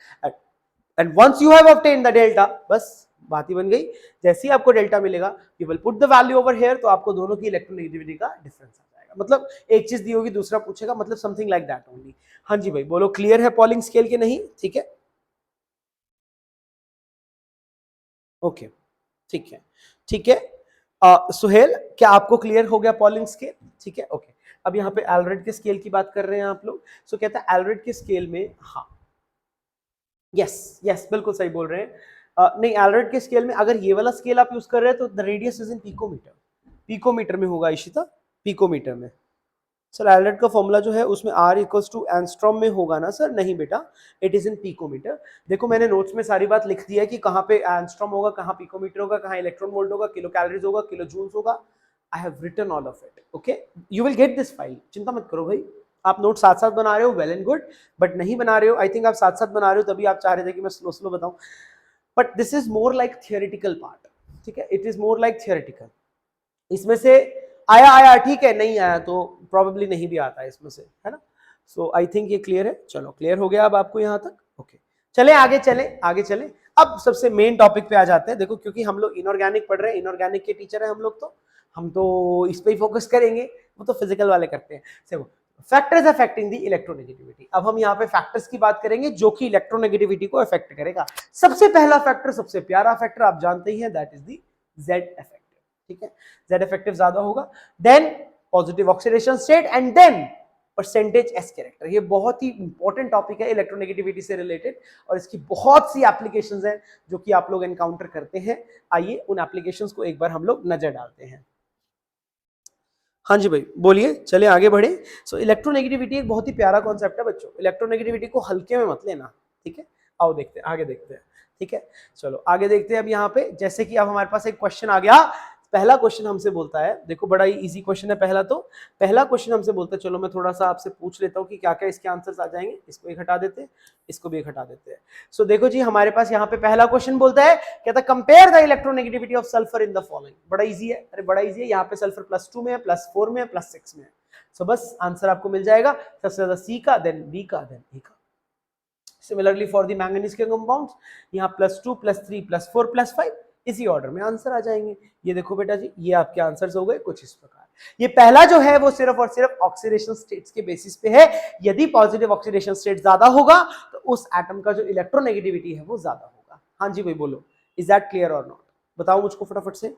And once you have obtained the delta, बस बात ही बन गई। जैसे ही आपको डेल्टा मिलेगा, you will put the value over here, तो आपको दोनों की इलेक्ट्रोनेगेटिविटी का डिफरेंस आ जाएगा। मतलब एक चीज दी होगी दूसरा पूछेगा, मतलब समथिंग लाइक दैट ओनली। हाँ जी भाई बोलो, क्लियर है पॉलिंग स्केल के नहीं? ठीक है, ओके, ठीक है, ठीक है। सुहेल, क्या आपको क्लियर हो गया पॉलिंग स्केल? ठीक है, ओके। अब यहाँ पे एलरेड के स्केल की बात कर रहे हैं आप लोग। सो कहता है एलरेड के स्केल में, हाँ यस यस बिल्कुल सही बोल रहे हैं। नहीं, एलरेड के स्केल में अगर ये वाला स्केल आप यूज कर रहे हैं तो the radius is in picometer, picometer में होगा इशिता, पिकोमीटर में। सर एलरेड का फॉर्मूला जो है उसमें R इक्वल्स टू एंस्ट्रॉम में होगा ना सर? नहीं बेटा, इट इज इन पिकोमीटर। देखो मैंने नोट्स में सारी बात लिख दी है कि कहाँ पे एंस्ट्रॉम होगा, कहाँ पिकोमीटर होगा, कहाँ इलेक्ट्रॉन वोल्ट होगा, किलो कैलोरीज होगा, किलो जूल्स होगा। I have written all of it, okay. You will get this file, चिंता मत करो भाई। आप नोट साथ साथ बना रहे हो, वेल एंड गुड, बट नहीं बना रहे हो, आई थिंक आप साथ साथ बना रहे हो तभी आप चाह रहे थे कि मैं स्लो स्लो बताऊं, but this is more like theoretical part, ठीक है, it is more like theoretical. इसमें से आया आया ठीक है, नहीं आया तो प्रोबेबली नहीं भी आता है इसमें से, है ना? सो आई थिंक ये क्लियर है। चलो क्लियर हो गया अब आपको यहाँ तक, ओके। चले आगे, चले आगे चले। अब सबसे मेन टॉपिक पे आ जाते हैं। देखो क्योंकि हम लोग इनऑर्गेनिक पढ़ रहे हैं, इनऑर्गेनिक के टीचर है हम तो इस पे ही फोकस करेंगे, वो तो फिजिकल वाले करते हैं। देखो फैक्टर्स अफेक्टिंग द इलेक्ट्रोनेगेटिविटी। अब हम यहाँ पे फैक्टर्स की बात करेंगे जो कि इलेक्ट्रोनेगेटिविटी को अफेक्ट करेगा। सबसे पहला फैक्टर, सबसे प्यारा फैक्टर आप जानते ही हैं, that is the Z effective, ठीक है। जेड इफेक्टिव ज्यादा होगा, then positive oxidation state, and then percentage S character. ये बहुत ही इंपॉर्टेंट टॉपिक है इलेक्ट्रोनेगेटिविटी से रिलेटेड, और इसकी बहुत सी एप्लीकेशंस हैं जो कि आप लोग एनकाउंटर करते हैं। आइए उन एप्लीकेशंस को एक बार हम लोग नजर डालते हैं। हाँ जी भाई बोलिए, चले आगे बढ़े। सो इलेक्ट्रोनेगेटिविटी एक बहुत ही प्यारा कॉन्सेप्ट है बच्चों, इलेक्ट्रोनेगेटिविटी को हल्के में मत लेना, ठीक है। आओ देखते हैं, आगे देखते हैं, ठीक है। चलो आगे देखते हैं। अब यहाँ पे जैसे कि अब हमारे पास एक क्वेश्चन आ गया। पहला क्वेश्चन हमसे बोलता है, देखो बड़ा ही इजी क्वेश्चन है पहला। तो पहला क्वेश्चन हमसे बोलता है, चलो मैं थोड़ा सा आपसे पूछ लेता हूँ कि क्या क्या इसके आंसर्स आ जाएंगे। इसको एक हटा देते हैं, इसको भी एक हटा देते हैं। सो देखो जी, हमारे पास यहाँ पे पहला क्वेश्चन बोलता है, कहता है compare the electronegativity of sulphur in the following. बड़ा इजी है, अरे बड़ा इजी है। यहाँ पे सल्फर +2 में है, +4 में है, +6 में है। सो बस आंसर आपको मिल जाएगा, सबसे ज्यादा सी का, देन बी का, देन ए का। सिमिलरली फॉर द मैंगनीज के कंपाउंड्स, यहाँ +2 +3 +4 +5, इसी ऑर्डर में आंसर आ जाएंगे। ये देखो बेटा जी, ये आपके आंसर्स हो गए कुछ इस प्रकार। ये पहला जो है वो सिर्फ और सिर्फ ऑक्सीडेशन स्टेट्स के बेसिस पे है। यदि पॉजिटिव ऑक्सीडेशन स्टेट ज्यादा होगा तो उस एटम का जो इलेक्ट्रोनेगेटिविटी है वो ज्यादा होगा। हाँ जी भाई बोलो, इज दैट क्लियर और नॉट? बताओ मुझको फटाफट से,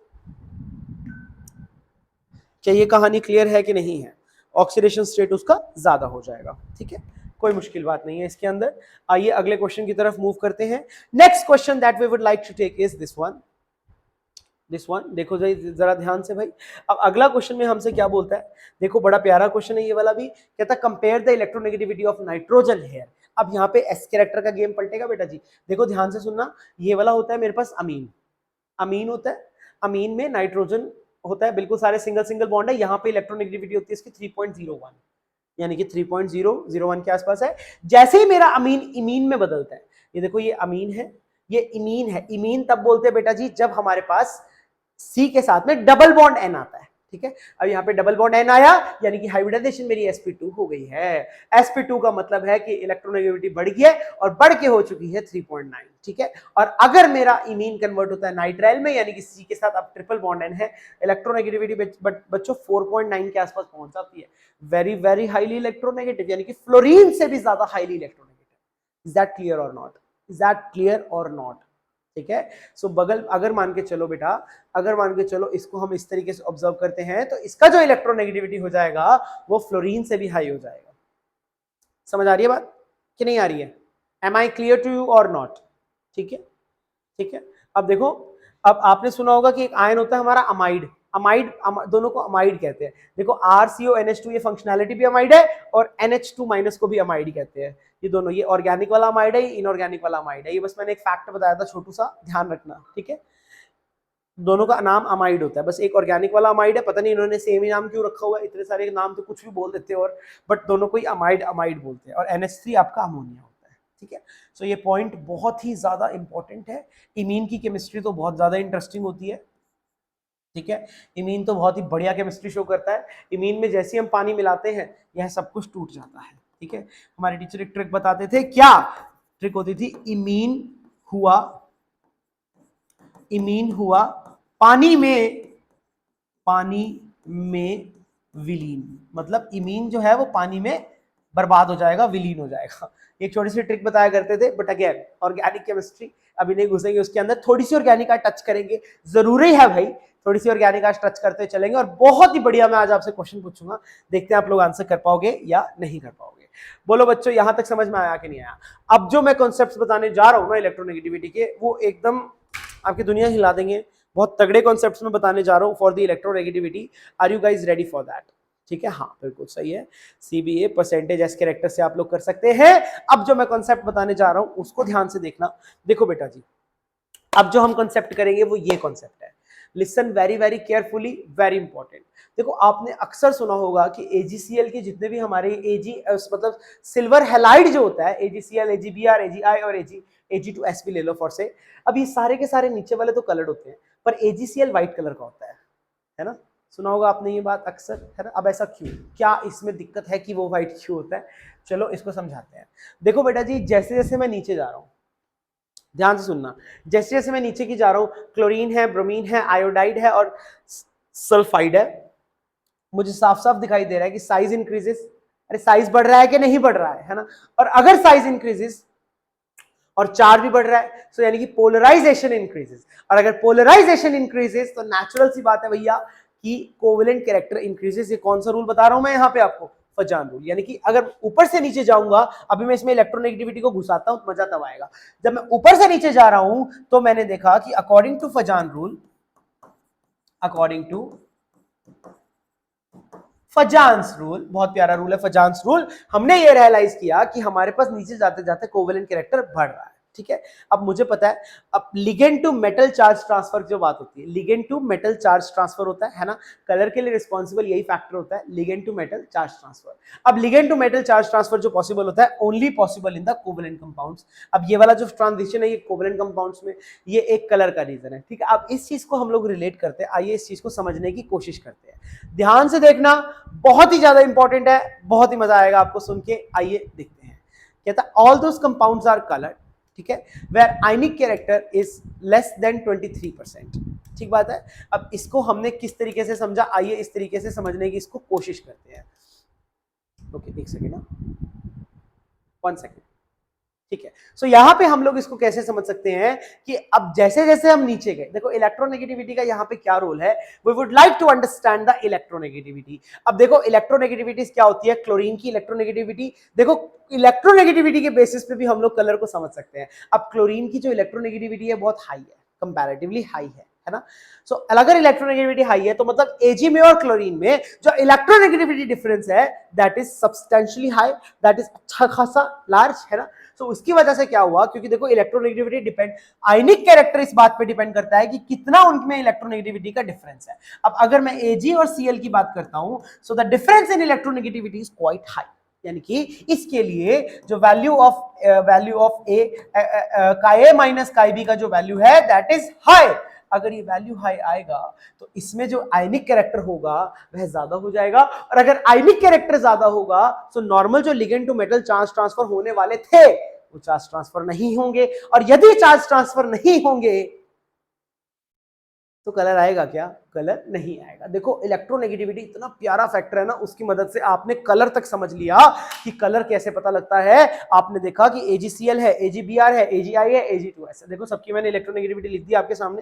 क्या ये कहानी क्लियर है कि नहीं है? ऑक्सीडेशन स्टेट उसका ज्यादा हो जाएगा, ठीक है, कोई मुश्किल बात नहीं है इसके अंदर। आइए अगले क्वेश्चन की तरफ मूव करते हैं। Next question that we would like to take is this one, देखो जरा ध्यान से भाई। अब अगला क्वेश्चन में हमसे क्या बोलता है, देखो बड़ा प्यारा क्वेश्चन है ये वाला भी। कहता है compare the electronegativity of nitrogen here. अब यहाँ पे एस कैरेक्टर का गेम पलटेगा बेटा जी। देखो ध्यान से सुनना, ये वाला होता है मेरे पास अमीन, अमीन होता है, अमीन में नाइट्रोजन होता है, बिल्कुल सारे सिंगल सिंगल बॉन्ड है। यहाँ पे इलेक्ट्रोनेगेटिविटी होती है इसकी 3.01, यानी कि 3.001 के आसपास है। जैसे ही मेरा अमीन इमीन में बदलता है, ये देखो ये अमीन है, ये इमीन है। इमीन तब बोलते हैं बेटा जी जब हमारे पास सी के साथ में डबल बॉन्ड एन आता है, ठीक है। अब यहाँ पे डबल बॉन्ड एन आया, यानी कि हाइब्रिडाइजेशन मेरी sp2 हो गई है। sp2 का मतलब है कि इलेक्ट्रोनेगेटिविटी बढ़ गई है, और बढ़ के हो चुकी है 3.9, ठीक है। और अगर मेरा इमीन कन्वर्ट होता है नाइट्राइल में, यानी कि सी के साथ अब ट्रिपल बॉन्ड एन है, इलेक्ट्रोनेगेटिविटी बच्चों 4.9 के आसपास पहुंच जाती है। वेरी वेरी हाईली इलेक्ट्रोनेगेटिव, यानी कि फ्लोरीन से भी ज्यादा highly electronegative. Is that clear और नॉट? इज दैट क्लियर और नॉट? ठीक है। सो बगल अगर मान के चलो बेटा, अगर मान के चलो इसको हम इस तरीके से ऑब्जर्व करते हैं, तो इसका जो इलेक्ट्रोनेगेटिविटी हो जाएगा वो फ्लोरीन से भी हाई हो जाएगा। समझ आ रही है बात कि नहीं आ रही है? Am I clear to you और नॉट? ठीक है, ठीक है। अब देखो, अब आपने सुना होगा कि एक आयन होता है हमारा अमाइड, अमाइड दोनों को अमाइड कहते हैं। देखो RCONH2 ये फंक्शनैलिटी भी अमाइड है, और NH2- को भी अमाइड ही कहते हैं। ये दोनों, ये ऑर्गेनिक वाला अमाइड है, ये इनऑर्गेनिक वाला अमाइड है। ये बस मैंने एक फैक्ट बताया था छोटू सा, ध्यान रखना, ठीक है। दोनों का नाम अमाइड होता है, बस एक ऑर्गेनिक वाला अमाइड है। पता नहीं इन्होंने सेम ही नाम क्यों रखा हुआ है, इतने सारे नाम तो कुछ भी बोल देते हैं, और बट दोनों को ही अमाइड अमाइड बोलते हैं। और NH3 आपका अमोनिया होता है, ठीक है। सो ये पॉइंट बहुत ही ज्यादा इंपॉर्टेंट है। इमीन की केमिस्ट्री तो बहुत ज्यादा इंटरेस्टिंग होती है, ठीक है। इमीन तो बहुत ही बढ़िया केमिस्ट्री शो करता है। इमीन में जैसे हम पानी मिलाते हैं, यह सब कुछ टूट जाता है, ठीक है। हमारे टीचर एक ट्रिक बताते थे, क्या ट्रिक होती थी? इमीन हुआ पानी में विलीन, मतलब इमीन जो है वो पानी में बर्बाद हो जाएगा, विलीन हो जाएगा। एक छोटी सी ट्रिक बताया करते थे, बट अगेन ऑर्गेनिक केमिस्ट्री अभी नहीं घुसेंगे उसके अंदर, थोड़ी सी ऑर्गेनिक का टच करेंगे, जरूरी है भाई, थोड़ी सी ऑर्गेनिक का टच करते चलेंगे। और बहुत ही बढ़िया मैं आज आपसे क्वेश्चन पूछूंगा, देखते हैं आप लोग आंसर कर पाओगे या नहीं कर पाओगे। बोलो बच्चों, यहां तक समझ में आया कि नहीं आया? अब जो मैं कॉन्सेप्ट्स बताने जा रहा हूं ना इलेक्ट्रोनेगेटिविटी के, वो एकदम आपकी दुनिया हिला देंगे। बहुत तगड़े कॉन्सेप्ट्स में बताने जा रहा हूं for the electronegativity. Are you guys ready for that? ठीक है, हाँ बिल्कुल सही है। सीबीए परसेंटेज एस कैरेक्टर से आप लोग कर सकते हैं। अब जो मैं कॉन्सेप्ट बताने जा रहा हूं उसको ध्यान से देखना। देखो बेटा जी, अब जो हम कॉन्सेप्ट करेंगे वो ये कॉन्सेप्ट है, listen very very carefully, very important. देखो आपने अक्सर सुना होगा कि एजीसीएल के जितने भी हमारे एजी मतलब सिल्वर हैलाइड जो होता है, एजीसीएल, एजीबीआर, एजीआई और एजी2एस भी ले लो फॉर से, अब ये सारे के सारे नीचे वाले तो कलर्ड होते हैं, पर एजीसीएल व्हाइट कलर का होता है ना? सुना होगा आपने ये बात अक्सर, है ना? अब ऐसा क्यों, क्या इसमें दिक्कत है कि वो व्हाइट क्यों होता है? चलो इसको समझाते हैं। देखो बेटा जी, जैसे जैसे मैं नीचे जा रहा हूं, ध्यान से सुनना, जैसे जैसे मैं नीचे की जा रहा हूं, क्लोरीन है, ब्रोमीन है, आयोडाइड है और सल्फाइड है, मुझे साफ साफ दिखाई दे रहा है कि साइज इंक्रीजेस। अरे साइज बढ़ रहा है कि नहीं बढ़ रहा है ना? और अगर साइज इंक्रीजेस और चार्ज भी बढ़ रहा है, तो यानी कि पोलराइजेशन इंक्रीजेस, और अगर पोलराइजेशन इंक्रीजेस तो नेचुरल सी बात है भैया कि कोवेलेंट कैरेक्टर इंक्रीजेस। ये कौन सा रूल बता रहा हूं मैं यहाँ पे आपको? फजान रूल। यानी कि अगर ऊपर से नीचे जाऊंगा, अभी मैं इसमें इलेक्ट्रोनेगेटिविटी को घुसाता हूं तो मजा तब आएगा। जब मैं ऊपर से नीचे जा रहा हूं तो मैंने देखा कि according to Fajan rule, according to Fajans rule, बहुत प्यारा रूल है फजान्स रूल, हमने ये रियलाइज किया कि हमारे पास नीचे जाते जाते कोवेलेंट कैरेक्टर बढ़ रहा है। ठीक है, अब मुझे पता है, अब ligand to metal charge transfer जो बात होती है, ligand to metal charge transfer होता है ना? कलर के लिए रिस्पॉन्सिबल यही फैक्टर होता है, ligand to metal charge transfer. अब ligand to metal charge transfer जो पॉसिबल होता है, only possible in the covalent compounds. अब ये वाला जो ट्रांजिशन है ये कोवेलेंट कंपाउंड्स में, ये एक कलर का रीजन है। ठीक है, अब इस चीज को हम लोग रिलेट करते हैं, आइए इस चीज को समझने की कोशिश करते हैं। ध्यान से देखना, बहुत ही ज्यादा इंपॉर्टेंट है, बहुत ही मजा आएगा आपको सुन के। आइए देखते हैं, कहता है all those compounds are coloured, ठीक है, where ionic character is less than 23%। ठीक बात है। अब इसको हमने किस तरीके से समझा, आइए इस तरीके से समझने की इसको कोशिश करते हैं। ओके, एक सेकेंड ना, 1 सेकेंड। ठीक है, सो यहां पे हम लोग इसको कैसे समझ सकते हैं कि अब जैसे जैसे हम नीचे गए, देखो इलेक्ट्रोनेगेटिविटी का यहां पे क्या रोल है, we would like to understand the electronegativity. अब देखो इलेक्ट्रोनेगेटिविटी क्या होती है, क्लोरीन की इलेक्ट्रोनेगेटिविटी। देखो इलेक्ट्रोनेगेटिविटी के बेसिस पे भी हम लोग कलर को समझ सकते हैं। अब क्लोरीन की जो इलेक्ट्रोनेगेटिविटी है बहुत हाई है, कंपैरेटिवली हाई है ना? सो अगर इलेक्ट्रोनेगेटिविटी हाई है तो मतलब एजी में और क्लोरीन में जो इलेक्ट्रोनेगेटिविटी डिफरेंस है that is substantially high, that is अच्छा खासा लार्ज, है ना? तो उसकी वजह से क्या हुआ, क्योंकि देखो इलेक्ट्रोनेगेटिविटी डिपेंड, आयनिक कैरेक्टर इस बात पे डिपेंड करता है कि कितना उनमें इलेक्ट्रोनेगेटिविटी का डिफरेंस है। अब अगर मैं एजी और सीएल की बात करता हूं, so the difference in electronegativity is quite high, यानी कि इसके लिए जो वैल्यू ऑफ ए का ए माइनस का बी का जो वैल्यू है दैट इज हाई। अगर ये वैल्यू हाई आएगा तो इसमें जो आयनिक कैरेक्टर होगा वह ज्यादा हो जाएगा, और अगर आयनिक कैरेक्टर ज्यादा होगा तो नॉर्मल जो ligand to metal charge transfer होने वाले थे वो चार्ज ट्रांसफर नहीं होंगे, और यदि चार्ज ट्रांसफर नहीं होंगे तो कलर आएगा क्या? कलर नहीं आएगा। देखो इलेक्ट्रोनेगेटिविटी इतना प्यारा फैक्टर है ना, उसकी मदद से आपने कलर तक समझ लिया कि कलर कैसे पता लगता है। आपने देखा कि एजीसीएल है, एजीबीआर है, एजीआई है, एजी2एस है, देखो सबकी मैंने इलेक्ट्रोनेगेटिविटी लिख दी आपके सामने।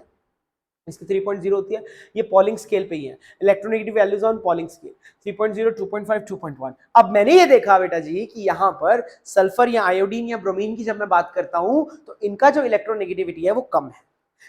इसकी 3.0 होती है, ये पॉलिंग स्केल पे ही है, electronegative values on polling scale 3.0, 2.5, 2.1। अब मैंने ये देखा बेटा जी कि यहाँ पर सल्फर या आयोडीन या ब्रोमीन की जब मैं बात करता हूं तो इनका जो इलेक्ट्रोनेगेटिविटी है वो कम है,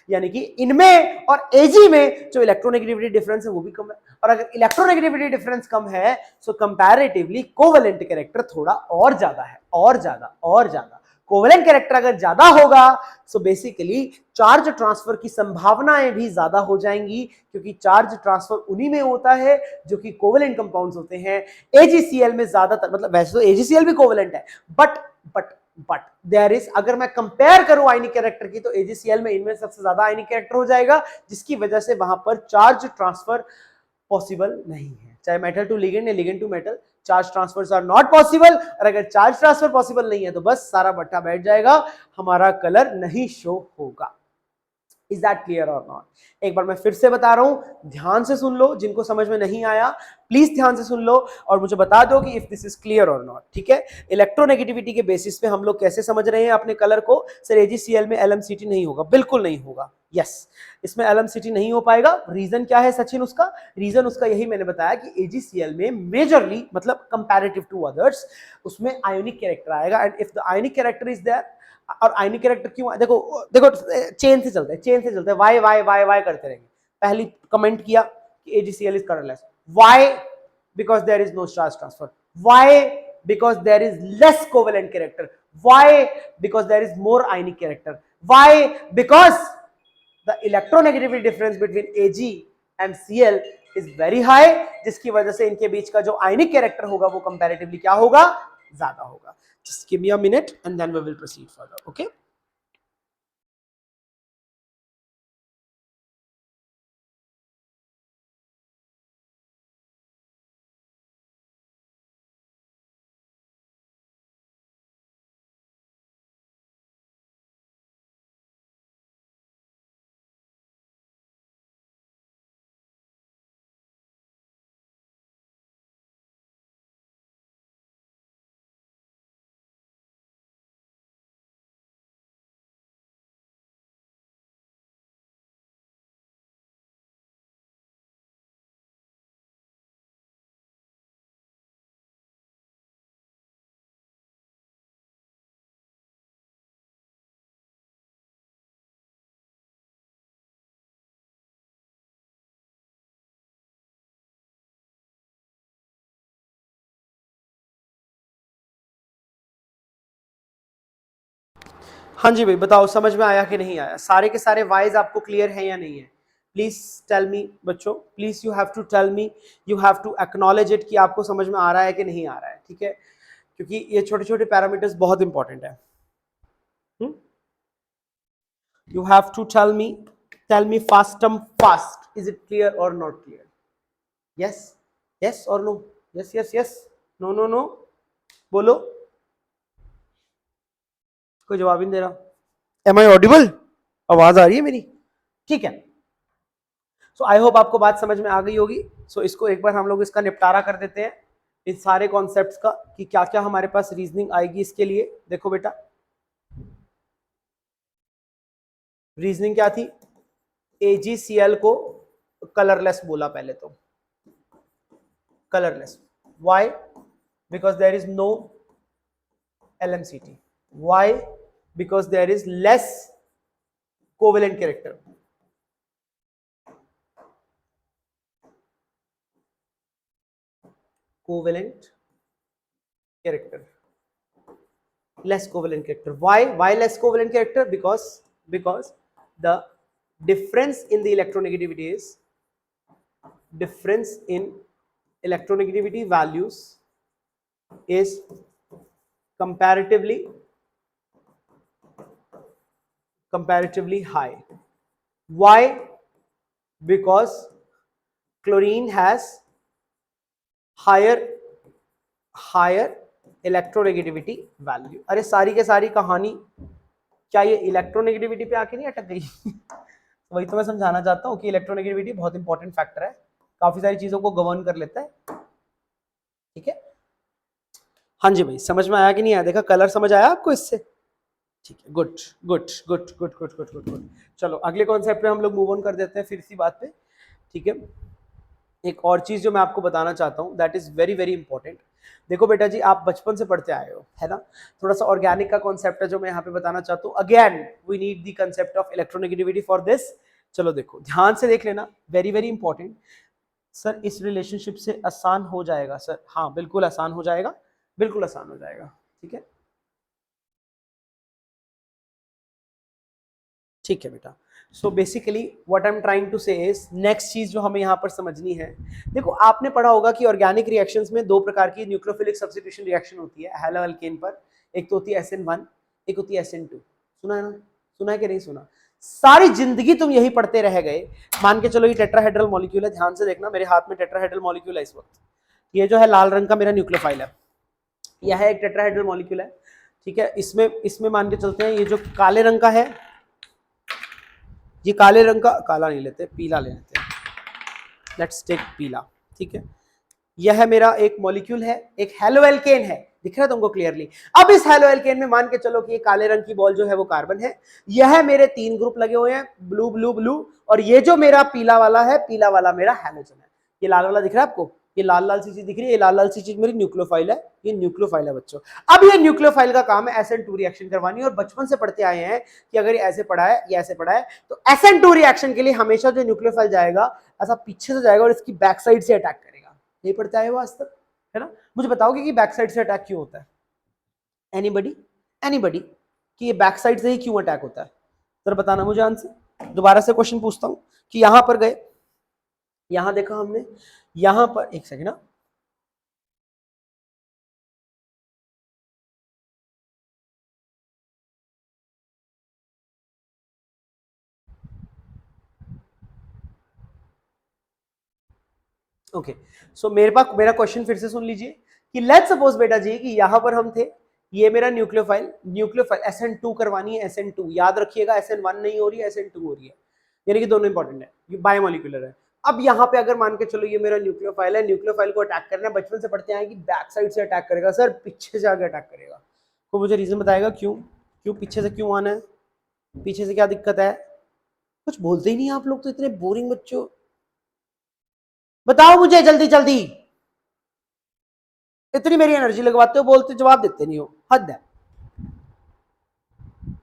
यानी कि इनमें और एजी में जो इलेक्ट्रोनेगेटिविटी डिफरेंस है वो भी कम है। और अगर इलेक्ट्रोनेगेटिविटी डिफरेंस कम है सो कंपैरेटिवली कोवेलेंट कैरेक्टर थोड़ा और ज्यादा है, और ज्यादा कोवेलेंट कैरेक्टर अगर ज्यादा होगा सो बेसिकली चार्ज ट्रांसफर की संभावनाएं भी ज्यादा हो जाएंगी, क्योंकि चार्ज ट्रांसफर उन्हीं में होता है जो कि कोवेलेंट कंपाउंड्स होते हैं। एजीसीएल में ज्यादातर, मतलब वैसे तो एजीसीएल भी कोवेलेंट है, बट देयर इज, अगर मैं कंपेयर करूं आयनिक कैरेक्टर की तो एजीसीएल में इनमें सबसे ज्यादा आयनिक कैरेक्टर हो जाएगा, जिसकी वजह से वहां पर चार्ज ट्रांसफर पॉसिबल नहीं है। चाहे मेटल टू लिगेंड या ligand to metal, charge transfers are not possible. और अगर चार्ज ट्रांसफर पॉसिबल नहीं है तो बस सारा बट्टा बैठ जाएगा, हमारा कलर नहीं शो होगा। इज दैट क्लियर और नॉट? एक बार मैं फिर से बता रहा हूं, ध्यान से सुन लो, जिनको समझ में नहीं आया प्लीज ध्यान से सुन लो और मुझे बता दो कि इफ दिस इज क्लियर और नॉट। ठीक है, इलेक्ट्रोनेगेटिविटी के बेसिस पे हम लोग कैसे समझ रहे हैं अपने कलर को? सर AgCl में LMCT नहीं होगा, बिल्कुल नहीं होगा। यस, इसमें LMCT नहीं हो पाएगा। रीजन क्या है सचिन उसका? रीजन उसका यही मैंने बताया कि AgCl में मेजरली मतलब कंपैरेटिव टू अदर्स उसमें आयोनिक कैरेक्टर आएगा, and if the ionic character is there, और आयनिक कैरेक्टर क्यों? देखो देखो चेन से चलते हैं, चेन से चलते हैं, वाई वाई वाई वाई करते रहेंगे। पहली कमेंट किया कि AgCl is colourless, why? Because there is no charge transfer. Why? Because there is less covalent character. Why? Because there is more ionic character. Why? Because the electronegativity difference between Ag and Cl is very high, जिसकी वजह से इनके बीच का जो आयनिक character होगा वो comparatively क्या होगा? ज्यादा होगा। Just give me a minute and then we will proceed further. Okay. हाँ जी भाई, बताओ समझ में आया कि नहीं आया? सारे के सारे वाइज आपको क्लियर है या नहीं है? प्लीज टेल मी बच्चों, please you have to tell me, you have to acknowledge it कि आपको समझ में आ रहा है कि नहीं आ रहा है। ठीक है, क्योंकि ये छोटे छोटे पैरामीटर्स बहुत इंपॉर्टेंट है। You have to tell me fast, is it clear और नॉट क्लियर? यस यस और no? Yes yes yes, no no no, बोलो। कोई जवाब ही नहीं दे रहा। Am I audible? आवाज आ रही है मेरी? ठीक है, सो आई होप आपको बात समझ में आ गई होगी। सो इसको एक बार हम लोग इसका निपटारा कर देते हैं, इन सारे कॉन्सेप्ट्स का, कि क्या क्या हमारे पास रीजनिंग आएगी इसके लिए। देखो बेटा, रीजनिंग क्या थी? AgCl को कलरलेस बोला पहले तो, colourless. Why? Because there is no LMCT। Why? Because there is less covalent character. Covalent character, less covalent character. Why less covalent character? Because the difference in the electronegativity is, difference in electronegativity values is comparatively high. Why? Because chlorine has higher electronegativity value. अरे सारी के सारी कहानी क्या ये electronegativity पे आके नहीं अटक गई? वही तो मैं समझाना चाहता हूँ कि इलेक्ट्रोनेगेटिविटी बहुत इंपॉर्टेंट फैक्टर है, काफी सारी चीजों को गवर्न कर लेता है। ठीक है, हाँ जी भाई, समझ में आया कि नहीं आया? देखा, कलर समझ आया आपको इससे? ठीक है, good good good good good good good good. चलो अगले कॉन्सेप्ट पे हम लोग मूव ऑन कर देते हैं फिर इसी बात पे। ठीक है, एक और चीज जो मैं आपको बताना चाहता हूँ, that is very very important. देखो बेटा जी, आप बचपन से पढ़ते आए हो, है ना? थोड़ा सा ऑर्गेनिक का कॉन्सेप्ट है जो मैं यहाँ पे बताना चाहता हूँ। Again we need the concept of electronegativity for this. चलो देखो, ध्यान से देख लेना, वेरी वेरी इंपॉर्टेंट। सर इस रिलेशनशिप से आसान हो जाएगा? सर हाँ, बिल्कुल आसान हो जाएगा, बिल्कुल आसान हो जाएगा। ठीक है, ठीक है बेटा। So basically what I am trying to say is, next चीज जो हमें यहाँ पर समझनी है, देखो आपने पढ़ा होगा कि ऑर्गेनिक रिएक्शंस में दो प्रकार की न्यूक्लियोफिलिक सब्स्टिट्यूशन रिएक्शन होती है हेलो अल्केन पर। एक तो होती है SN1, एक होती है SN2। सुना है ना? सुना है कि नहीं सुना? सारी जिंदगी तुम यही पढ़ते रह गए। मान के चलो ये टेट्राहेड्रल मॉलिक्यूल है, ध्यान से देखना, मेरे हाथ में टेट्राहेड्रल मॉलिक्यूल है इस वक्त। ये जो है लाल रंग का मेरा न्यूक्लियोफाइल है, यह है एक टेट्राहेड्रल मॉलिक्यूल है। ठीक है, इसमें मान के चलते हैं ये जो काले रंग का है, ये काले रंग का, काला नहीं लेते, पीला ले लेते हैं, लेट्स टेक पीला, ठीक है। यह मेरा एक मॉलिक्यूल है, एक हेलो एल्केन है, दिख रहा है तुमको क्लियरली। अब इस हेलो एल्केन में मान के चलो कि ये काले रंग की बॉल जो है वो कार्बन है, यह मेरे 3 ग्रुप लगे हुए हैं, ब्लू ब्लू ब्लू, और ये जो मेरा पीला वाला है, पीला वाला मेरा हैलोजन है। ये लाल वाला दिख रहा है आपको, ये लाल लाल सी चीज दिख रही है, ये लाल लाल सी चीज मेरी न्यूक्लियोफाइल है, ये न्यूक्लियोफाइल है बच्चों। अब ये न्यूक्लियोफाइल का काम है SN2 रिएक्शन करवानी, और बचपन से पढ़ते आए हैं कि अगर ये ऐसे पढ़ा है या ऐसे पढ़ा है तो SN2 रिएक्शन के लिए हमेशा जो न्यूक्लियोफाइल जाएगा ऐसा पीछे से जाएगा और इसकी बैक साइड से अटैक करेगा। नहीं पढ़ते आए वो आज तक, है ना। मुझे बताओगे कि बैक साइड से अटैक क्यों होता है? एनीबडी एनीबडी कि ये बैक साइड से ही क्यों अटैक होता है? सर बताना मुझे आंसर। दोबारा से क्वेश्चन पूछता हूं कि यहां पर गए, यहां देखा हमने, यहां पर एक सेकंड ना, ओके सो मेरे पास मेरा क्वेश्चन फिर से सुन लीजिए कि लेट्स सपोज बेटा जी कि यहां पर हम थे, ये मेरा न्यूक्लियोफाइल SN2 करवानी है, SN2 याद रखिएगा, SN1 नहीं हो रही है, SN2 हो रही है, यानी कि दोनों इंपॉर्टेंट है, ये बायोमोलिकुलर है। अब यहाँ पे अगर मान के चलो ये मेरा न्यूक्लियोफाइल है, न्यूक्लियोफाइल को अटैक करना है, बचपन से पढ़ते हैं कि बैक साइड से अटैक करेगा सर, पीछे से आगे अटैक करेगा, तो मुझे रीजन बताएगा क्यों, क्यों पीछे से क्यों आना है, पीछे से क्या दिक्कत है? कुछ बोलते ही नहीं आप लोग तो, इतने बोरिंग बच्चों, बताओ मुझे जल्दी जल्दी, इतनी मेरी एनर्जी लगवाते हो, बोलते जवाब देते नहीं हो, हद है।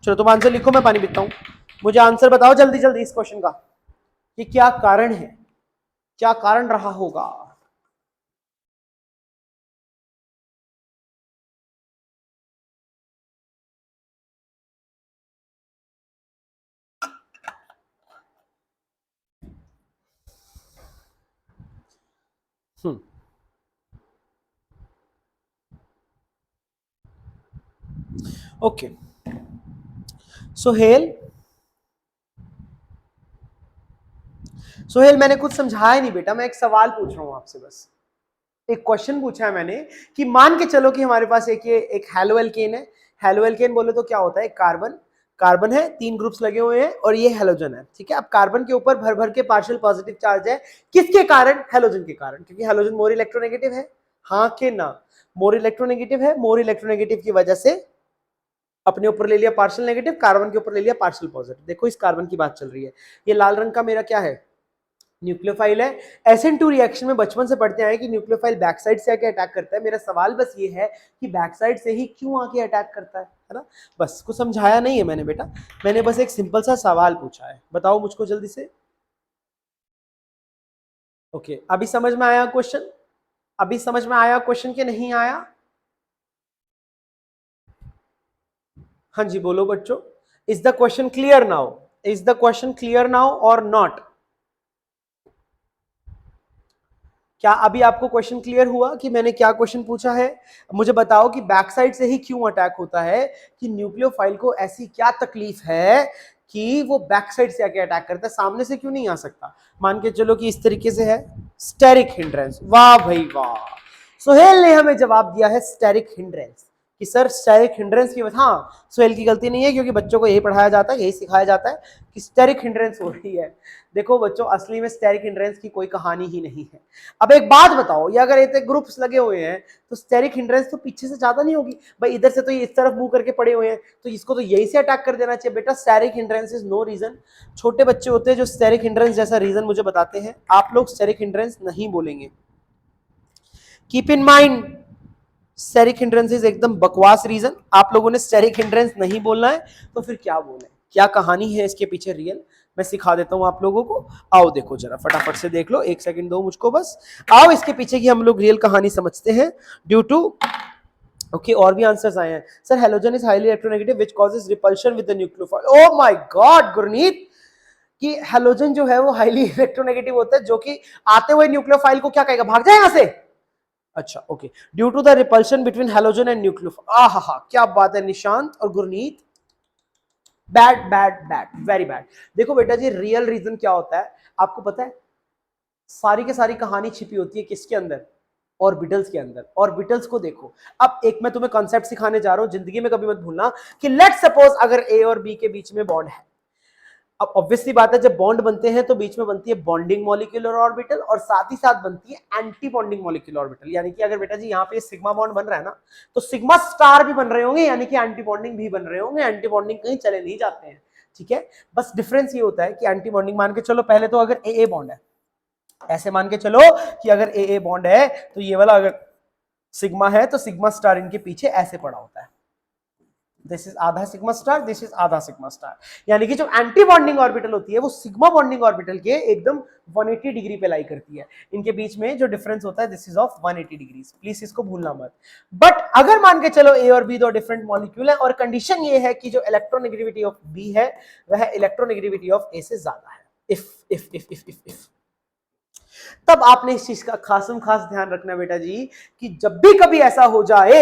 चलो तुम आंसर लिखो, मैं पानी पीता हूं। मुझे आंसर बताओ जल्दी जल्दी इस क्वेश्चन का कि क्या कारण है, क्या कारण रहा होगा? ओके सोहेल, सोहेल मैंने कुछ समझाया नहीं बेटा, मैं एक सवाल पूछ रहा हूं आपसे, बस एक क्वेश्चन पूछा है मैंने कि मान के चलो कि हमारे पास एक हेलो एल्केन है, हेलो एल्केन बोले तो क्या होता है, कार्बन, कार्बन है, 3 ग्रुप्स लगे हुए हैं और ये हेलोजन है, ठीक है। अब कार्बन के ऊपर भर भर के पार्शियल पॉजिटिव चार्ज है, किसके कारण? हेलोजन के कारण, क्योंकि हेलोजन मोर इलेक्ट्रोनेगेटिव है, हाँ के ना? मोर इलेक्ट्रोनेगेटिव है, मोर इलेक्ट्रोनेगेटिव की वजह से अपने ऊपर ले लिया पार्शियल नेगेटिव, कार्बन के ऊपर ले लिया पार्शियल पॉजिटिव। देखो इस कार्बन की बात चल रही है, ये लाल रंग का मेरा क्या है, न्यूक्लियोफाइल है। SN2 रिएक्शन में बचपन से पढ़ते हैं कि न्यूक्लियोफाइल बैक साइड से आके अटैक करता है। मेरा सवाल बस ये है कि बैक साइड से ही क्यों आके अटैक करता है ना। बस कुछ समझाया नहीं है मैंने बेटा, मैंने बस एक सिंपल सा सवाल पूछा है, बताओ मुझको जल्दी से। ओके अभी समझ में आया क्वेश्चन, अभी समझ में आया क्वेश्चन के नहीं आया? हाँ जी बोलो बच्चों, is the question clear now, is the question clear now और नॉट? क्या अभी आपको क्वेश्चन क्लियर हुआ कि मैंने क्या क्वेश्चन पूछा है? मुझे बताओ कि बैक साइड से ही क्यों अटैक होता है, कि न्यूक्लियोफाइल को ऐसी क्या तकलीफ है कि वो बैक साइड से आके अटैक करता है, सामने से क्यों नहीं आ सकता? मान के चलो कि इस तरीके से है, स्टेरिक हिंड्रेंस, वाह भाई वाह, सोहेल ने हमें जवाब दिया है स्टेरिक हिंड्रेंस, कि सर स्टेरिक हिंड्रेंस की वजह, हाँ सोहेल की गलती नहीं है क्योंकि बच्चों को यही पढ़ाया जाता है, यही सिखाया जाता है कि स्टेरिक हिंड्रेंस हो रही है। देखो बच्चों असली में स्टेरिक हिंड्रेंस की कोई कहानी ही नहीं है। अब एक बात बताओ, ये अगर इतने ग्रुप्स लगे हुए हैं तो स्टेरिक हिंड्रेंस तो पीछे से ज्यादा नहीं होगी भाई, इधर से तो ये इस तरफ मुंह करके पड़े हुए हैं तो इसको तो यही से अटैक कर देना चाहिए। बेटा steric hindrance is no reason, छोटे बच्चे होते हैं जो स्टेरिक हिंड्रेंस जैसा रीजन मुझे बताते हैं, आप लोग स्टेरिक हिंड्रेंस नहीं बोलेंगे, keep in mind steric hindrance is एकदम बकवास रीजन, आप लोगों ने स्टेरिक हिंड्रेंस नहीं बोलना है तो फिर क्या बोले, क्या कहानी है इसके पीछे रियल, मैं सिखा देता हूं आप लोगों को। आओ देखो जरा फटाफट से देख लो, एक सेकंड दो मुझको बस, आओ इसके पीछे की हम लोग रियल कहानी समझते हैं। ड्यू टू ओके और भी आंसर्स आए हैं, sir halogen is highly electronegative which causes repulsion with the nucleophile, oh my God Gurneet, कि हेलोजन जो है वो हाईली इलेक्ट्रोनेगेटिव होता है जो कि आते हुए न्यूक्लियोफाइल को क्या कहेगा, भाग जाए यहां से। अच्छा okay, due to the repulsion between halogen and nucleophile, आहा क्या बात है निशांत और Gurneet, bad bad bad very bad. देखो बेटा जी रियल रीजन क्या होता है आपको पता है, सारी की सारी कहानी छिपी होती है किसके अंदर, ऑर्बिटल्स के अंदर। ऑर्बिटल्स को देखो, अब एक मैं तुम्हें कॉन्सेप्ट सिखाने जा रहा हूं, जिंदगी में कभी मत भूलना कि लेट्स सपोज अगर ए और बी के बीच में बॉन्ड है, अब ऑब्वियसली बात है, जब बॉन्ड बनते हैं तो बीच में बनती है बॉन्डिंग मॉलिक्यूलर ऑर्बिटल और साथ ही साथ बनती है एंटी बॉन्डिंग मॉलिक्यूलर ऑर्बिटल। यानी कि अगर बेटा जी यहाँ पे सिग्मा बॉन्ड बन रहा है ना, तो सिग्मा स्टार भी बन रहे होंगे, यानी कि एंटी बॉन्डिंग भी बन रहे होंगे। एंटी बॉन्डिंग कहीं चले नहीं जाते हैं, ठीक है। बस डिफरेंस ये होता है कि एंटी बॉन्डिंग, मान के चलो पहले तो अगर ए बॉन्ड है, ऐसे मान के चलो कि अगर ए बॉन्ड है तो ये वाला अगर सिग्मा है तो सिग्मा स्टार इनके पीछे ऐसे पड़ा होता है। दिस इज आधा सिग्मा स्टार, दिस इज आधा सिग्मा स्टार। यानी कि जो एंटी बॉन्डिंग ऑर्बिटल होती है वो सिग्मा बॉन्डिंग ऑर्बिटल के एकदम 180 डिग्री पे लाई करती है। इनके बीच में जो डिफरेंस होता है this is of 180 degree, please इसको भूलना मत। बट अगर मान के चलो ए और बी दो डिफरेंट मॉलिक्यूल है और कंडीशन ये है कि जो इलेक्ट्रोनेगेटिविटी ऑफ बी है वह इलेक्ट्रोनेगेटिविटी ऑफ ए से ज्यादा है, इफ तब आपने इस चीज का खासम खास ध्यान रखना बेटा जी कि जब भी कभी ऐसा हो जाए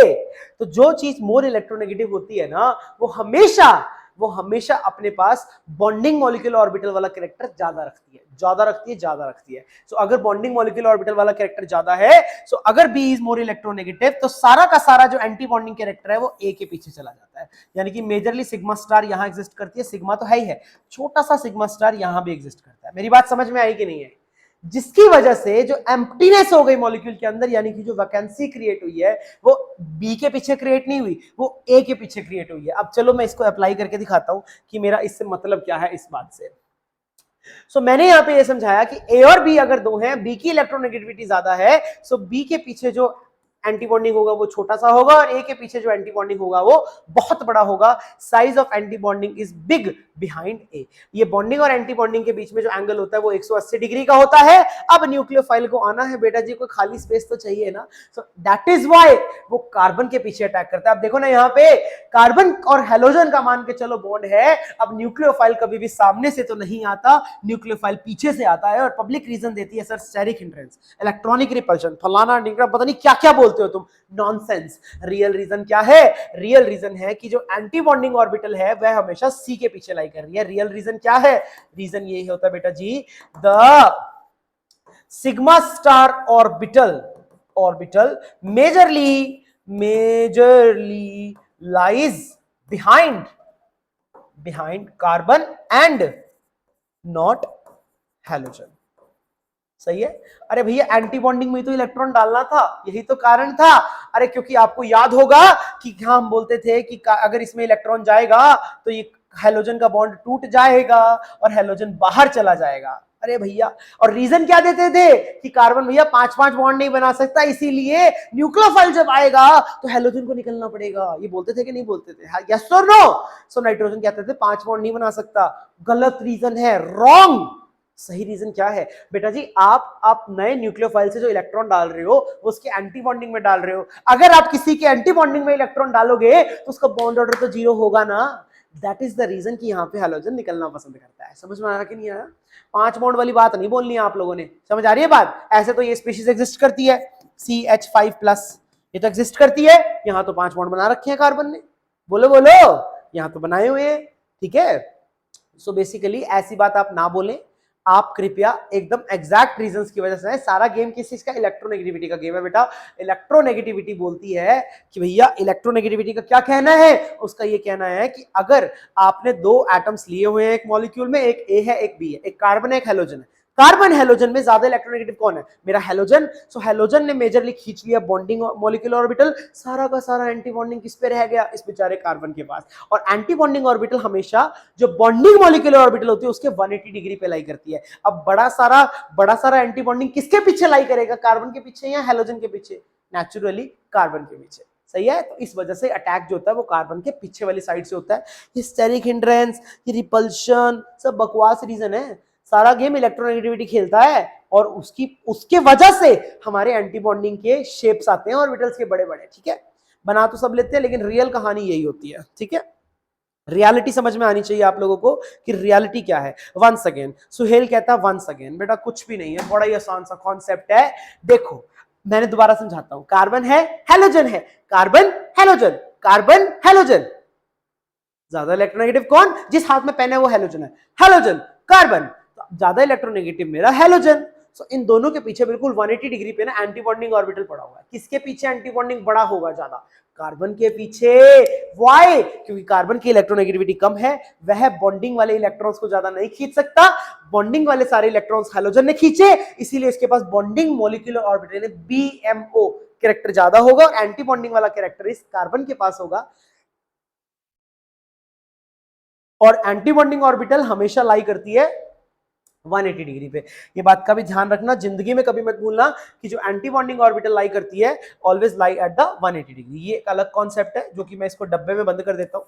तो जो चीज मोर इलेक्ट्रोनेगेटिव होती है ना वो हमेशा अपने पास बॉन्डिंग मॉलिक्यूलर ऑर्बिटल वाला कैरेक्टर ज्यादा रखती है। सो अगर बॉन्डिंग मॉलिक्यूलर ऑर्बिटल वाला कैरेक्टर ज्यादा है, सो अगर बी इज मोर इलेक्ट्रोनेगेटिव तो सारा का सारा जो एंटी बॉन्डिंग कैरेक्टर है वो ए के पीछे चला जाता है। यानी कि मेजरली सिग्मा स्टार यहां एग्जिस्ट करती है, सिग्मा तो है ही है, छोटा सा सिग्मा स्टार यहां भी एग्जिस्ट करता है। मेरी बात समझ में आई कि नहीं है? जिसकी वजह से जो एम्प्टीनेस हो गई मॉलिक्यूल के अंदर, यानी कि जो वैकेंसी क्रिएट हुई है वो बी के पीछे क्रिएट नहीं हुई, वो ए के पीछे क्रिएट हुई है। अब चलो मैं इसको अप्लाई करके दिखाता हूं कि मेरा इससे मतलब क्या है इस बात से। सो मैंने यहां पे ये समझाया कि ए और बी अगर दो हैं, बी की इलेक्ट्रोनेगेटिविटी ज्यादा है, सो बी के पीछे जो एंटी बॉन्डिंग होगा वो छोटा सा होगा और ए के पीछे जो एंटी बॉन्डिंग होगा वो बहुत बड़ा होगा। Size of anti bonding is big behind a. ये बॉन्डिंग और एंटी बॉन्डिंग के बीच में जो एंगल होता है वो 180 डिग्री का होता है। अब न्यूक्लियोफाइल को आना है बेटा जी, कोई खाली स्पेस तो चाहिए ना, सो दैट इज व्हाई वो कार्बन के पीछे अटैक करता है। अब देखो ना यहाँ पे कार्बन और हेलोजन का मान के चलो बॉन्ड है, अब न्यूक्लियोफाइल कभी भी सामने से तो नहीं आता, न्यूक्लियोफाइल पीछे से आता है और पब्लिक रीजन देती है sir steric hindrance, electronic repulsion, फलाना ढिंगरा, पता नहीं क्या क्या बोलते हो तुम, नॉनसेंस। रियल रीजन क्या है? रियल रीजन है कि जो एंटी बॉन्डिंग ऑर्बिटल है वह हमेशा सी के पीछे लाई कर रही है। रियल रीजन क्या है? रीजन ये होता है बेटा जी, the sigma star orbital majorly lies behind carbon and not halogen. सही है? अरे भैया एंटी बॉन्डिंग में तो इलेक्ट्रॉन डालना था, यही तो कारण था। अरे क्योंकि आपको याद होगा कि हम बोलते थे कि अगर इसमें इलेक्ट्रॉन जाएगा तो ये हैलोजन का बॉन्ड टूट जाएगा और हैलोजन बाहर चला जाएगा। अरे भैया, और रीजन क्या देते थे कि कार्बन भैया 5-5 बॉन्ड नहीं बना सकता, इसीलिए न्यूक्लियोफाइल जब आएगा तो हैलोजन को निकलना पड़ेगा। ये बोलते थे कि नहीं बोलते थे? यस और नो? सो नाइट्रोजन कहते थे 5 बॉन्ड नहीं बना सकता। गलत रीजन है, रॉन्ग। सही रीजन क्या है बेटा जी? आप नए न्यूक्लियोफाइल से जो इलेक्ट्रॉन डाल रहे हो वो उसके एंटी बॉन्डिंग में डाल रहे हो। अगर आप किसी के एंटी बॉन्डिंग में इलेक्ट्रॉन डालोगे तो उसका बॉन्ड ऑर्डर तो 0 होगा ना। दैट इज द रीजन कि यहाँ पे हैलोजन निकलना पसंद करता है। समझ में आया कि नहीं आया? 5 बॉन्ड वाली बात नहीं बोलनी है आप लोगों ने, समझ आ रही है बात? ऐसे तो ये स्पीशीज एग्जिस्ट करती है CH5+, ये तो एग्जिस्ट करती है। यहाँ तो 5 बॉन्ड बना रखे हैं कार्बन ने, बोलो बोलो, यहाँ तो बनाए हुए हैं, ठीक है। सो बेसिकली ऐसी बात आप ना बोलें, आप कृपया एकदम एग्जैक्ट रीजंस की वजह से। सारा गेम किस चीज का? इलेक्ट्रोनेगेटिविटी का गेम है बेटा। इलेक्ट्रोनेगेटिविटी बोलती है कि भैया इलेक्ट्रोनेगेटिविटी का क्या कहना है? उसका ये कहना है कि अगर आपने 2 एटम्स लिए हुए हैं एक मॉलिक्यूल में, एक ए है एक बी है, एक कार्बन है एक हैलोजन है, कार्बन हैलोजन में ज्यादा इलेक्ट्रोनेगेटिव कौन है? मेरा हैलोजन। सो हैलोजन ने मेजरली खींच लिया बॉन्डिंग मॉलिक्यूलर ऑर्बिटल, सारा का सारा एंटी बॉन्डिंग किस पे रह गया? इस बेचारे कार्बन के पास। और एंटी बॉन्डिंग ऑर्बिटल हमेशा जो बॉन्डिंग मॉलिक्यूलर ऑर्बिटल होती है उसके 180 डिग्री पे लाई करती है। अब बड़ा सारा एंटी बॉन्डिंग किसके पीछे लाई करेगा? कार्बन के पीछे या हैलोजन के पीछे? नेचुरली कार्बन के पीछे। सही है? तो इस वजह से अटैक जो होता है वो कार्बन के पीछे वाली साइड से होता है। ये स्टेरिक हिंड्रेंस, ये रिपल्शन, सब बकवास रीजन है। सारा गेम इलेक्ट्रोनेगेटिविटी खेलता है और उसके वजह से हमारे एंटी बॉन्डिंग के शेप्स आते हैं ऑर्बिटल्स के बड़े बड़े, ठीक है। बना तो सब लेते हैं लेकिन रियल कहानी यही होती है, ठीक है। रियलिटी समझ में आनी चाहिए आप लोगों को कि रियलिटी क्या है। वंस अगेन सुहेल कहता है वंस अगेन, बेटा कुछ भी नहीं है, बड़ा ही आसान सा कॉन्सेप्ट है। देखो मैंने दोबारा समझाता हूं, कार्बन है हैलोजन है, कार्बन हैलोजन, कार्बन हैलोजन। ज्यादा इलेक्ट्रोनेगेटिव कौन? जिस हाथ में पेन है वो हैलोजन है, हैलोजन कार्बन। ज्यादा इलेक्ट्रोनेगेटिव मेरा हैलोजन, सो इन दोनों के पीछे बिल्कुल 180 डिग्री पे ना एंटी बॉन्डिंग ऑर्बिटल पड़ा हुआ है। किसके पीछे एंटी बॉन्डिंग बड़ा होगा ज्यादा? कार्बन के पीछे। व्हाई? क्योंकि कार्बन की इलेक्ट्रोनेगेटिविटी कम है, वह बॉन्डिंग वाले इलेक्ट्रॉन्स को ज्यादा नहीं खींच सकता, बॉन्डिंग वाले सारे इलेक्ट्रॉन्स हाइड्रोजन ने खींचे, इसीलिए इसके पास bonding molecular orbital BMO character ज्यादा होगा, और एंटी बॉन्डिंग वाला कैरेक्टर इस कार्बन के पास होगा। और एंटी बॉन्डिंग ऑर्बिटल हमेशा लाई करती है 180 डिग्री पे। ये बात का भी ध्यान रखना, जिंदगी में कभी मत भूलना कि जो एंटी बॉन्डिंग ऑर्बिटल लाई करती है always lie at the 180 degree. ये एक अलग कॉन्सेप्ट है जो कि मैं इसको डब्बे में बंद कर देता हूं।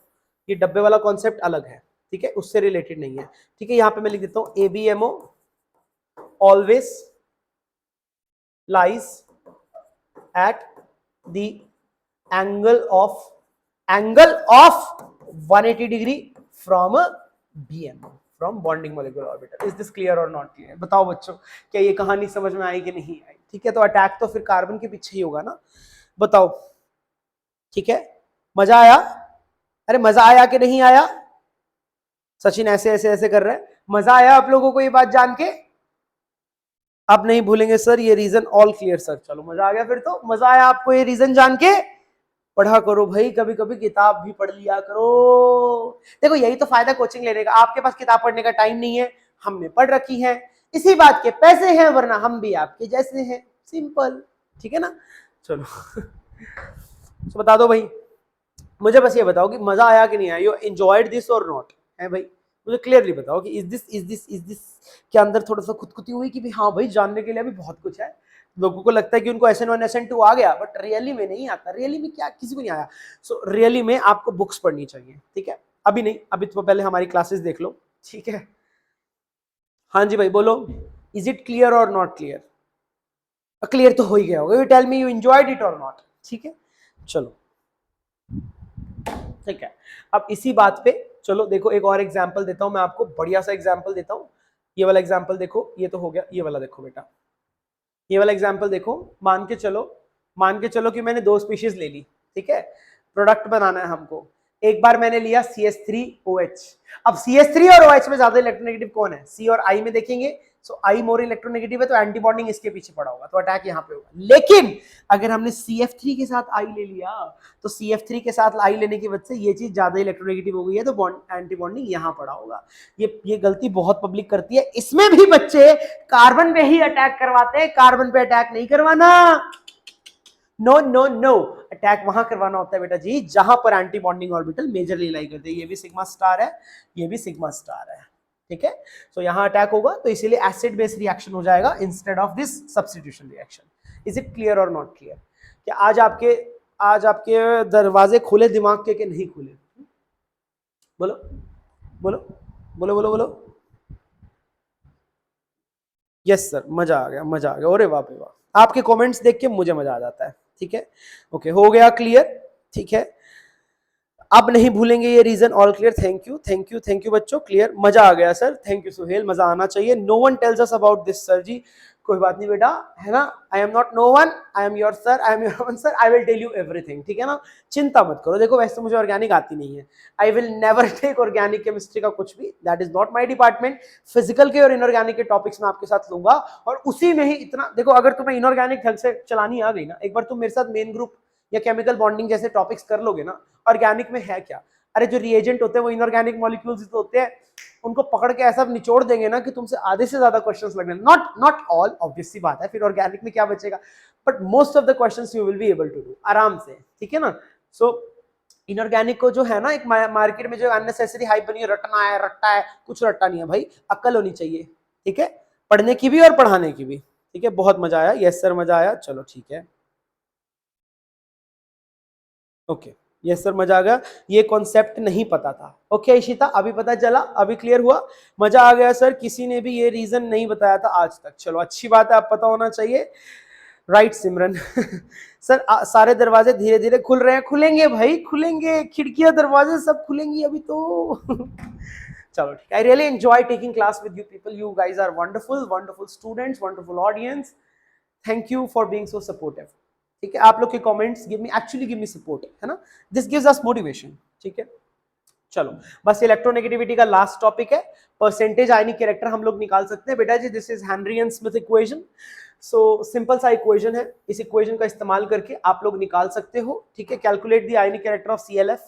ये डब्बे वाला कॉन्सेप्ट अलग है, ठीक है, उससे रिलेटेड नहीं है। ठीक है, यहां पे मैं लिख देता हूं ABMO always lies at the angle of 180 degree from BMO, from bonding molecular orbital. Is this clear और नॉट क्लियर? बताओ बच्चों, क्या ये कहानी समझ में आई कि नहीं आई? ठीक है, तो अटैक तो फिर कार्बन के पीछे ही होगा ना, बताओ। ठीक है, मजा आया? अरे मजा आया कि नहीं आया? सचिन ऐसे ऐसे ऐसे कर रहा है। मजा आया आप लोगों को ये बात जान के? अब नहीं भूलेंगे सर ये रीजन, ऑल क्लियर सर। चलो मजा आ गया फिर तो, मजा आया आपको ये रीजन जान के? पढ़ा करो भाई, कभी कभी किताब भी पढ़ लिया करो। देखो यही तो फायदा कोचिंग लेने का, आपके पास किताब पढ़ने का टाइम नहीं है, हमने पढ़ रखी है, इसी बात के पैसे हैं, वरना हम भी आपके जैसे हैं, सिंपल। ठीक है ना? चलो तो बता दो भाई, मुझे बस ये बताओ कि मजा आया कि नहीं आया, यू एंजॉयड दिस और नॉट, है भाई? मुझे क्लियरली बताओ कि इज दिस के अंदर थोड़ा सा खुदकुती हुई कि भी हाँ भाई जानने के लिए भी बहुत कुछ है। लोगों को लगता है कि उनको SN1 SN2 आ गया, बट रियली में नहीं आता। रियली में क्या, किसी को नहीं आया। सो रियली में आपको बुक्स पढ़नी चाहिए, ठीक है? अभी नहीं, अभी तो पहले हमारी क्लासेस देख लो, ठीक है? हाँ जी भाई बोलो, इज इट क्लियर और नॉट क्लियर? क्लियर तो हो ही गया होगा। You tell me you enjoyed it और नॉट। ठीक है, चलो ठीक है। अब इसी बात पे चलो देखो, एक और एग्जांपल देता हूं मैं आपको, बढ़िया सा एग्जांपल देता हूं। ये वाला एग्जांपल देखो, ये तो हो गया, ये वाला देखो बेटा, ये वाला एग्जांपल देखो। मान के चलो कि मैंने दो स्पीशीज ले ली, ठीक है? प्रोडक्ट बनाना है हमको। एक बार मैंने लिया CH3OH। अब CH3 और OH में ज्यादा इलेक्ट्रोनेगेटिव कौन है? C और I में देखेंगे, सो I मोर इलेक्ट्रोनेगेटिव है, तो एंटी बॉन्डिंग इसके पीछे पड़ा होगा, तो अटैक यहाँ पे होगा। लेकिन अगर हमने CF3 के साथ I ले लिया, तो CF3 के साथ I लेने की वजह से ये चीज ज्यादा इलेक्ट्रोनेगेटिव हो गई है, तो एंटी बॉन्डिंग यहाँ पड़ा होगा। ये गलती बहुत पब्लिक करती है, इसमें भी बच्चे कार्बन पे ही अटैक करवाते हैं। कार्बन पे अटैक नहीं करवाना, नो नो नो। अटैक वहां करवाना होता है बेटा जी जहां पर एंटी बॉन्डिंग ऑर्बिटल मेजरली लाई करते हैं। ये भी सिग्मा स्टार है, ये भी सिग्मा स्टार है, ठीक है? तो यहां अटैक होगा, तो इसीलिए एसिड बेस रिएक्शन हो जाएगा instead of this substitution reaction. Is it clear और नॉट क्लियर? क्या आज आपके दरवाजे खुले दिमाग के नहीं खुले? बोलो बोलो बोलो बोलो बोलो। यस सर, मजा आ गया, मजा आ गया। अरे वाह वाह, आपके कमेंट्स देख के मुझे मजा आ जाता है। ठीक है, ओके, हो गया क्लियर? ठीक है, अब नहीं भूलेंगे ये reason. All clear, thank you thank you thank you बच्चों, क्लियर, मजा आ गया सर, थैंक यू सुहेल, मजा आना चाहिए। No one tells us about this sir जी, कोई बात नहीं बेटा, है ना? I am not no one, I am your sir, I am your one sir, I will tell you everything, ठीक है ना? चिंता मत करो। देखो वैसे तो मुझे ऑर्गेनिक आती नहीं है, I will never take organic chemistry का कुछ भी, that is not my department. Physical के और इनऑर्गेनिक के टॉपिक्स में आपके साथ लूंगा, और उसी में ही इतना देखो, अगर तुम्हें इनऑर्गेनिक ढंग से चलानी आ गई ना, एक बार तुम मेरे साथ मेन ग्रुप या केमिकल बॉन्डिंग जैसे टॉपिक्स कर लोगे ना, ऑर्गेनिक में है क्या, अरे जो रिएजेंट होते हैं वो इनऑर्गेनिक मॉलिक्यूल्स होते हैं, उनको पकड़ के ऐसा निचोड़ देंगे ना कि तुमसे आधे से ज्यादा क्वेश्चंस लगने, नॉट ऑल, ऑब्वियस सी बात है, फिर ऑर्गेनिक में क्या बचेगा, but most of the questions you will be able to do आराम से, ठीक है ना? सो इनऑर्गेनिक को जो है ना, एक मार्केट में जो अननेसेसरी हाइप बनी है, रटना है, रट्टा है, कुछ रट्टा नहीं है भाई, अक्ल होनी चाहिए, ठीक है? पढ़ने की भी और पढ़ाने की भी, ठीक है? बहुत मजा आया, यस सर मजा आया, चलो ठीक है, ओके, यस सर मजा आ गया, ये कॉन्सेप्ट नहीं पता था। ओके इशिता, अभी पता चला, अभी क्लियर हुआ, मजा आ गया सर, किसी ने भी ये रीजन नहीं बताया था आज तक, चलो अच्छी बात है, अब पता होना चाहिए, राइट सिमरन सर सारे दरवाजे धीरे धीरे खुल रहे हैं, खुलेंगे भाई खुलेंगे, खिड़कियां दरवाजे सब खुलेंगी अभी तो चलो ठीक है, I really enjoy taking class with you people, you guys are wonderful wonderful students, wonderful audience, thank you for being so supportive. ठीक है, आप लोग के comments give me actually give me support, है ना? दिस गिव्स अस मोटिवेशन, ठीक है? चलो बस इलेक्ट्रोनेगेटिविटी का लास्ट टॉपिक है, परसेंटेज आयनिक कैरेक्टर हम लोग निकाल सकते हैं बेटा जी। This is Henry and Smith equation. So simple सा इक्वेशन है, इस इक्वेशन का इस्तेमाल करके आप लोग निकाल सकते हो, ठीक है। Calculate the ionic character of ClF।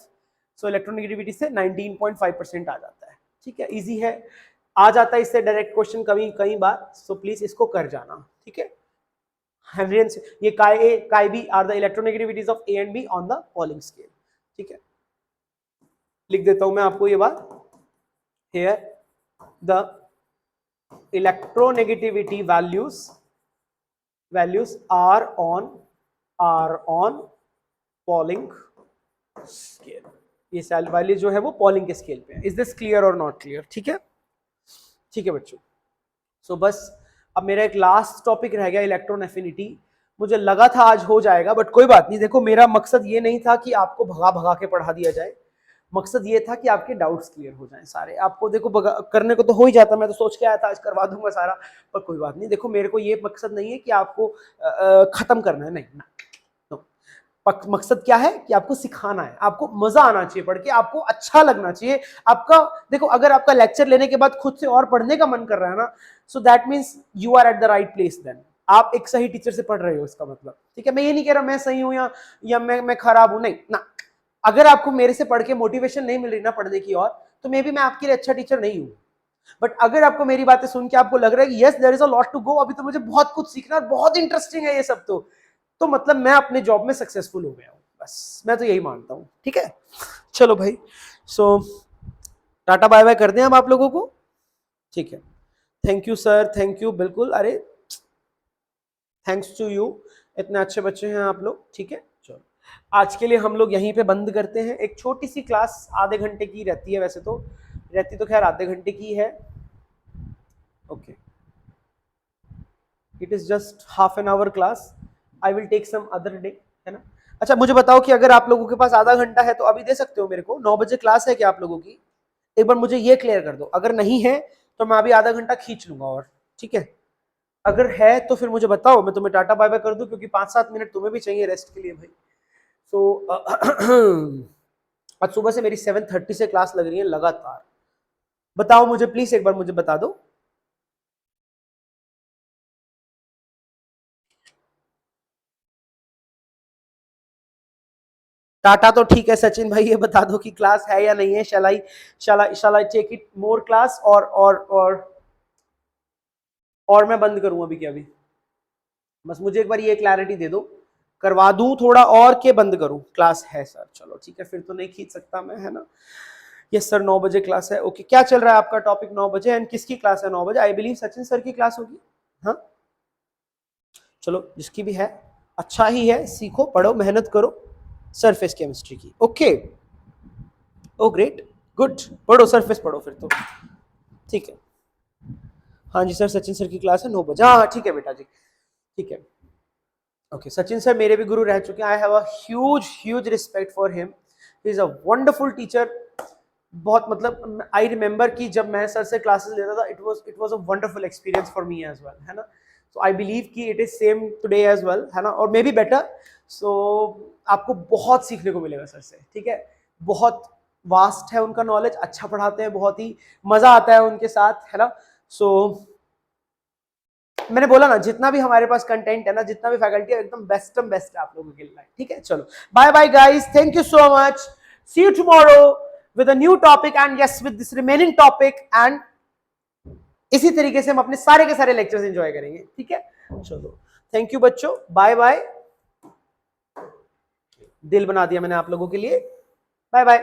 So electronegativity से 19.5% आ जाता है, ठीक है, इजी है, आ जाता है इससे डायरेक्ट क्वेश्चन कभी कई बार। सो प्लीज इसको कर जाना, ठीक है। हेनरी एंड ये chi A chi B are the electronegativities of A and B on the Pauling scale, ठीक है। लिख देता हूं मैं आपको ये बात, here the electronegativity values are on Pauling scale। ये सेल वैल्यू जो है वो पॉलिंग के स्केल पे है। इज दिस क्लियर और नॉट क्लियर? ठीक है, ठीक है बच्चों। सो बस अब मेरा एक लास्ट टॉपिक रह गया, इलेक्ट्रॉन एफिनिटी। मुझे लगा था आज हो जाएगा, बट कोई बात नहीं। देखो मेरा मकसद ये नहीं था कि आपको भगा भगा के पढ़ा दिया जाए, मकसद ये था कि आपके डाउट्स क्लियर हो जाएं सारे। आपको देखो करने को तो हो ही जाता, मैं तो सोच के आया था आज करवा दूंगा सारा, पर कोई बात नहीं। देखो मेरे को ये मकसद नहीं है कि आपको खत्म करना है, नहीं ना, मकसद क्या है कि आपको सिखाना है, आपको मजा आना चाहिए पढ़ के, आपको अच्छा लगना चाहिए। आपका देखो अगर आपका लेक्चर लेने के बाद खुद से और पढ़ने का मन कर रहा है ना, so that means you are at the right place. Then आप एक सही टीचर से पढ़ रहे हो, इसका मतलब, ठीक है। मैं ये नहीं कह रहा मैं सही हूं या मैं खराब हूं, नहीं ना। अगर आपको मेरे से पढ़ के मोटिवेशन नहीं मिल रही ना पढ़ने की और, तो मे बी मैं आपके लिए अच्छा टीचर नहीं हूं। बट अगर आपको मेरी बातें सुन के आपको लग रहा है कि yes there is a lot to go, अभी तो मुझे बहुत कुछ सीखना है, बहुत इंटरेस्टिंग है ये सब, तो मतलब मैं अपने जॉब में सक्सेसफुल हो गया हूं, बस मैं तो यही मानता हूं, ठीक है। चलो भाई, सो टाटा बाय बाय कर दें हम आप लोगों को, ठीक है। Thank you sir, thank you, बिल्कुल, अरे थैंक्स टू यू, इतने अच्छे बच्चे हैं आप लोग, ठीक है। चलो आज के लिए हम लोग यहीं पे बंद करते हैं। एक छोटी सी क्लास आधे घंटे की रहती है, वैसे तो रहती तो खैर आधे घंटे की है, okay. It is just half an hour class, I will take some other day, है ना। अच्छा मुझे बताओ कि अगर आप लोगों के पास आधा घंटा है तो अभी दे सकते हो मेरे को? 9 बजे क्लास है क्या आप लोगों की? एक बार मुझे ये क्लियर कर दो। अगर नहीं है तो मैं अभी आधा घंटा खींच लूंगा और, ठीक है। अगर है तो फिर मुझे बताओ, मैं तुम्हें टाटा बाय बाय कर दूं, क्योंकि 5-7 मिनट तुम्हें भी चाहिए रेस्ट के लिए भाई। तो आज सुबह से मेरी 7:30 से क्लास लग रही है लगातार। बताओ मुझे प्लीज, एक बार मुझे बता दो। टाटा तो ठीक है सचिन भाई, ये बता दो कि क्लास है या नहीं है। Shall I take it more class और मैं बंद करूं अभी क्या? अभी बस मुझे एक बार ये क्लैरिटी दे दो, करवा दूं थोड़ा और के बंद करूं? क्लास है सर, चलो ठीक है, फिर तो नहीं खींच सकता मैं, है ना। यस सर 9 बजे क्लास है, ओके। क्या चल रहा है आपका टॉपिक 9 बजे, एंड किसकी क्लास है 9 बजे? आई बिलीव सचिन सर की क्लास होगी, हाँ। चलो जिसकी भी है अच्छा ही है, सीखो पढ़ो मेहनत करो सरफेस केमिस्ट्री की, ओके। ओ ग्रेट, गुड, पढ़ो सरफेस पढ़ो फिर तो, ठीक है। हाँ जी सर, सचिन सर की क्लास है 9 बजे, हाँ ठीक है बेटा जी, ठीक है, ओके। सचिन सर मेरे भी गुरु रह चुके हैं, I have a huge respect for him, he is a wonderful teacher. बहुत मतलब आई रिमेंबर कि जब मैं सर से क्लासेस लेता था, it was a wonderful experience for me as well, है ना। सो आई बिलीव कि it is same today as well, है ना, और मे बी बेटर। सो आपको बहुत सीखने को मिलेगा सर से, ठीक है। बहुत वास्ट है उनका नॉलेज, अच्छा पढ़ाते हैं, बहुत ही मजा आता है उनके साथ, है ना। सो मैंने बोला ना, जितना भी हमारे पास कंटेंट है ना, जितना भी फैकल्टी है, एकदम बेस्ट है आप लोगों के लिए, ठीक है। चलो bye bye guys, thank you so much, see you tomorrow with a new topic and yes with this remaining topic, and इसी तरीके से हम अपने सारे के सारे लेक्चर्स एंजॉय करेंगे, ठीक है। चलो थैंक यू बच्चों, बाय बाय। दिल बना दिया मैंने आप लोगों के लिए, बाय बाय।